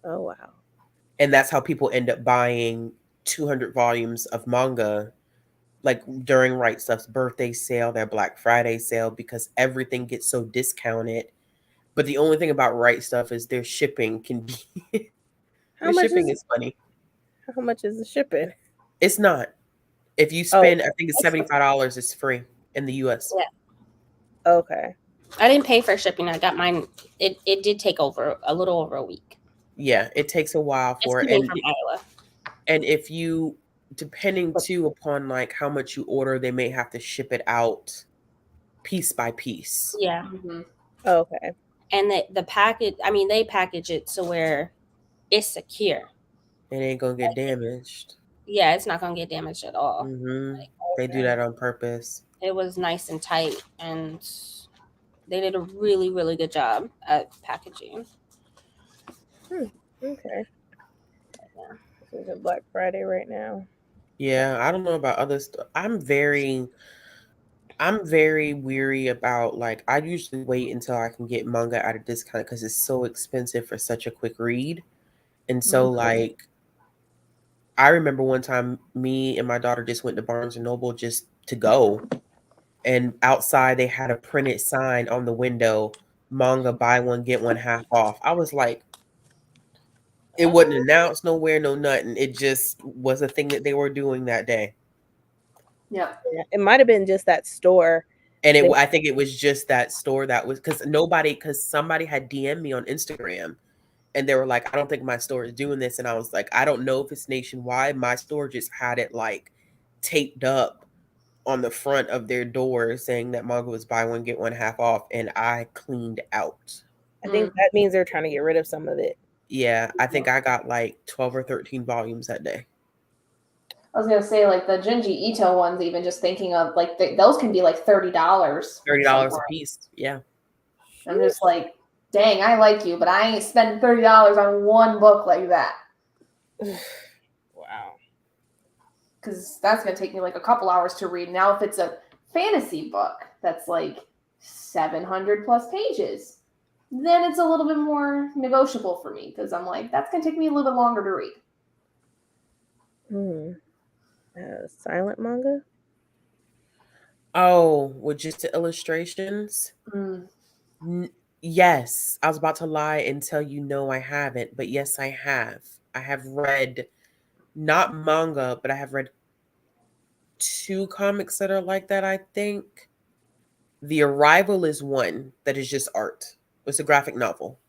Oh wow. And that's how people end up buying 200 volumes of manga, like during Right Stuff's birthday sale, their Black Friday sale, because everything gets so discounted. But the only thing about Right Stuff is their shipping can be How their much shipping is is funny. how much is the shipping? It's not. If you spend, I think it's $75, it's free in the US. Yeah. Okay. I didn't pay for shipping. I got mine. It did take over a little over a week. Yeah, it takes a while It's for it. coming from Iowa. And if you, depending too upon like how much you order, they may have to ship it out piece by piece. Yeah. Mhm. Okay. And the package, I mean, they package it so where it's secure. It ain't gonna get damaged. Yeah, it's not gonna get damaged at all. They do that on purpose. It was nice and tight, and they did a really, really good job at packaging. Okay. This is a Black Friday right now. Yeah, I don't know about other stuff. I'm very weary about, like, I usually wait until I can get manga at a discount because it's so expensive for such a quick read. And so like, I remember one time me and my daughter just went to Barnes and Noble just to go. And outside they had a printed sign on the window, manga buy one, get one half off. I was like, it wasn't announced nowhere, no nothing. It just was a thing that they were doing that day. Yeah. Yeah, it might have been just that store. And I think it was just that store that was, because somebody had DM'd me on Instagram and they were like, I don't think my store is doing this. And I was like, I don't know if it's nationwide. My store just had it like taped up on the front of their door saying that manga was buy one, get one half off. And I cleaned out. I think that means they're trying to get rid of some of it. Yeah, I think I got like 12 or 13 volumes that day. I was gonna say, like the Junji Ito ones, even just thinking of like those can be like $30. $30 a piece. Yeah. I'm just like, dang, I like you, but I ain't spending $30 on one book like that. Wow. Because that's gonna take me like a couple hours to read. Now, if it's a fantasy book that's like 700 plus pages, then it's a little bit more negotiable for me because I'm like, that's gonna take me a little bit longer to read. Silent manga? Oh, with just the illustrations? Yes. I was about to lie and tell you no, I haven't. But yes, I have. I have read, not manga, but I have read 2 comics that are like that, I think. The Arrival is one that is just art. It's a graphic novel.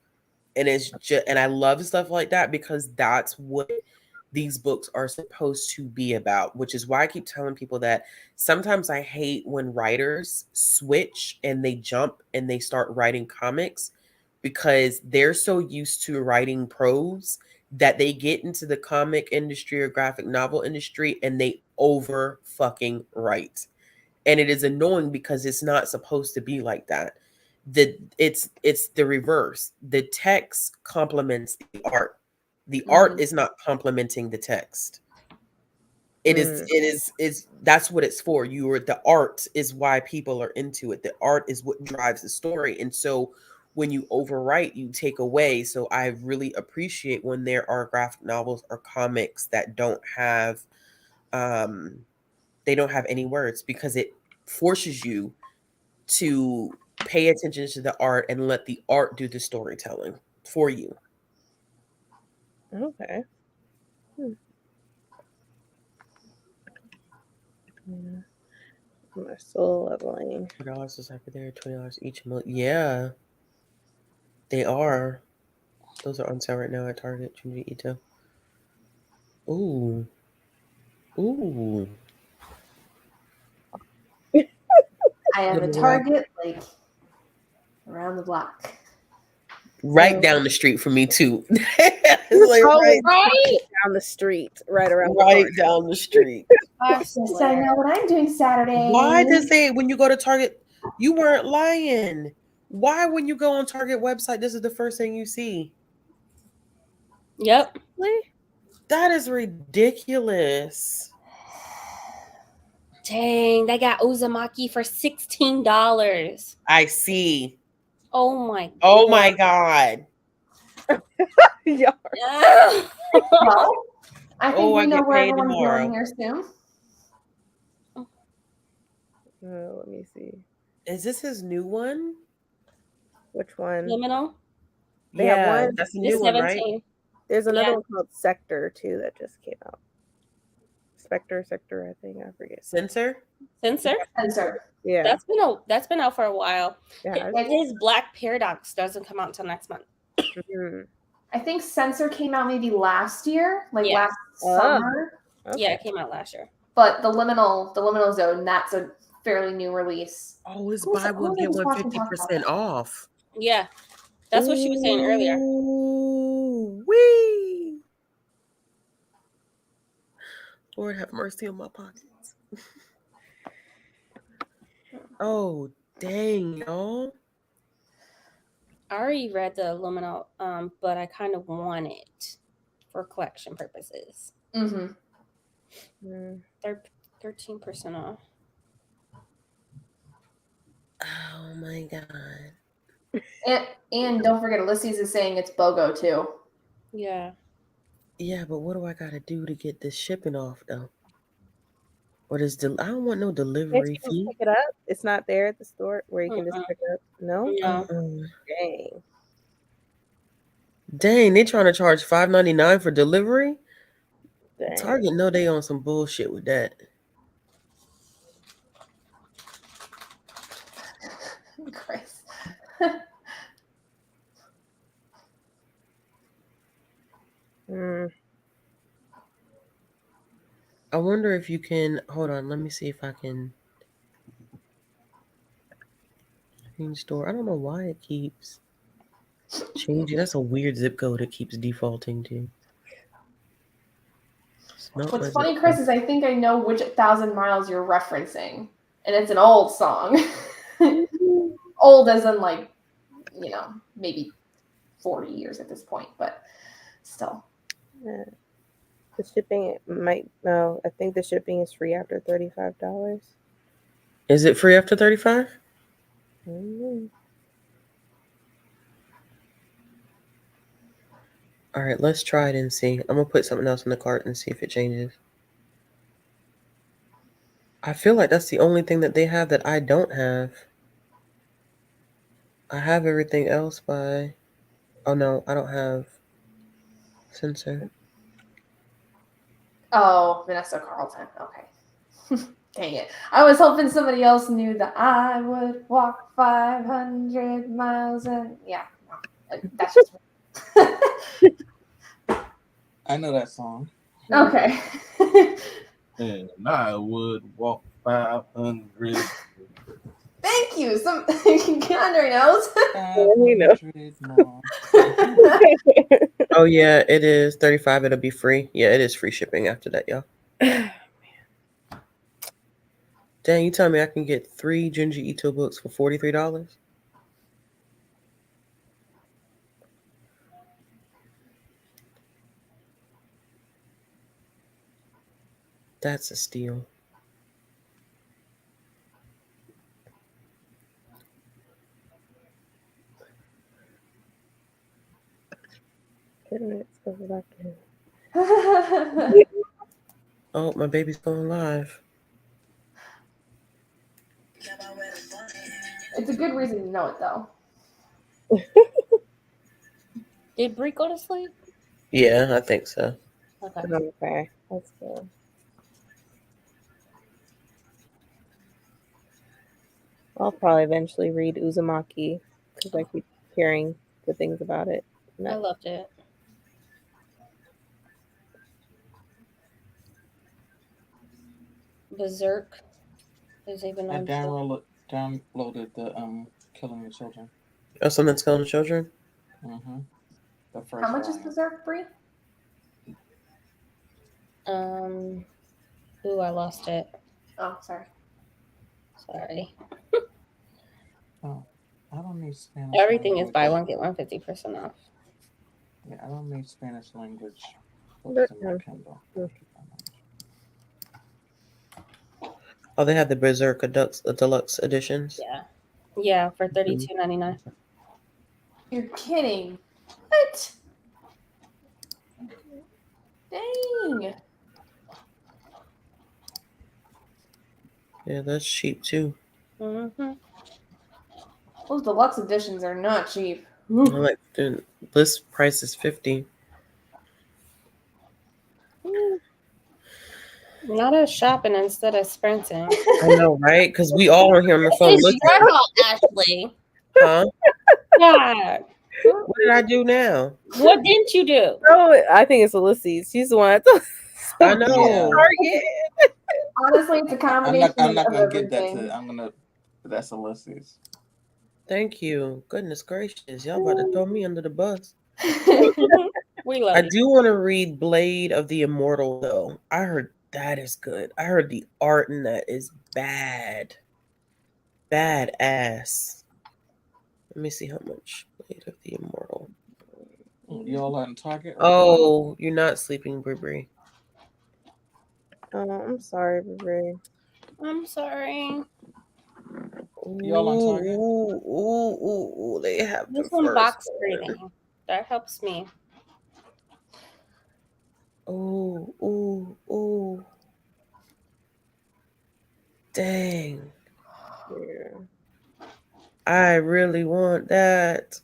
And it's just, and I love stuff like that because that's what these books are supposed to be about, which is why I keep telling people that sometimes I hate when writers switch and they jump and they start writing comics because they're so used to writing prose that they get into the comic industry or graphic novel industry and they over fucking write. And it is annoying because it's not supposed to be like that. It's the reverse. The text complements the art. The art is not complementing the text. It is that's what it's for. The art is why people are into it. The art is what drives the story. And so when you overwrite, you take away. So I really appreciate when there are graphic novels or comics that don't have any words because it forces you to pay attention to the art and let the art do the storytelling for you. Okay. Yeah. My soul leveling. $4 is happy there, $20 each month. Yeah, they are. Those are on sale right now at Target, Junji Ito. Ooh. Ooh. I have a Number one. Target like around the block. Right Oh. down the street from me too. It's like Always Right? down the street, right around right the corner. down the street. I Yes, I swear. know what I'm doing Saturday. Why does they, when you go to Target, you weren't lying? Why, when you go on Target website, this is the first thing you see? Yep. Really? That is ridiculous. Dang, they got Uzumaki for $16. I see. Oh my Oh my God. Yeah. God. Well, I think Oh, we I know get where paid everyone's tomorrow. going here soon. Let me see. Is this his new one? Which one? Liminal? They have Yeah, one. that's the It's new one, right? 17. There's another Yeah. one called Sector too that just came out. Sector, I think. I forget. Censor? Censor? Spencer. Yeah. That's been out for a while. Yeah. His Black Paradox doesn't come out until next month. Mhm. I think Censor came out maybe last year, like Yeah. last Oh. summer. Okay. Yeah, it came out last year. But the Liminal Zone, that's a fairly new release. Oh, it's Who's- buy one, who get was one watching talk about 50% off. Yeah. That's what she was saying earlier. Ooh, wee. Lord have mercy on my pockets. Oh, dang, y'all. I already read the Liminal, but I kind of want it for collection purposes. Mm-hmm. Mm. They're 13% off. Oh my God. And don't forget, Ulysses is saying it's BOGO too. Yeah. Yeah, but what do I gotta do to get this shipping off though? Or does I don't want no Can't delivery you just fee. pick it up? It's not there at the store where you can just pick it up. No. No. Dang. Dang, they trying to charge $5.99 for delivery? Dang. Target know they on some bullshit with that. Christ. Mm. I wonder if you can hold on, let me see if I can change store. I don't know why it keeps changing. That's a weird zip code it keeps defaulting to. It's not my What's zip funny, code. Chris, is I think I know which 1,000 Miles you're referencing. And it's an old song. Old as in like, maybe 40 years at this point, but still. Yeah. The shipping might no. I think the shipping is free after $35. Is it free after 35? Mm-hmm. All right, let's try it and see. I'm gonna put something else in the cart and see if it changes. I feel like that's the only thing that they have that I don't have. I have everything else by. Oh no, I don't have Censor. Oh, Vanessa Carlton. Okay. Dang it. I was hoping somebody else knew that I would walk 500 miles. And yeah, no, that's just I know that song. okay. And I would walk 500. Thank you. Keandre knows. 500 more. Oh yeah, it is 35. It'll be free. Yeah, it is free shipping after that, y'all. Dang, you tell me I can get 3 Junji Ito books for $43? That's a steal. Let's go back in. Oh, my baby's going live. It's a good reason to know it, though. Did Bree go to sleep? Yeah, I think so. Okay. Okay, that's good. I'll probably eventually read Uzumaki because I keep hearing good things about it. I loved it. Berserk is even I on. downloaded the Killing the Children. Oh, something's killing the children? Mm-hmm. The first How much is volume. Berserk, Bree? Ooh, I lost it. Oh, sorry. Sorry. Oh, I don't need Spanish. Everything is language. buy one get one 50% off. Yeah, I don't need Spanish language But, books in my Kindle. Oh, they have the Berserk deluxe editions. Yeah, for $32.99. You're kidding. What? Dang. Yeah, that's cheap too. Mm-hmm. Those deluxe editions are not cheap. I like the list price is $50. Not us shopping instead of sprinting. I know, right? Because we all are here on the phone It's looking. your fault, Ashley. Huh? God. What did I do now? What didn't you do? Oh, I think it's Ulysses. She's the one. I know. Target. Honestly, it's a combination I'm not of gonna get that everything. to. I'm gonna. That's Ulysses. Thank you. Goodness gracious. Y'all about to throw me under the bus. We love I you. do want to read Blade of the Immortal, though. I heard that is good. I heard the art in that is bad. Badass. Let me see how much. Blade of the Immortal. You all on Target? Oh, you're not sleeping, Bree. Oh, I'm sorry, Bree. I'm sorry. You all on Target? Ooh, they have This the one first box one. breathing. That helps me. Ooh. Dang. Yeah. I really want that.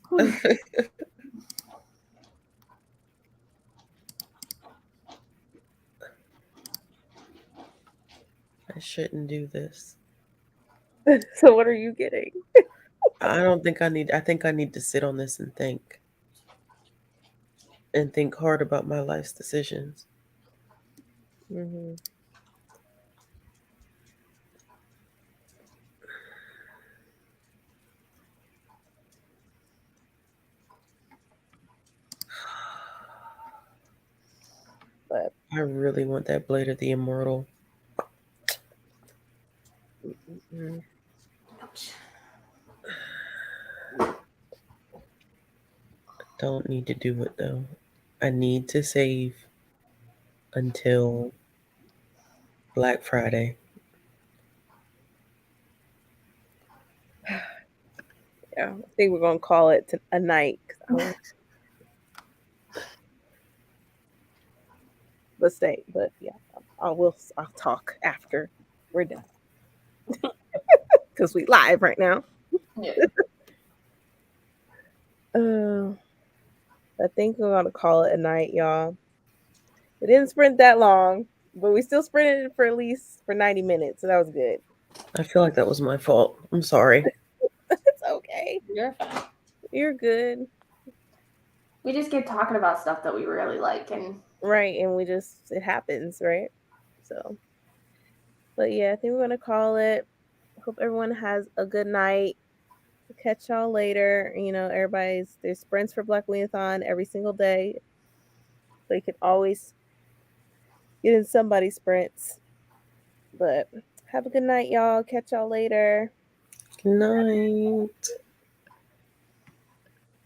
I shouldn't do this. So what are you getting? I think I need to sit on this and think hard about my life's decisions. Mm-hmm. But I really want that Blade of the Immortal. mm, Don't need to do it though. I need to save until Black Friday. yeah, I think we're gonna call it a night. But yeah, I'll talk after we're done because we live right now. Yeah. I think we're gonna call it a night, y'all. We didn't sprint that long, but we still sprinted for at least 90 minutes, so that was good. I feel like that was my fault. I'm sorry. It's okay. You're fine. You're good. We just get talking about stuff that we really like, and Right, and it happens, right? So, but yeah, I think we're gonna call it. Hope everyone has a good night. Catch y'all later. You know, there's sprints for Black Leathon every single day, so you can always get in somebody's sprints. But have a good night, y'all. Catch y'all later. Good night.